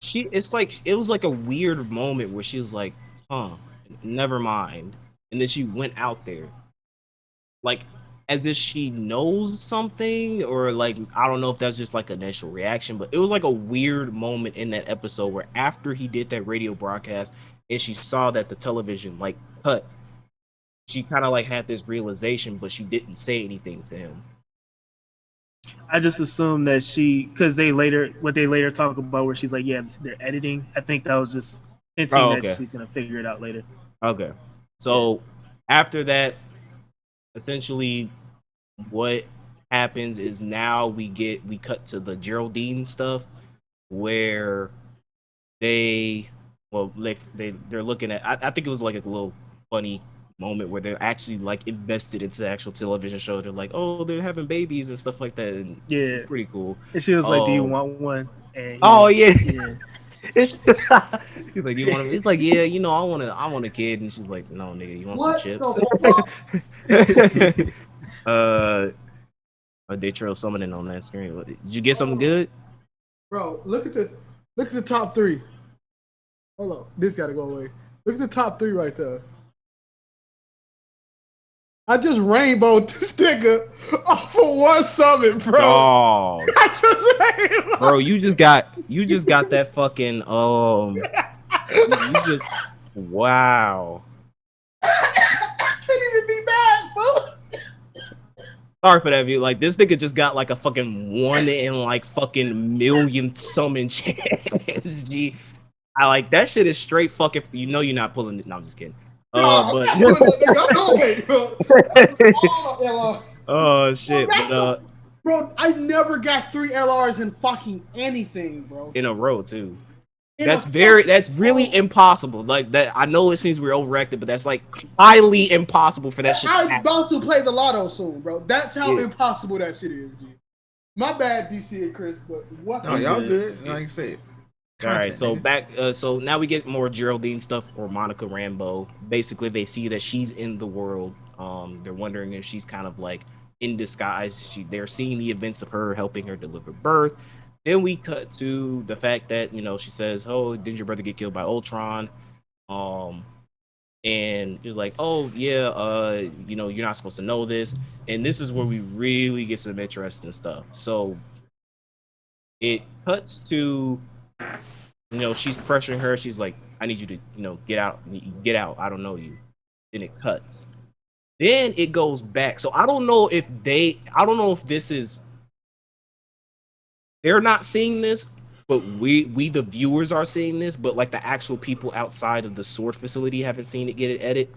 it was like a weird moment where she was like, huh, never mind. And then she went out there. Like as if she knows something, or like I don't know if that's just like initial reaction, but it was like a weird moment in that episode where after he did that radio broadcast and she saw that the television like cut, she kind of like had this realization, but she didn't say anything to him. I just assumed that because they later talk about where she's like, yeah, they're editing. I think that was just hinting that she's gonna figure it out later. Okay, so after that, essentially, what happens is now we cut to the Geraldine stuff where they're looking at. I think it was like a little funny moment where they're actually like invested into the actual television show. They're like, oh, they're having babies and stuff like that. And yeah, pretty cool. And she was like, do you want one? And yeah. He's like, you want? It's like, yeah, I want a kid. And she's like, no, nigga, you want some chips? They trail summoning on that screen. Did you get something good? Bro, look at the top three. Hold on, this gotta go away. Look at the top three right there. I just rainbowed this nigga off of one summit, bro. Dog. I just rainbowed. Bro, you just got that fucking you just wow. I couldn't even be mad, fool. Sorry for that view. Like this nigga just got like a fucking 1 in summon chance. G. I like that shit is straight fucking. You know you're not pulling it. No, I'm just kidding. No, I'm But not doing that, nigga. No way, bro. That was all LR. oh Bro, shit. that's But bro, I never got 3 LRs in fucking anything, bro. in a row too. In That's a that's really fucking row. impossible. Like that. I know it seems we're overacted, but that's like highly impossible for that shit to I'm happen. about to play the lotto soon, bro. That's how Yeah. impossible that shit is, G. My bad, DC and Chris, but what? No, y'all good. Like I said. All right, so nigga. back, so now we get more Geraldine stuff or Monica Rambeau. Basically, they see that she's in the world. They're wondering if she's kind of like in disguise. They're seeing the events of her helping her deliver birth. Then we cut to the fact that she says, "Oh, did your brother get killed by Ultron?" And she's like, "Oh yeah, you're not supposed to know this." And this is where we really get some interesting stuff. So it cuts to she's pressuring her. She's like, "I need you to, get out. Get out. I don't know you." Then it cuts. Then it goes back. So I don't know if this is, they're not seeing this, but we the viewers are seeing this, but like the actual people outside of the sword facility haven't seen it get it edit.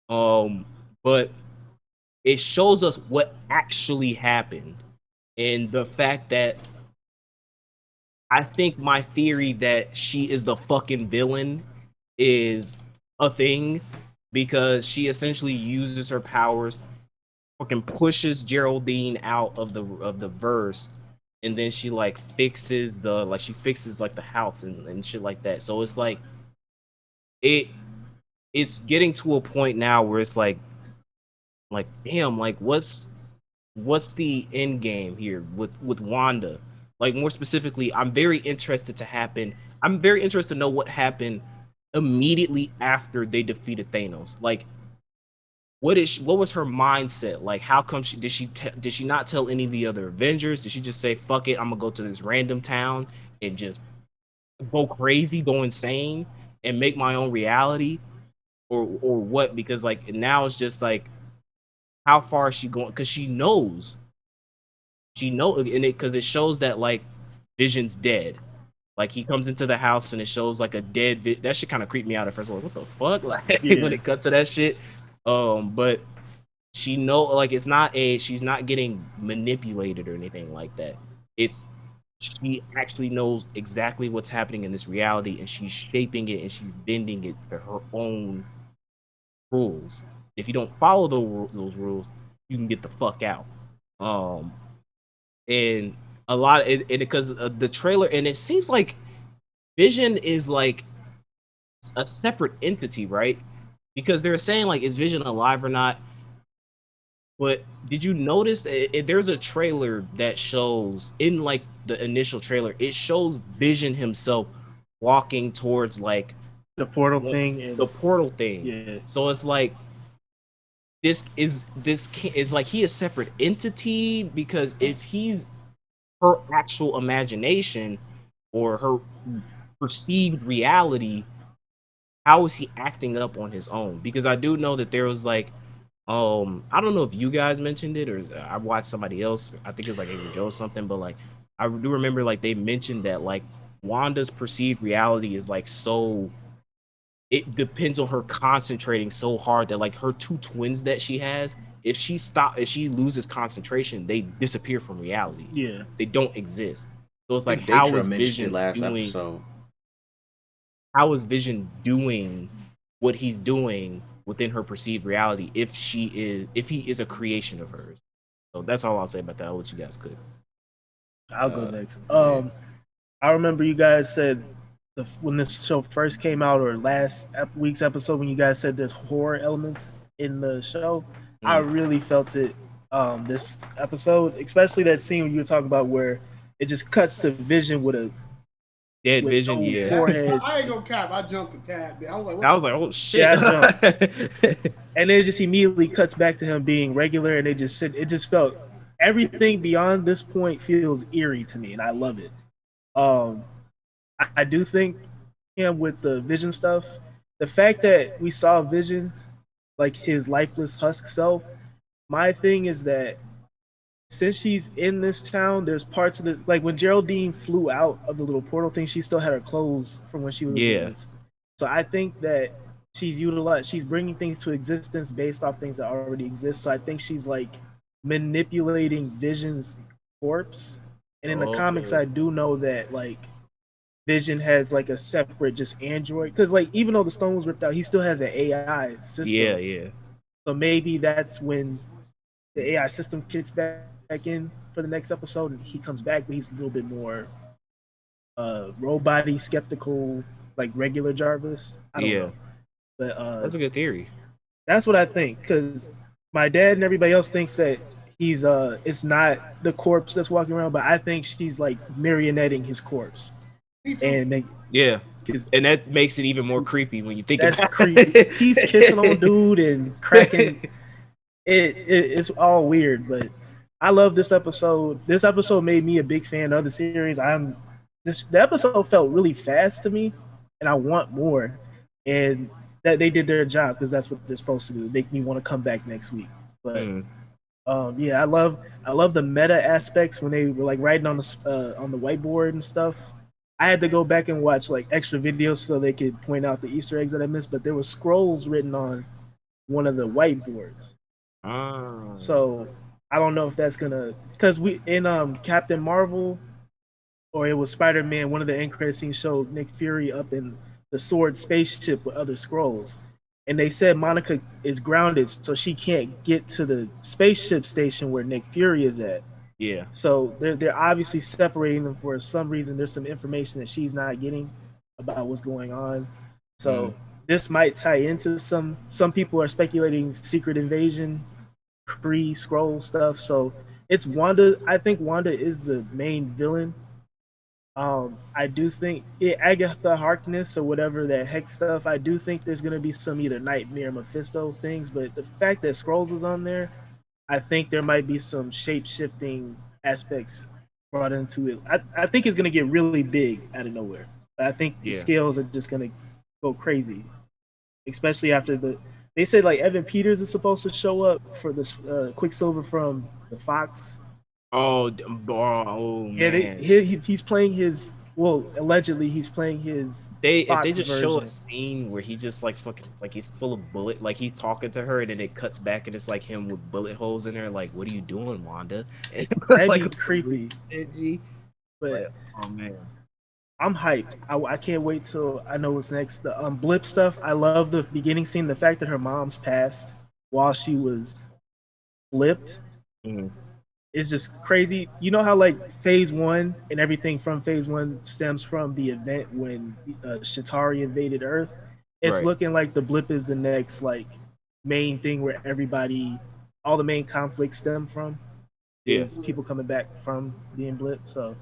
But it shows us what actually happened. And the fact that I think my theory that she is the fucking villain is a thing because she essentially uses her powers, fucking pushes Geraldine out of the verse, and then she like fixes the house and shit like that. So it's like it's getting to a point now where it's like damn, like what's the end game here with Wanda? Like more specifically, I'm very interested to know what happened immediately after they defeated Thanos. Like what was her mindset? Like how come did she not tell any of the other Avengers? Did she just say fuck it, I'm gonna go to this random town and just go crazy, go insane and make my own reality or what? Because like now it's just like how far is she going? Because she knows, and because it shows that like Vision's dead. Like he comes into the house and it shows like a dead. That shit kind of creeped me out at first. Like what the fuck? Like when it cut to that shit. But she like she's not getting manipulated or anything like that. She actually knows exactly what's happening in this reality and she's shaping it and she's bending it to her own rules. If you don't follow those rules, you can get the fuck out. And a lot because the trailer, and it seems like Vision is like a separate entity, right? Because they're saying like, is Vision alive or not? But did you notice there's a trailer that shows in like the initial trailer, it shows Vision himself walking towards like the portal thing. The portal thing. Yeah. So it's like this is like he is separate entity because if he's her actual imagination or her perceived reality, how is he acting up on his own? Because I do know that there was like I don't know if you guys mentioned it or I watched somebody else, I think it was like Avery Joe or something, but like I do remember like they mentioned that like Wanda's perceived reality is like so, it depends on her concentrating so hard that like her two twins that she has, if she loses concentration, they disappear from reality. Yeah, they don't exist. So it's like how is Vision episode. How is Vision doing what he's doing within her perceived reality if he is a creation of hers? So that's all I'll say about that. I'll let you guys cook. I'll go next. I remember you guys said when this show first came out or last week's episode when you guys said there's horror elements in the show. I really felt it this episode, especially that scene you were talking about where it just cuts to Vision with a Dead with Vision, no yeah. forehead. I ain't gonna cap. I jumped a tad bit. I was like, what I the was like, oh shit. Yeah, I jumped. And then it just immediately cuts back to him being regular, and it just felt everything beyond this point feels eerie to me, and I love it. Um, I do think him with the Vision stuff, the fact that we saw Vision like his lifeless husk self. My thing is that since she's in this town, there's parts of the like when Geraldine flew out of the little portal thing, she still had her clothes from when she was in Yeah. this. So I think that she's bringing things to existence based off things that already exist. So I think she's like manipulating Vision's corpse. And in the comics, Oh. I do know that like Vision has like a separate just android because like even though the stone was ripped out, he still has an AI Yeah, system. yeah. So maybe that's when the AI system kicks back in for the next episode, and he comes back, but he's a little bit more robot-y, skeptical, like regular Jarvis. I don't Yeah. know, but That's a good theory. that's what I think because my dad and everybody else thinks that he's it's not the corpse that's walking around, but I think she's like marionetting his corpse Me too. and make Yeah. because And that makes it even more creepy when you think that's about creepy. it. She's kissing on dude and cracking. It's all weird, but I love this episode. This episode made me a big fan of the series. The episode felt really fast to me, and I want more. And that they did their job because that's what they're supposed to do. Make me want to come back next week. But Mm. yeah, I love the meta aspects when they were like writing on the whiteboard and stuff. I had to go back and watch like extra videos so they could point out the Easter eggs that I missed. But there were scrolls written on one of the whiteboards. Ah. So I don't know if that's gonna because we in Captain Marvel or it was Spider Man. One of the end credit scenes showed Nick Fury up in the sword spaceship with other scrolls, and they said Monica is grounded, so she can't get to the spaceship station where Nick Fury is at. Yeah. So they're obviously separating them for some reason. There's some information that she's not getting about what's going on. So this might tie into some people are speculating secret invasion pre-scroll stuff. So it's Wanda. I think Wanda is the main villain. I do think Agatha Harkness or whatever that hex stuff. I do think there's gonna be some either Nightmare, Mephisto things, but the fact that Scrolls is on there, I think there might be some shape shifting aspects brought into it. I think it's gonna get really big out of nowhere. I think the Yeah. scales are just gonna go crazy, especially after they said like Evan Peters is supposed to show up for this Quicksilver from the Fox. Oh, oh Yeah, man. he's playing his allegedly he's playing his If they Fox just version. show a scene where he just like fucking like he's full of bullet, like he's talking to her, and then it cuts back and it's like him with bullet holes in there. Like, what are you doing, Wanda? That'd like be creepy. edgy. But Like, oh man. I'm hyped. I can't wait till I know what's next. The Blip stuff. I love the beginning scene. The fact that her mom's passed while she was blipped Mhm. is just crazy. You know how like Phase One and everything from Phase One stems from the event when Shatari invaded Earth. It's Right. looking like the blip is the next like main thing where all the main conflicts stem from Yeah. is people coming back from being blip. So,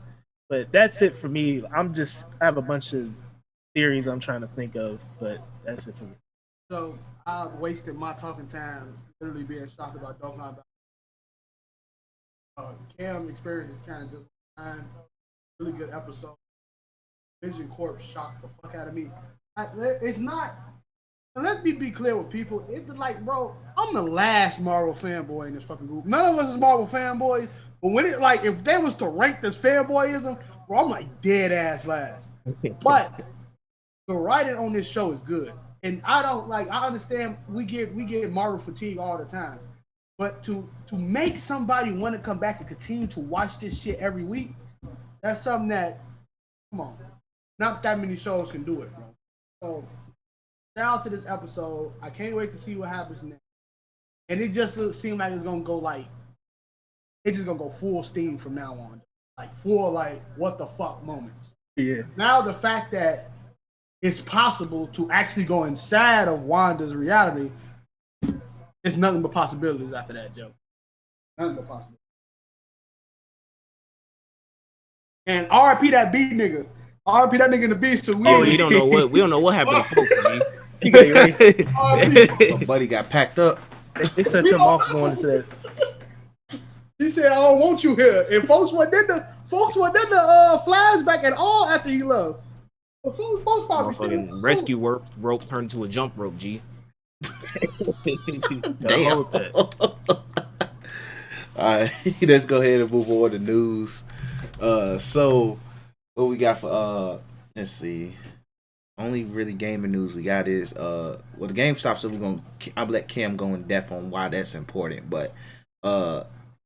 but that's it for me. I have a bunch of theories I'm trying to think of, but that's it for me. So I wasted my talking time literally being shocked about Don't Know About. Cam experience is kind of just fine. Really good episode. Vision Corp shocked the fuck out of me. It's not. And let me be clear with people. It's like, bro, I'm the last Marvel fanboy in this fucking group. None of us is Marvel fanboys. But when it like, if they was to rank this fanboyism, bro, I'm like dead ass last. But the writing on this show is good, and I don't like. I understand we get Marvel fatigue all the time, but to make somebody want to come back and continue to watch this shit every week, that's something that, come on, not that many shows can do it, bro. So shout out to this episode. I can't wait to see what happens next. And it just seems like it's gonna go like, it's just gonna go full steam from now on, like full like what the fuck moments. Yeah, Now the fact that it's possible to actually go inside of Wanda's reality, it's nothing but possibilities after that, Joe. Nothing but possibilities. And RIP that B nigga. RP that nigga in the beast. So we Oh, ain't we don't know what happened to folks, G. He got erased. RP. So buddy got packed up. They sent We him don't off know. going into that. He said, "I don't want you here." And folks wasn't in the flashback at all after he left. But folks probably Motherfucking still rescue rope turned into a jump rope, G. Gotta hold that. All right, let's go ahead and move on to news. So what we got for let's see. Only really gaming news we got is the GameStop. So I'll let Kim go in depth on why that's important. But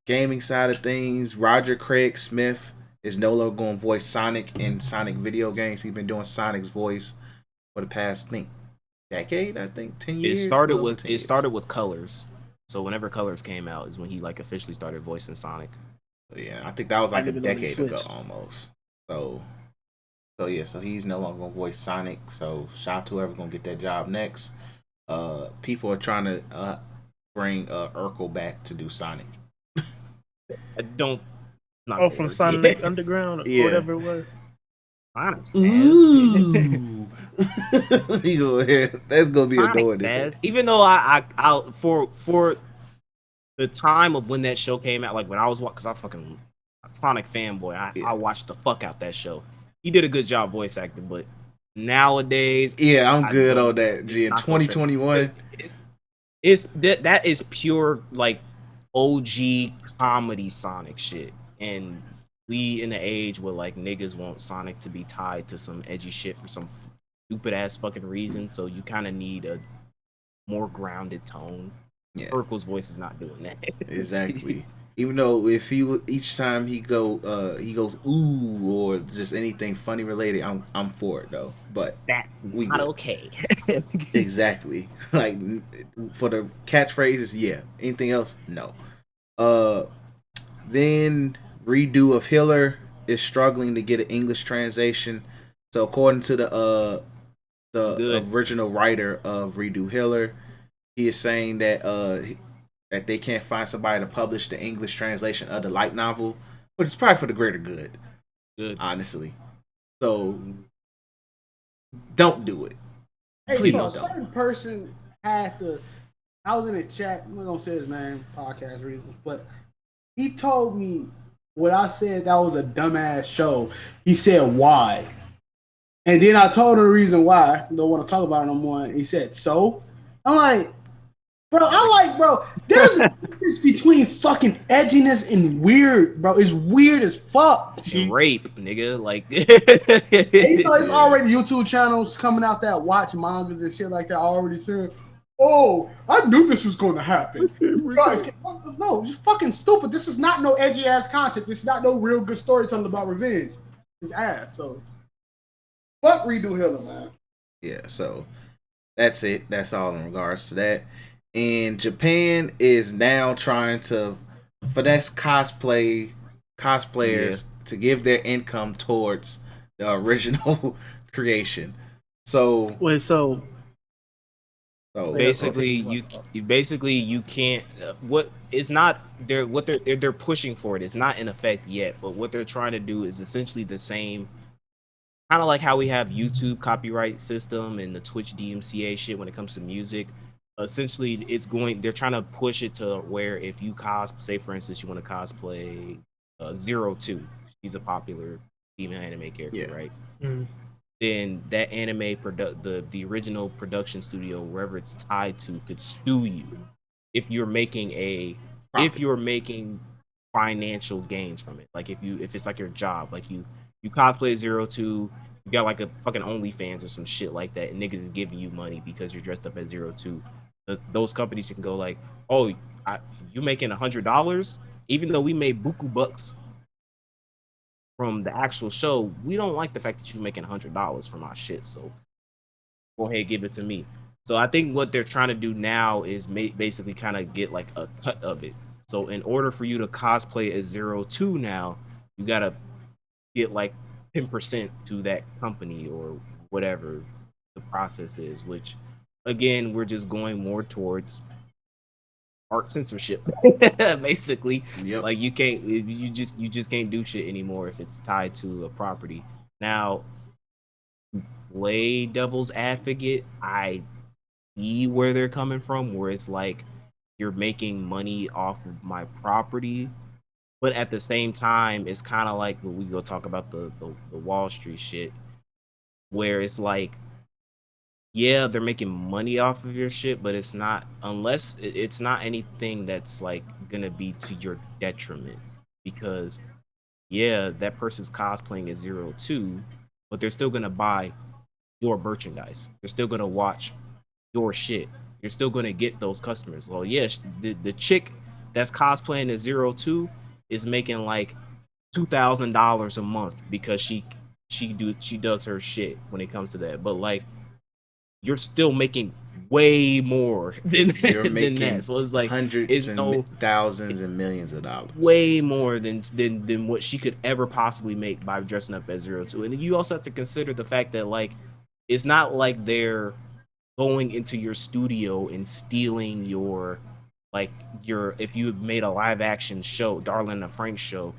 gaming side of things, Roger Craig Smith is no longer going to voice Sonic in Sonic video games. He's been doing Sonic's voice for the past, I think, decade. I think 10 years. It started with Colors. So whenever Colors came out is when he like officially started voicing Sonic. Yeah, I think that was like a didn't even know he decade ago switched. almost. So yeah, so he's no longer gonna voice Sonic. So shout out to whoever's gonna get that job next. People are trying to bring Urkel back to do Sonic. I don't. Not Oh, from Sonic Underground or Yeah. whatever it was. Sonic Staz. Ooh, you go ahead. That's gonna be Sonic annoying. Staz. Even though I for the time of when that show came out, like when I was because I'm fucking Sonic fanboy, I watched the fuck out that show. He did a good job voice acting, but nowadays, Yeah, I'm good don't- on that. G in not gonna trip. 2021. It's that is pure like OG comedy Sonic shit, and we in the age where like niggas want Sonic to be tied to some edgy shit for some stupid ass fucking reason, so you kind of need a more grounded tone. Yeah, Urkel's voice is not doing that. exactly. Even though if each time he goes ooh or just anything funny related, I'm for it though. But That's We not good. okay. exactly, like for the catchphrases, yeah. Anything else, no. Then redo of Hiller is struggling to get an English translation. So according to the Good. original writer of Redo Hiller, he is saying that that they can't find somebody to publish the English translation of the light novel, which is probably for the greater good, Good. honestly. So don't do it. Hey, Please so a don't. certain person had to. I was in a chat. I'm not gonna say his name, podcast reasons, but he told me what I said that was a dumbass show. He said why, and then I told him the reason why. Don't want to talk about it no more. And he said so. I'm like, bro. There's a difference between fucking edginess and weird, bro. It's weird as fuck. And rape, nigga. Like, And you know, it's already YouTube channels coming out that watch mangas and shit like that already saying, "Oh, I knew this was going to happen." Guys, no, just fucking stupid. This is not no edgy ass content. This is not no real good storytelling about revenge. It's ass. So, fuck Redo Hiller, man. Yeah, so that's it. That's all in regards to that. And Japan is now trying to finesse cosplayers to give their income towards the original creation. So Wait, so basically you can't what it's not they're pushing for it. It's not in effect yet, but what they're trying to do is essentially the same, kind of like how we have YouTube copyright system and the Twitch DMCA shit when it comes to music. Essentially they're trying to push it to where if you say for instance you want to cosplay Zero Two, she's a popular female anime character, right? Then that anime the original production studio, wherever it's tied to, could sue you if you're making financial gains from it. Like if it's like your job, like you cosplay Zero Two, you got like a fucking OnlyFans or some shit like that, and niggas is giving you money because you're dressed up as Zero Two. Those companies can go like, oh, you making $100, even though we made buku bucks from the actual show. We don't like the fact that you're making $100 from our shit, so go ahead, give it to me. So I think what they're trying to do now is basically kind of get like a cut of it. So in order for you to cosplay as Zero Two now, you gotta get like 10% to that company or whatever the process is, which again we're just going more towards art censorship basically. Yep. Like you just can't do shit anymore if it's tied to a property. Now play devil's advocate, I see where they're coming from, where it's like you're making money off of my property, but at the same time, it's kind of like when we go talk about the Wall Street shit, where it's like, yeah, they're making money off of your shit, but it's not unless it's not anything that's like gonna be to your detriment, because yeah, that person's cosplaying as 02, but they're still gonna buy your merchandise. They're still gonna watch your shit. You're still gonna get those customers. Well, yes, the chick that's cosplaying as 02 is making like $2,000 a month because she does her shit when it comes to that. But like you're still making way more than You're than making that. So it's like hundreds it's and no thousands and millions of dollars. way more than what she could ever possibly make by dressing up as 02. And then you also have to consider the fact that like it's not like they're going into your studio and stealing your like your if you made a live action show, Darling and the Frank show,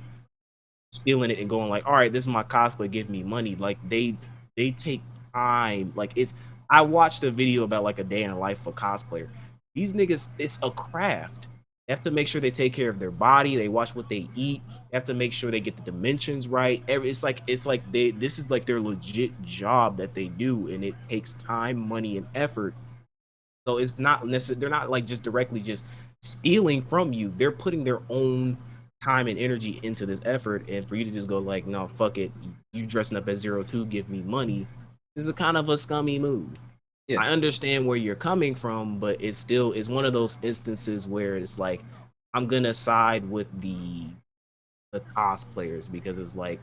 stealing it and going like, all right, this is my cosplay, give me money. Like they take time. Like it's I watched a video about like a day in the life of a cosplayer. These niggas, it's a craft. They have to make sure they take care of their body. They watch what they eat. They have to make sure they get the dimensions right. It's like they this is like their legit job that they do, and it takes time, money, and effort. So it's not necessarily they're not like just directly just stealing from you. They're putting their own time and energy into this effort, and for you to just go like, no, fuck it, you dressing up as 02, give me money, is a kind of a scummy move. Yeah. I understand where you're coming from, but it's still it's one of those instances where it's like I'm gonna side with the cosplayers because it's like,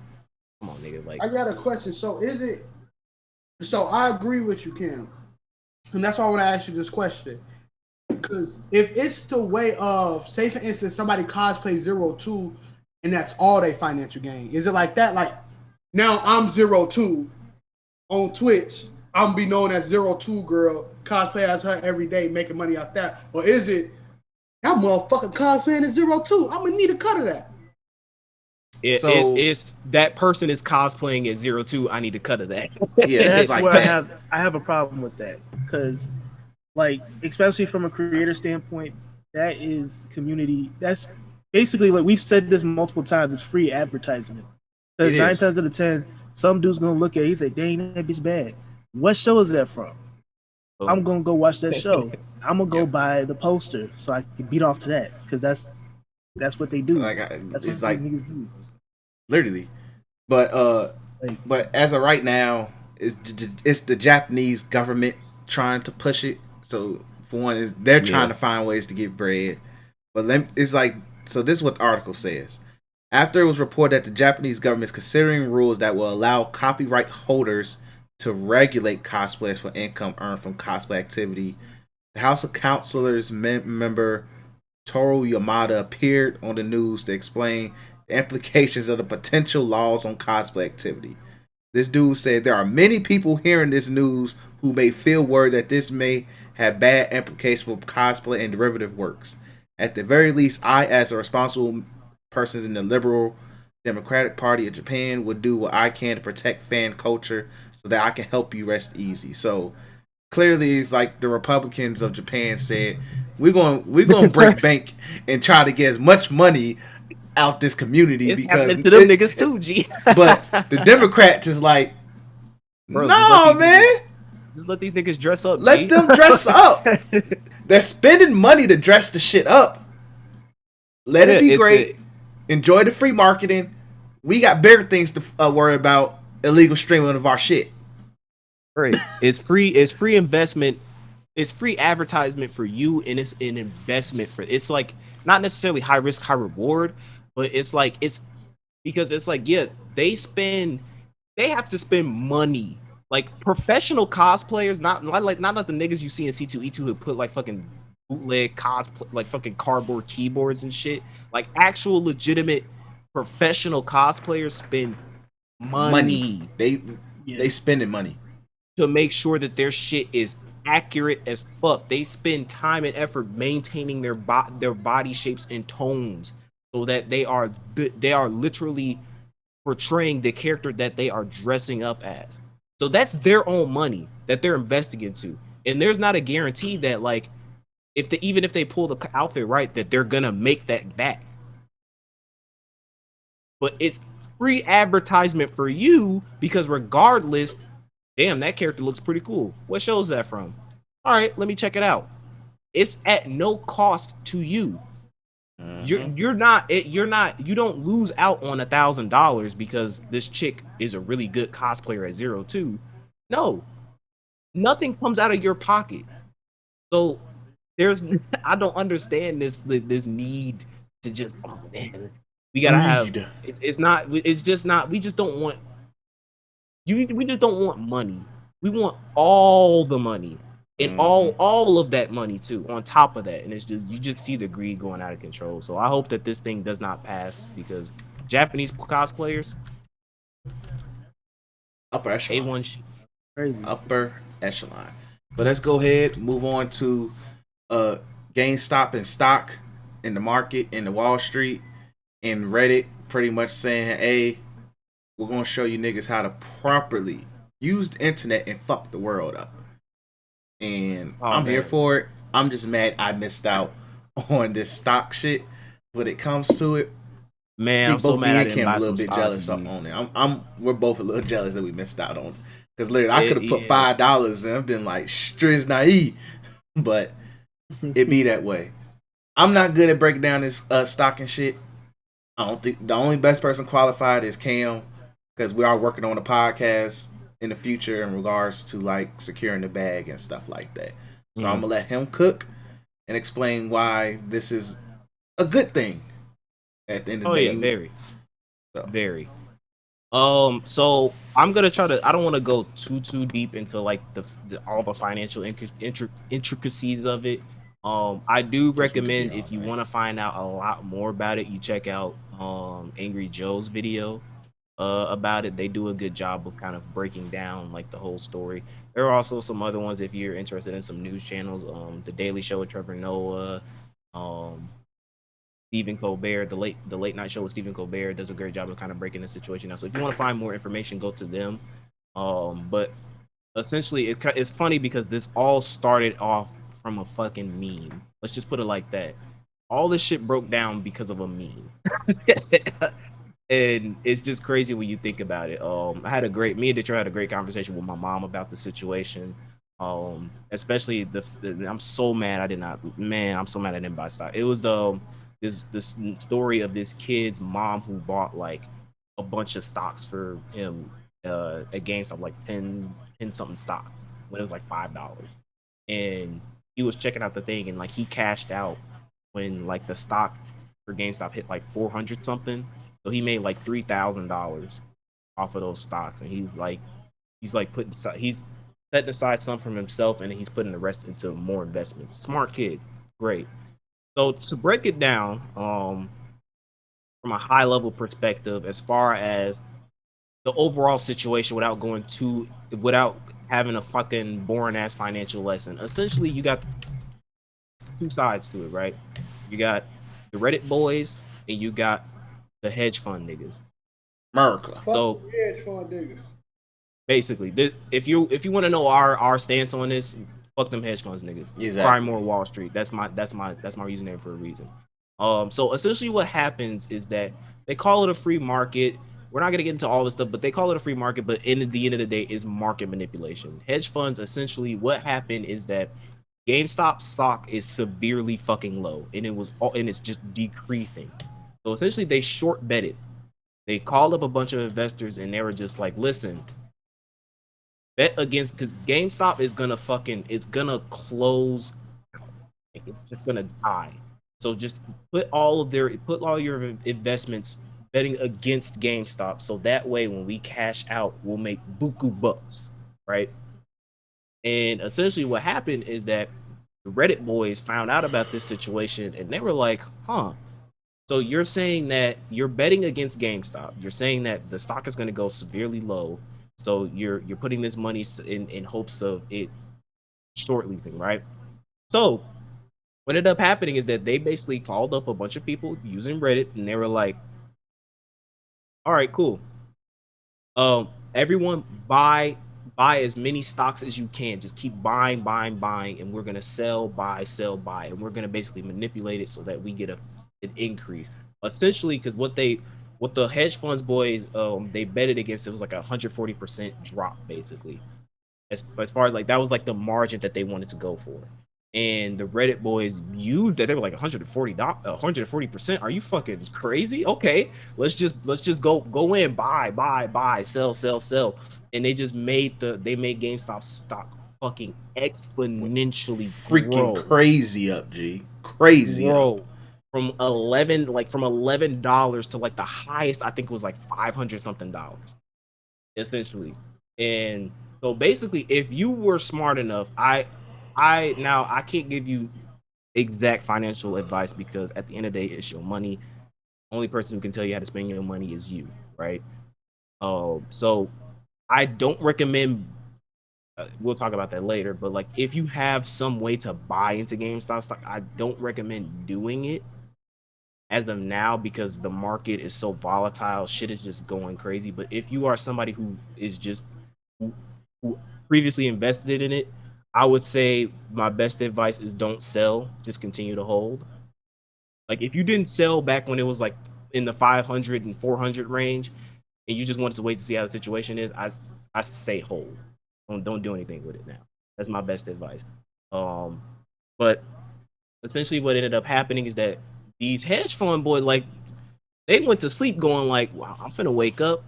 come on, nigga, like I got a question. So is it? So I agree with you, Kim, and that's why I want to ask you this question. Because if it's the way of, say for instance, somebody cosplays 02 and that's all they financial gain, is it like that? Like now I'm 02 on Twitch, I'm gonna be known as 02 girl, cosplay as her every day, making money off that, or is it that motherfucking cosplaying as 02? I'm gonna need a cut of that. it's that person is cosplaying as 02. I need to cut of that. Yeah, That's it's like where that. I have a problem with that because, like, especially from a creator standpoint, that is community. That's basically like we've said this multiple times. It's free advertisement because It 9 is. times out of 10, some dude's gonna look at it. He's like, "Dang, that bitch bad." What show is that from? I'm gonna go watch that show. I'm gonna go buy the poster so I can beat off to that because that's what they do. Like That's it's what like these niggas do. literally, but Like, but as of right now, it's the Japanese government trying to push it. So for one, is they're trying to find ways to get bread. But it's like so. This is what the article says. After it was reported that the Japanese government is considering rules that will allow copyright holders to regulate cosplayers for income earned from cosplay activity, the House of Councilors member Toru Yamada appeared on the news to explain the implications of the potential laws on cosplay activity. This dude said there are many people hearing this news who may feel worried that this may have bad implications for cosplay and derivative works. At the very least, I, as a responsible person in the liberal Democratic Party of Japan, would do what I can to protect fan culture so that I can help you rest easy. So clearly, it's like the Republicans of Japan said, we're going to break bank and try to get as much money out this community It's because happening to them niggas too, G. but the Democrats is like, Bro, no, man. Just let these niggas dress up. Let G. them dress up. They're spending money to dress the shit up. Let it be great. Enjoy the free marketing. We got bigger things to worry about. Illegal streaming of our shit. Right. It's free. It's free investment. It's free advertisement for you, and it's an investment for. It's like not necessarily high risk, high reward, but it's like it's because it's like yeah, they have to spend money. Like professional cosplayers, not like the niggas you see in C2E2 who put like fucking bootleg cosplay, like fucking cardboard keyboards and shit. Like actual legitimate professional cosplayers spend money. They spending money To make sure that their shit is accurate as fuck. They spend time and effort maintaining their body shapes and tones so that they are literally portraying the character that they are dressing up as. So that's their own money that they're investing into. And there's not a guarantee that like even if they pull the outfit right, that they're gonna make that back. But it's free advertisement for you because regardless, damn, that character looks pretty cool. What show is that from? All right, let me check it out. It's at no cost to you. You're not you don't lose out on $1,000 because this chick is a really good cosplayer at 02. No, nothing comes out of your pocket. So there's I don't understand this need to just, oh man, we gotta have Greed. it's not it's just not we just don't want we just don't want money. We want all the money and all of that money too on top of that. And it's just you just see the greed going out of control. So I hope that this thing does not pass because Japanese cosplayers, Upper echelon. A1 shit. Crazy. Upper echelon. But let's go ahead, move on to GameStop and stock in the market, in the Wall Street, and Reddit pretty much saying, hey, we're going to show you niggas how to properly use the internet and fuck the world up. And I'm here for it. I'm just mad I missed out on this stock shit. When it comes to it, Man, I'm so mad I didn't buy a little some bit stocks. jealous on it. We're both a little jealous that we missed out on it. Because literally, I could have put $5 and I've been like striz naive, but it be that way. I'm not good at breaking down this stock and shit. I don't think the only best person qualified is Cam, because we are working on a podcast in the future in regards to like securing the bag and stuff like that. So I'm gonna let him cook and explain why this is a good thing at the end of the day. Yeah, very. So I'm gonna try to. I don't want to go too deep into like all the financial intricacies of it. I do recommend if you want to find out a lot more about it, you check out Angry Joe's video about it. They do a good job of kind of breaking down like the whole story. There are also some other ones if you're interested in some news channels. The Daily Show with Trevor Noah, Stephen Colbert, the late night show with Stephen Colbert does a great job of kind of breaking the situation out. So if you want to find more information, go to them. But essentially, it's funny because this all started off from a fucking meme. Let's just put it like that. All this shit broke down because of a meme. And it's just crazy when you think about it. Me and Detroit had a great conversation with my mom about the situation. Especially I'm so mad I didn't buy stock. It was this story of this kid's mom who bought like a bunch of stocks for him at GameStop, like 10 something stocks when it was like $5. And he was checking out the thing and like he cashed out when like the stock for GameStop hit like 400 something. So he made like $3,000 off of those stocks, and he's setting aside some from himself, and he's putting the rest into more investments. Smart kid, great. So to break it down, from a high level perspective, as far as the overall situation, without having a fucking boring ass financial lesson, essentially you got two sides to it, right? You got the Reddit boys, and you got the hedge fund niggas. America. So hedge fund niggas. Basically, if you want to know our stance on this, fuck them hedge funds niggas. Exactly. Cry more Wall Street. That's my username for a reason. So essentially what happens is that they call it a free market. We're not gonna get into all this stuff, but they call it a free market, but in the end of the day is market manipulation. Hedge funds, essentially what happened is that GameStop stock is severely fucking low, and it's just decreasing. So essentially, they short bet it. They called up a bunch of investors, and they were just like, "Listen, bet against because GameStop is gonna close. It's just gonna die. So just put all your investments betting against GameStop. So that way, when we cash out, we'll make buku bucks, right?" And essentially, what happened is that the Reddit boys found out about this situation, and they were like, "Huh." So you're saying that you're betting against GameStop. You're saying that the stock is going to go severely low. So you're putting this money in hopes of it short leaping, right? So what ended up happening is that they basically called up a bunch of people using Reddit, and they were like, "All right, cool. Everyone buy buy as many stocks as you can. Just keep buying, buying, buying, and we're gonna sell, buy, and we're gonna basically manipulate it so that we get an increase. Essentially, because what the hedge funds boys they betted against, it was like 140% drop basically. As far as like that was like the margin that they wanted to go for. And the Reddit boys used that. They were like 140%. Are you fucking crazy? Okay, let's just go in, buy, sell. And they made GameStop stock fucking exponentially Freaking grow. crazy up, G. Crazy up. Grow from $11 to like the highest I think it was like $500 something essentially. And so basically, if you were smart enough, I can't give you exact financial advice because at the end of the day, it's your money. Only person who can tell you how to spend your money is you, right? So I don't recommend. We'll talk about that later, but like if you have some way to buy into GameStop stock, I don't recommend doing it as of now because the market is so volatile. Shit is just going crazy. But if you are somebody who is just who, who previously invested in it, I would say my best advice is don't sell. Just continue to hold. Like if you didn't sell back when it was like in the 500 and 400 range, and you just wanted to wait to see how the situation is, I say hold. Don't do anything with it now. That's my best advice. But essentially, what ended up happening is that these hedge fund boys, like, they went to sleep going like, "Wow, I'm finna wake up.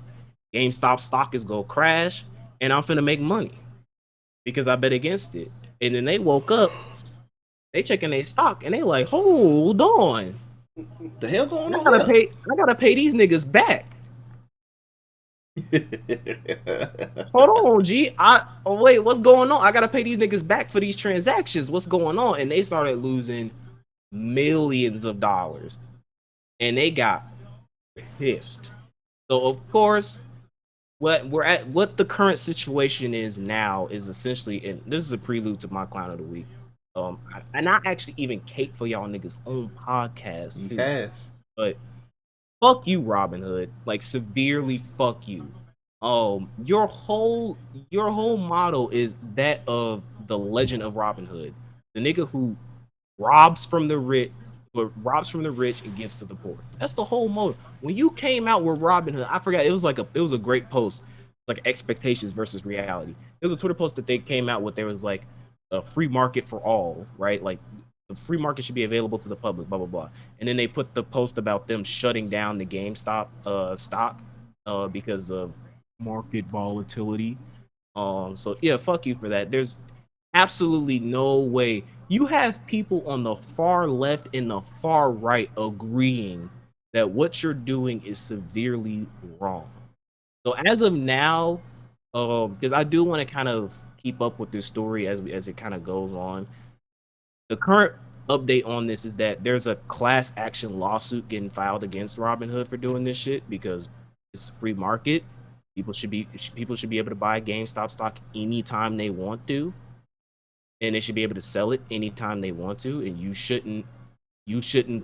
GameStop stock is gonna crash, and I'm finna make money because I bet against it." And then they woke up, they checking their stock, and they like, "Hold on, The hell going I on gotta here? pay, I gotta pay these niggas back." Hold on, G. Wait, what's going on? I gotta pay these niggas back for these transactions. What's going on? And they started losing millions of dollars, and they got pissed. So of course, what the current situation is now is essentially, and this is a prelude to my clown of the week. And I actually even cape for y'all niggas own podcast too. Yes. But fuck you, Robin Hood. Like severely fuck you. Your whole motto is that of the legend of Robin Hood, the nigga who robs from the rich, and gives to the poor. That's the whole motto. When you came out with Robin Hood, I forgot it was a great post, like expectations versus reality. It was a Twitter post that they came out with. There was like a free market for all, right? Like the free market should be available to the public, blah blah blah. And then they put the post about them shutting down the GameStop stock because of market volatility. So yeah, fuck you for that. There's absolutely no way. You have people on the far left and the far right agreeing that what you're doing is severely wrong. So as of now, because I do want to kind of keep up with this story as it kind of goes on. The current update on this is that there's a class action lawsuit getting filed against Robinhood for doing this shit because it's a free market. People should be able to buy GameStop stock anytime they want to, and they should be able to sell it anytime they want to. And you shouldn't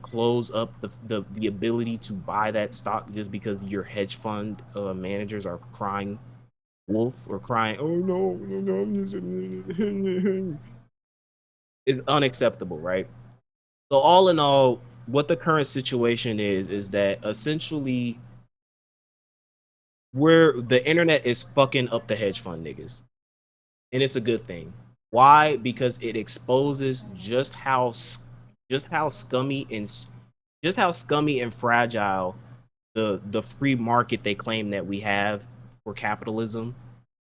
close up the ability to buy that stock just because your hedge fund managers are crying wolf or crying, "Oh no, is unacceptable, right?" So all in all, what the current situation is that essentially where the internet is fucking up the hedge fund niggas, and it's a good thing. Why? Because it exposes just how scummy and fragile the free market they claim that we have for capitalism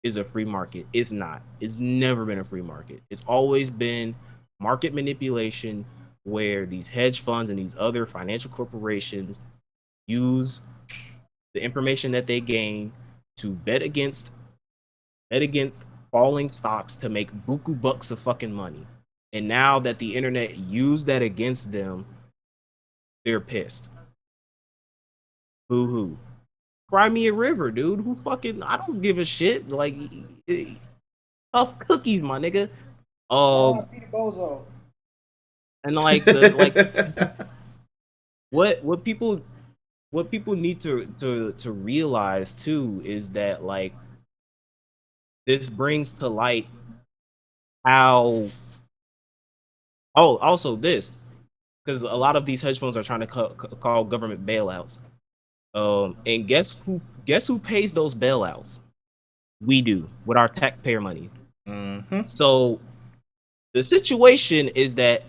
is a free market. It's not. It's never been a free market. It's always been market manipulation where these hedge funds and these other financial corporations use the information that they gain to bet against falling stocks to make buku bucks of fucking money. And now that the internet used that against them, they're pissed. Boo hoo. Cry me a river, dude. Who fucking? I don't give a shit. Like, tough cookies, my nigga. Peter Bozo. And like the like what people need to realize too is that like this brings to light how. Oh, also this, because a lot of these hedge funds are trying to call government bailouts. And guess who pays those bailouts? We do with our taxpayer money. Mm-hmm. So the situation is that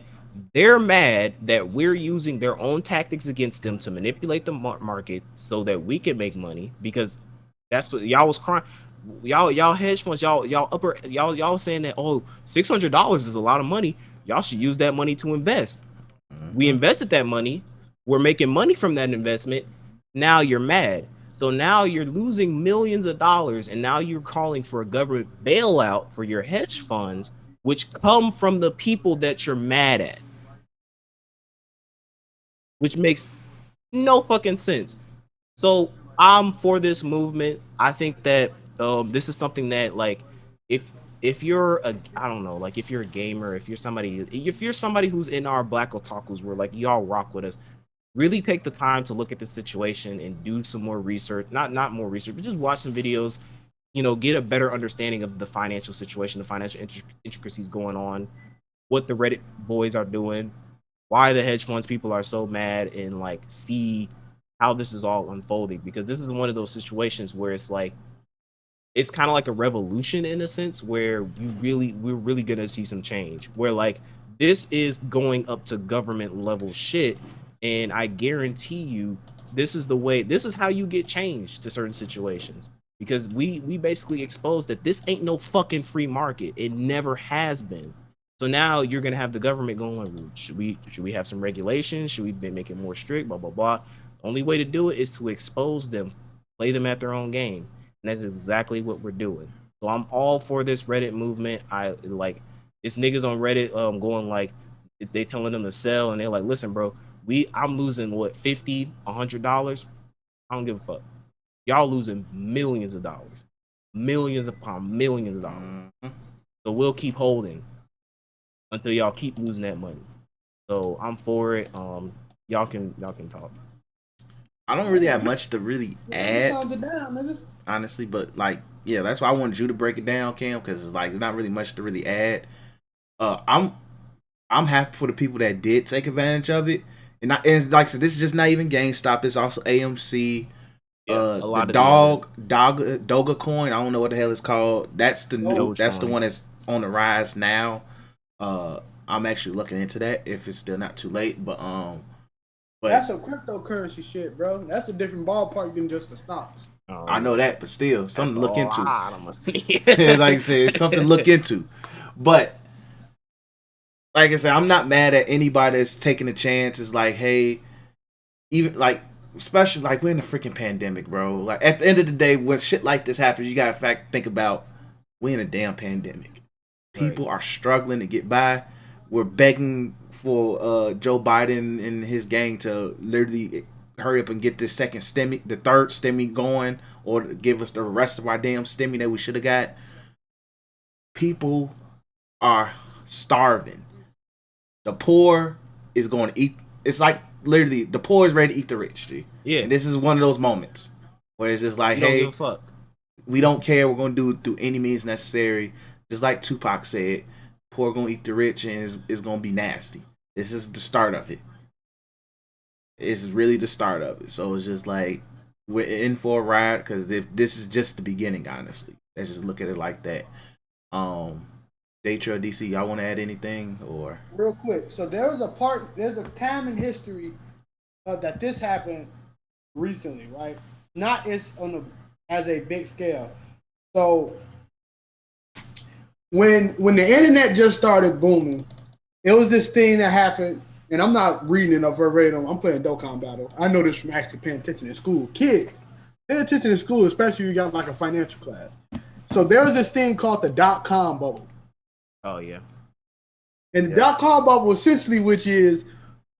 they're mad that we're using their own tactics against them to manipulate the market so that we can make money, because that's what y'all was crying. Y'all hedge funds, y'all saying that, oh, $600 is a lot of money. Y'all should use that money to invest. We invested that money. We're making money from that investment. Now you're mad. So now you're losing millions of dollars, and now you're calling for a government bailout for your hedge funds, which come from the people that you're mad at, which makes no fucking sense. So I'm for this movement. I think that this is something that, like, if you're a, I don't know, like, if you're a gamer, if you're somebody who's in our Black Otakus, where like y'all rock with us, really take the time to look at the situation and do some more research. Not more research, but just watch some videos. Get a better understanding of the financial situation, the financial intricacies going on, what the Reddit boys are doing, why the hedge funds people are so mad, and like see how this is all unfolding, because this is one of those situations where it's like it's kind of like a revolution in a sense, where we're really gonna see some change, where like this is going up to government level shit, and I guarantee you this is how you get change to certain situations, because we basically exposed that this ain't no fucking free market. It never has been. So now you're gonna have the government going, should we have some regulations? Should we make it more strict? Blah blah blah. The only way to do it is to expose them, play them at their own game, and that's exactly what we're doing. So I'm all for this Reddit movement. I like it's niggas on Reddit going like, if they telling them to sell, and they're like, listen, bro, I'm losing what, $50, $100. I don't give a fuck. Y'all losing millions of dollars, millions upon millions of dollars. So we'll keep holding until y'all keep losing that money. So I'm for it. Y'all can talk. I don't really have much to really add, honestly, but like, yeah, that's why I wanted you to break it down, Cam, because it's like it's not really much to really add. I'm happy for the people that did take advantage of it, and like I said, this is just not even GameStop. It's also AMC. Yeah, a lot the of Doga coin. I don't know what the hell it's called. That's the new. That's the one that's on the rise now. I'm actually looking into that if it's still not too late. But that's some cryptocurrency shit, bro. That's a different ballpark than just the stocks. I know that, but still, something to look into. Like I said, it's something to look into. But like I said, I'm not mad at anybody that's taking a chance. It's like, hey, even like, especially like we're in a freaking pandemic, bro. Like at the end of the day, when shit like this happens, you gotta think about we're in a damn pandemic. People are struggling to get by. We're begging for Joe Biden and his gang to literally hurry up and get this the third stimmy going, or give us the rest of our damn stimmy that we should have got. People are starving. The poor is going to eat. It's like literally the poor is ready to eat the rich. G. Yeah. And this is one of those moments where it's just like, hey, we don't care. We're going to do it through any means necessary. Just like Tupac said, poor going to eat the rich, and it's going to be nasty. This is the start of it. It's really the start of it. So it's just like we're in for a ride, because this is just the beginning, honestly. Let's just look at it like that. Daytra, DC, y'all want to add anything? Or real quick, so there's a time in history that this happened recently, right? Not as a big scale. So when the internet just started booming, it was this thing that happened, and I'm not reading it up verbatim. I'm playing Dokkan Battle. I know this from actually paying attention in school. Kids, pay attention in school, especially if you got like a financial class. So there was this thing called the .com bubble. Oh yeah. And the .com bubble essentially, which is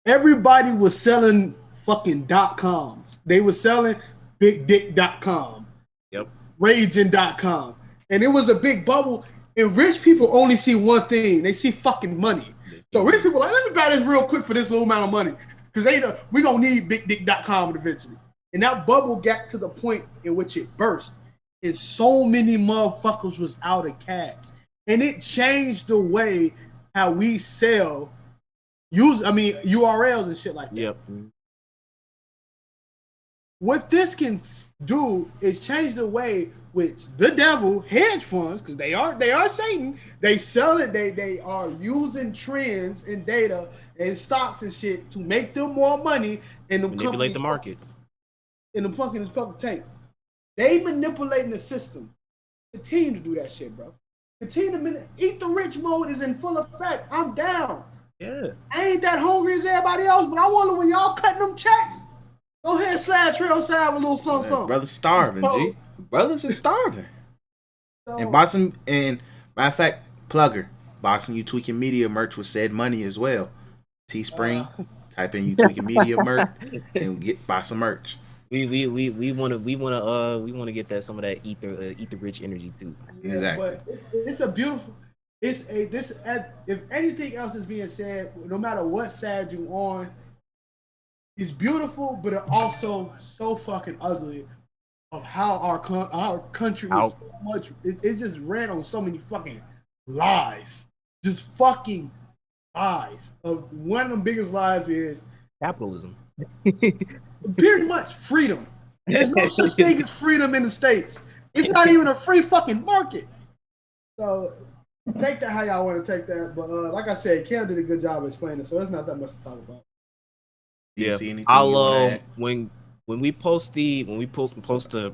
everybody was selling fucking .coms. They were selling BigDick.com. Yep. Raging.com. And it was a big bubble. And rich people only see one thing. They see fucking money. So rich people are like, let me buy this real quick for this little amount of money. Because we going to need BigDick.com eventually. And that bubble got to the point in which it burst. and so many motherfuckers was out of cash, and it changed the way how we sell URLs and shit like that. Yep. What this can do is change the way which the devil hedge funds, because they are Satan. They sell it. They are using trends and data and stocks and shit to make them more money and Manipulate the market. And the fucking public tank. They manipulating the system. Continue to do that shit, bro. Continue to eat the rich mode is in full effect. I'm down. Yeah. I ain't that hungry as everybody else, but I wonder when y'all cutting them checks. Go ahead, slide trail side with a little something. Brothers starving, G. Brothers is starving. So, And buy some, and matter of fact, plugger, buy some You Tweaking Media merch with said money as well. Teespring, type in You Tweaking Media merch and buy some merch. We wanna get that some of that eat the rich energy too. yeah, Exactly. But it's a beautiful. If anything else is being said, no matter what side you on, it's beautiful, but it also so fucking ugly of how our country is so much. It just ran on so many fucking lies, just fucking lies. Of one of the biggest lies is Capitalism. pretty much freedom. There's no such thing as freedom in the States. It's not even a free fucking market. So take that how y'all want to take that. But like I said, Cam did a good job explaining it, so there's not that much to talk about. Yeah, See anything I'll when we post the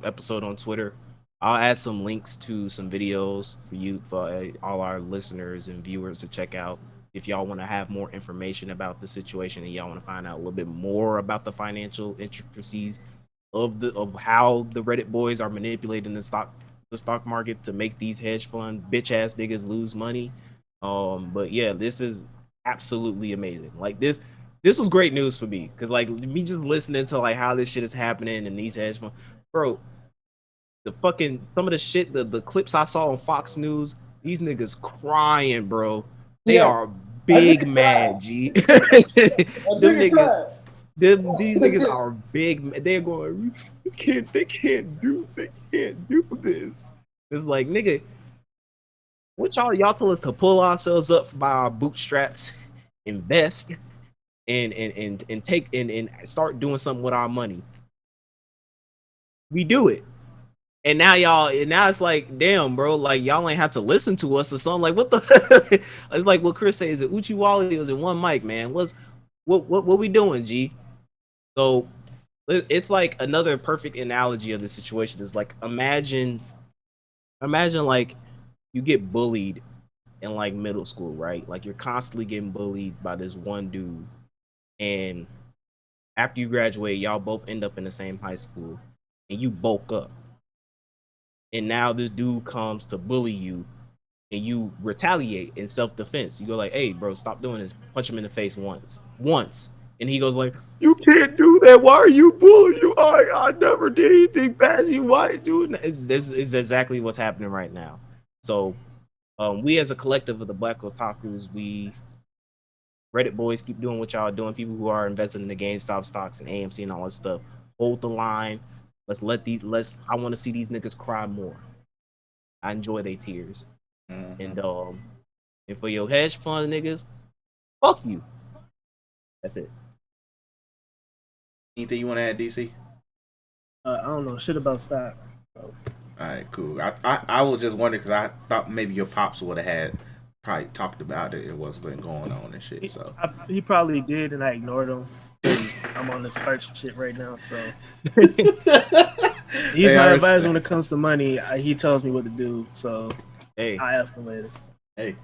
episode on Twitter, I'll add some links to some videos for all our listeners and viewers to check out if y'all want to have more information about the situation and y'all want to find out a little bit more about the financial intricacies of how the Reddit boys are manipulating the stock market to make these hedge fund bitch ass niggas lose money. But yeah, this is absolutely amazing. Like this was great news for me because like me just listening to like how this shit is happening and these hedge funds, bro. The fucking some of the shit, the clips I saw on Fox News, these niggas crying, bro. They are big mad, G. These niggas are big. They're going. They can't do this. It's like, nigga, what y'all tell us to pull ourselves up by our bootstraps, invest, and take and start doing something with our money. We do it. And now it's like, damn, bro, like y'all ain't have to listen to us or something. Like, what the it's like what Chris says, is it Uchiwali or is it one mic, man? What we doing, G? So it's like another perfect analogy of the situation is like imagine like you get bullied in like middle school, right? Like you're constantly getting bullied by this one dude, and after you graduate, y'all both end up in the same high school, and you bulk up. And now this dude comes to bully you, and you retaliate in self-defense. You go like, "Hey, bro, stop doing this." Punch him in the face once, and he goes like, "You can't do that. Why are you bullying you? I never did anything bad. Why are you doing that?" This is exactly what's happening right now. So, we as a collective of the Black Otakus, we Reddit boys keep doing what y'all doing. People who are invested in the GameStop stocks and AMC and all that stuff, hold the line. I want to see these niggas cry more. I enjoy their tears. And for your hedge fund niggas, fuck you. That's it. Anything you want to add, DC? I don't know shit about stocks. All right, cool. I was just wondering because I thought maybe your pops would have probably talked about it. It was been going on and shit. So He probably did, and I ignored him. I'm on this arch shit right now, so he's my advisor when it comes to money. He tells me what to do, so hey, I ask him later. Hey,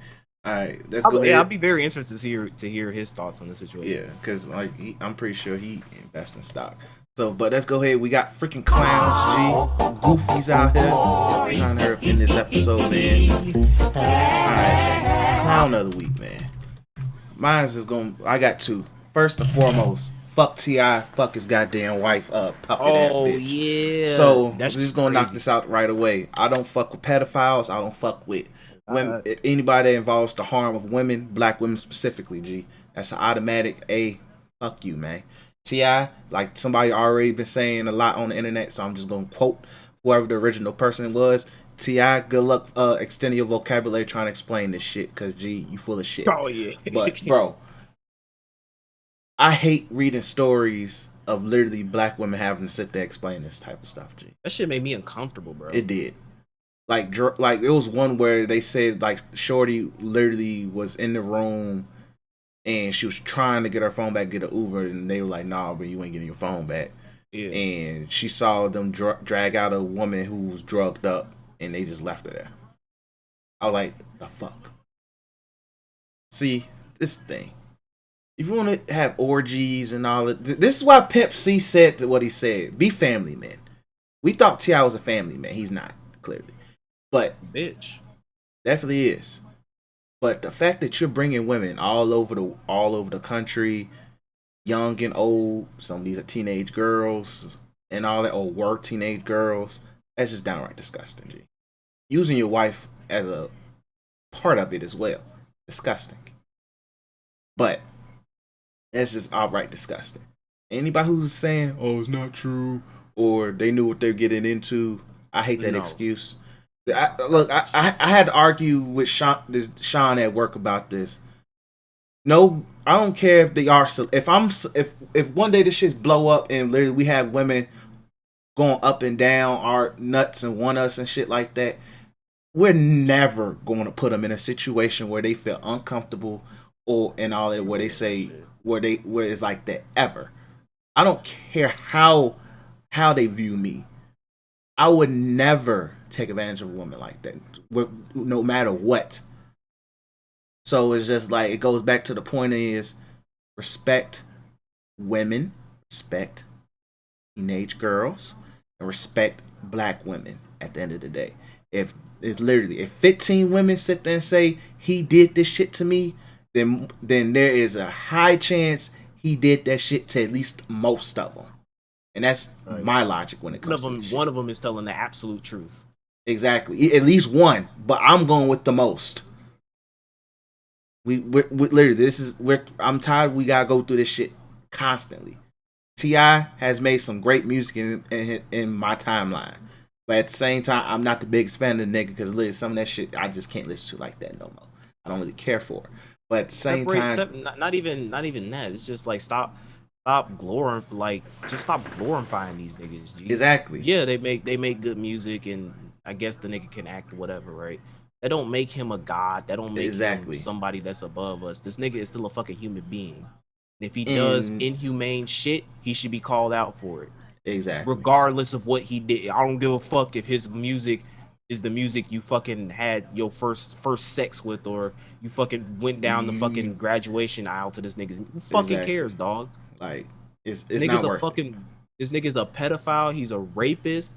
all right, let's go ahead. I'll be very interested to hear his thoughts on the situation. Yeah, because like I'm pretty sure he invests in stock. So, but let's go ahead. We got freaking clowns, G, goofies out here trying to hurt in this episode, man. All right, clown of the week, man. Mine's is going. I got two. First and foremost, fuck T.I., fuck his goddamn wife up, puppet ass bitch. Yeah. So we're just gonna knock this out right away. I don't fuck with pedophiles. I don't fuck with women, anybody that involves the harm of women, black women specifically. G, that's an automatic A. Fuck you, man. T.I., like somebody already been saying a lot on the internet, so I'm just gonna quote whoever the original person was. Ti, good luck extending your vocabulary trying to explain this shit, cause G, you full of shit. Oh yeah. But bro, I hate reading stories of literally black women having to sit there explain this type of stuff. G, that shit made me uncomfortable, bro. it did. Like it was one where they said like Shorty literally was in the room and she was trying to get her phone back, get an Uber, and they were like, "Nah, bro, you ain't getting your phone back." Yeah. And she saw them drag out a woman who was drugged up, and they just left her there. I was like, "The fuck." See, this thing. If you want to have orgies and all that, this is why Pimp C said what he said. Be family men. We thought T.I. was a family man. He's not, clearly. But bitch, definitely is. But the fact that you're bringing women all over the country, young and old, some of these are teenage girls and all that, or were teenage girls, that's just downright disgusting. G. Using your wife as a part of it as well, disgusting. But that's just outright disgusting. Anybody who's saying, "Oh, it's not true," or they knew what they're getting into, I hate that excuse. I had to argue with Sean at work about this. No, I don't care if they are. If one day this shit's blow up and literally we have women going up and down our nuts and want us and shit like that, we're never going to put them in a situation where they feel uncomfortable or and all that, where they say where it's like that ever. I don't care how they view me. I would never take advantage of a woman like that, no matter what. So it's just like, it goes back to the point is, respect women, respect teenage girls, and respect black women at the end of the day. If 15 women sit there and say he did this shit to me, then there is a high chance he did that shit to at least most of them. And that's my logic when it comes to this shit. One of them is telling the absolute truth. Exactly. At least one, but I'm going with the most. We literally, I'm tired. We gotta go through this shit constantly. T.I. has made some great music in my timeline, but at the same time, I'm not the biggest fan of the nigga, because literally some of that shit I just can't listen to like that no more. I don't really care for it. But at the same time, not even that. It's just like stop glorifying these niggas. G. Exactly. Yeah, they make good music, and I guess the nigga can act or whatever, right? That don't make him a god. That don't make him somebody that's above us. This nigga is still a fucking human being. And if he does inhumane shit, he should be called out for it. Exactly. Regardless of what he did. I don't give a fuck if his music is the music you fucking had your first sex with, or you fucking went down the fucking graduation aisle to this nigga. Who fucking cares, dog? Like, it's not worth it. This nigga's a pedophile. He's a rapist.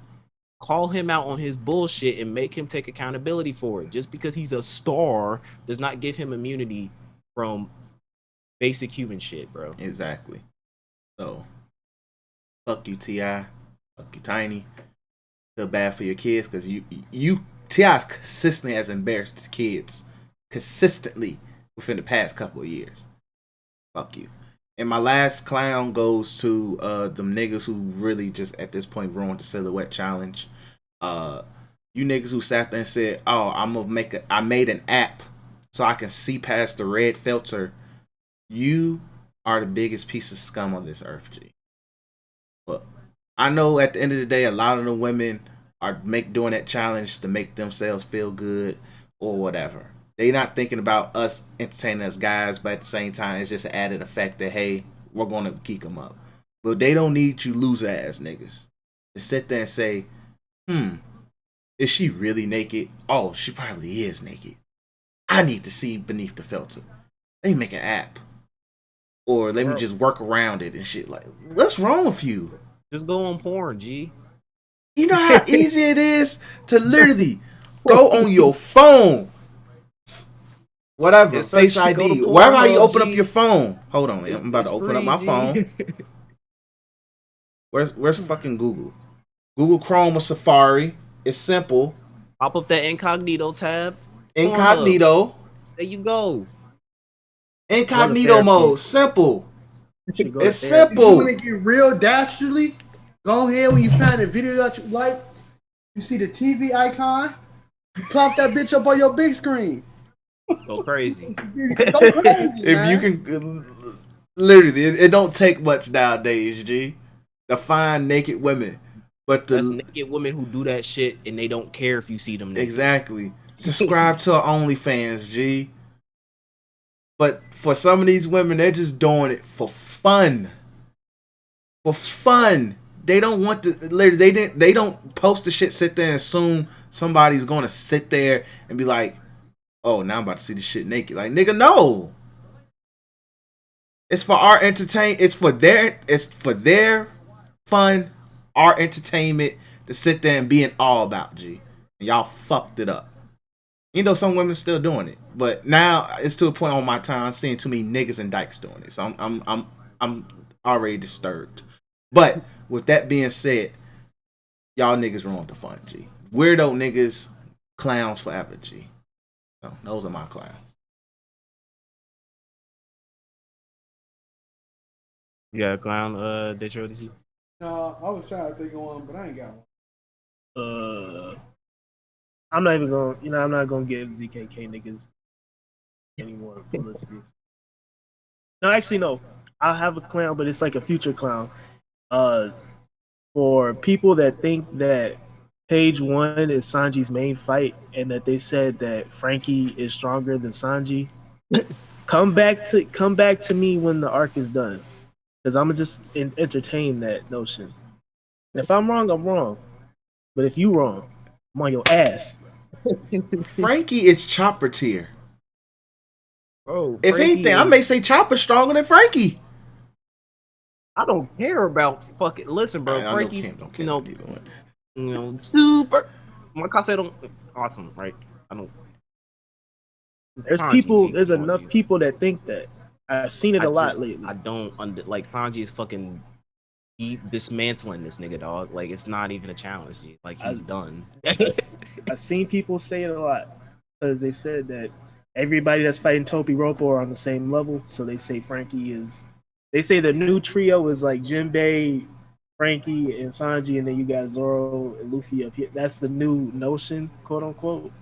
Call him out on his bullshit and make him take accountability for it. Just because he's a star does not give him immunity from basic human shit, bro. Exactly. So, fuck you, T.I. Fuck you, Tiny. Feel bad for your kids, because you T.I. consistently has embarrassed his kids consistently within the past couple of years. Fuck you. And my last clown goes to them niggas who really just at this point ruined the silhouette challenge. You niggas who sat there and said, "Oh, I made an app so I can see past the red filter." You are the biggest piece of scum on this earth, G. But I know at the end of the day, a lot of the women are doing that challenge to make themselves feel good or whatever. They not thinking about us entertaining us guys, but at the same time, it's just an added effect that, hey, we're going to keep them up. But they don't need you loser ass niggas to sit there and say, is she really naked? Oh, she probably is naked. I need to see beneath the filter. Let me make an app. Or let me just work around it and shit. Like, what's wrong with you? Just go on porn, G. You know how easy it is to literally go on your phone. Whatever, Face ID, wherever you open up your phone. Hold on, I'm about to open up my phone. Where's fucking Google? Google Chrome or Safari. It's simple. Pop up that incognito tab. Incognito. There you go. Incognito mode. Simple. It's simple. You want to get real dastardly? Go ahead when you find a video that you like. You see the TV icon? You plop that bitch up on your big screen. Go crazy. Go crazy, If man. you can, literally, it don't take much nowadays, G, to find naked women. But That's naked women who do that shit and they don't care if you see them naked. exactly, subscribe to our OnlyFans, G. But for some of these women, they're just doing it for fun. For fun. They don't want to. Literally, they don't post the shit. Sit there and assume somebody's gonna sit there and be like, "Oh, now I'm about to see this shit naked." Like, nigga, no. It's for our entertain. It's for their fun, our entertainment to sit there and be in awe about. G, and y'all fucked it up. You know, some women still doing it, but now it's to a point on my time I'm seeing too many niggas and dykes doing it. So I'm already disturbed. But with that being said, y'all niggas ruined the fun, G. Weirdo niggas, clowns forever, G. So those are my clowns. You got a clown, Detroit DC? No, I was trying to think of one, but I ain't got one. I'm not even going. I'm not gonna give ZKK niggas any more publicity. No, actually, no. I'll have a clown, but it's like a future clown. For people that think that Page 1 is Sanji's main fight, and that they said that Frankie is stronger than Sanji, come back to me when the arc is done, because I'm gonna just entertain that notion. And if I'm wrong, I'm wrong. But if you wrong, I'm on your ass. Frankie is Chopper tier. Bro, If Frankie anything, I may say Chopper's stronger than Frankie. I don't care about fucking. Listen, bro. I Frankie's, don't care either one. super. Like I said, awesome, right? I don't. There's enough people that think that. I've seen it a lot lately. I don't like Sanji is fucking dismantling this nigga, dog. Like it's not even a challenge. G. Like he's done. I've seen people say it a lot because they said that everybody that's fighting Topi Roppo are on the same level. So they say Frankie is. They say the new trio is like Jinbei, Frankie, and Sanji, and then you got Zoro and Luffy up here. That's the new notion, quote unquote.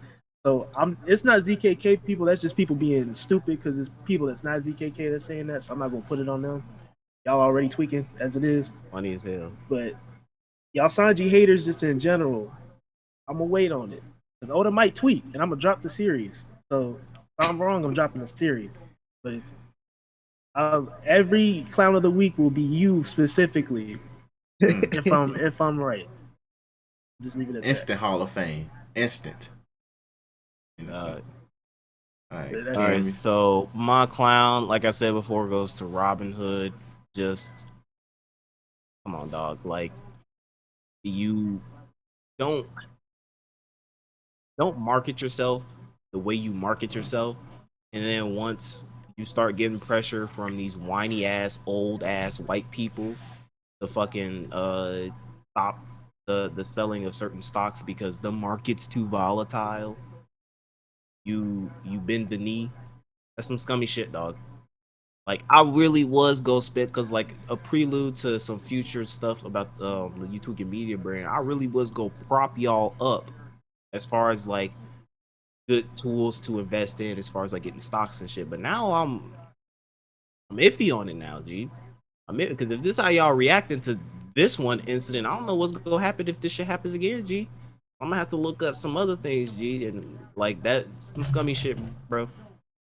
So it's not ZKK people. That's just people being stupid because it's people that's not ZKK that's saying that. So I'm not gonna put it on them. Y'all already tweaking as it is. Funny as hell. But y'all Sanji haters just in general, I'm gonna wait on it. Because Oda might tweet and I'm gonna drop the series. So if I'm wrong, I'm dropping the series. But if, every clown of the week will be you specifically. if I'm right. Just leave it at Instant Hall of Fame. Instant. All right. right. So my clown, like I said before, goes to Robin Hood. Just come on, dog. Like you don't market yourself the way you market yourself, and then once you start getting pressure from these whiny ass, old ass white people to fucking stop the selling of certain stocks because the market's too volatile. You bend the knee. That's some scummy shit, dog. Like I really was go spit because like a prelude to some future stuff about the YouTube media brand. I really was go prop y'all up as far as like good tools to invest in, as far as like getting stocks and shit. But now I'm iffy on it now, G. I'm iffy because if this how y'all reacting to this one incident, I don't know what's gonna happen if this shit happens again, G. I'm gonna have to look up some other things, G, and like that some scummy shit, bro.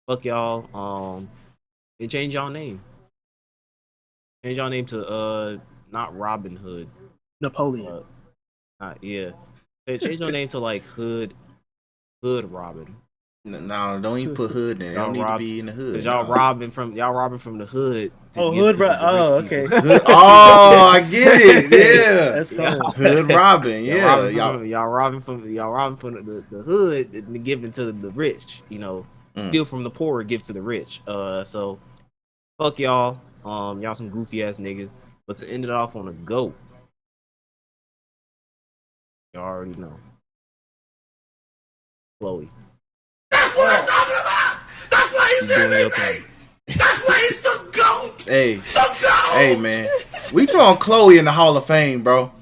Fuck y'all. And change y'all name. Change y'all name to not Robin Hood. Napoleon. Yeah. Hey, change your name to like Hood Robin. No, don't even put hood in. Y'all need to be in the hood. Cause y'all robbing from the hood. Okay. Hood. Oh, I get it. Yeah, That's cool. Hood Robin. Yeah, y'all robbing from the hood and giving to the rich. You know, steal from the poor, give to the rich. So fuck y'all. Y'all some goofy ass niggas. But to end it off on a goat, you already know. Chloe. That's what I'm talking about! That's why he's doing your thing. That's why he's the GOAT! Hey, The GOAT! hey, man. We throwing Chloe in the Hall of Fame, bro.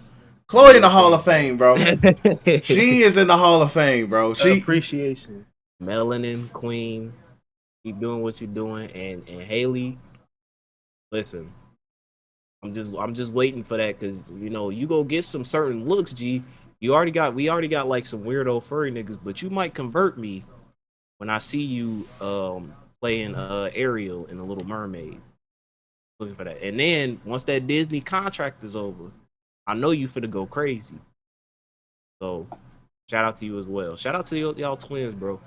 Chloe in the Hall of Fame, bro. She is in the Hall of Fame, bro. She Appreciation. Melanin Queen, keep doing what you're doing, and Haley, listen, I'm just waiting for that because you know you go get some certain looks, G. We already got like some weirdo furry niggas, but you might convert me when I see you playing Ariel in the Little Mermaid. Looking for that, and then once that Disney contract is over, I know you finna go crazy. So shout out to you as well. Shout out to y'all twins, bro.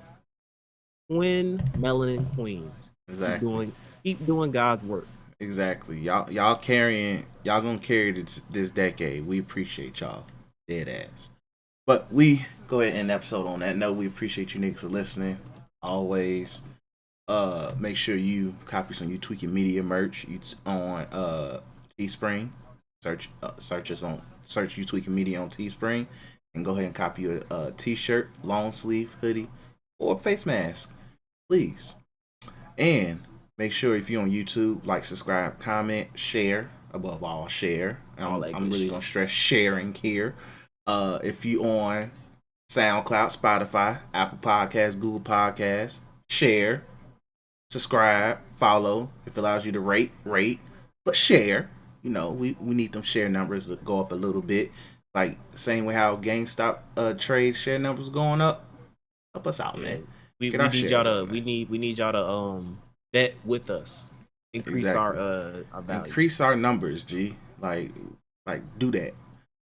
Twin Melanin Queens. exactly. Keep doing God's work. Exactly. Y'all gonna carry this decade. We appreciate y'all. Dead ass. But we go ahead and end the episode on that note. We appreciate you niggas for listening. Always. Make sure you copy some You Tweaking Media merch. It's on Teespring. Search You Tweaking Media on Teespring. And go ahead and copy a t-shirt, long sleeve, hoodie, or face mask. Please. And make sure if you're on YouTube, like, subscribe, comment, share. Above all, share. I'm really gonna stress sharing here. If you on SoundCloud, Spotify, Apple Podcasts, Google Podcasts, share, subscribe, follow. If it allows you to rate, but share. You know, we need them share numbers to go up a little bit. Like same way how GameStop trade share numbers going up. Help us out, man. We need y'all to we need y'all to bet with us. Increase our value. Increase our numbers, G. Like do that.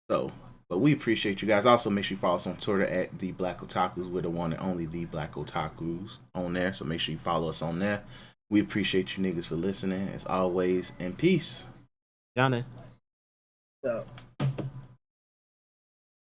So, but we appreciate you guys. Also, make sure you follow us on Twitter at the Black Otakus. We're the one and only the Black Otakus on there. So make sure you follow us on there. We appreciate you niggas for listening as always. And peace. Johnny. So.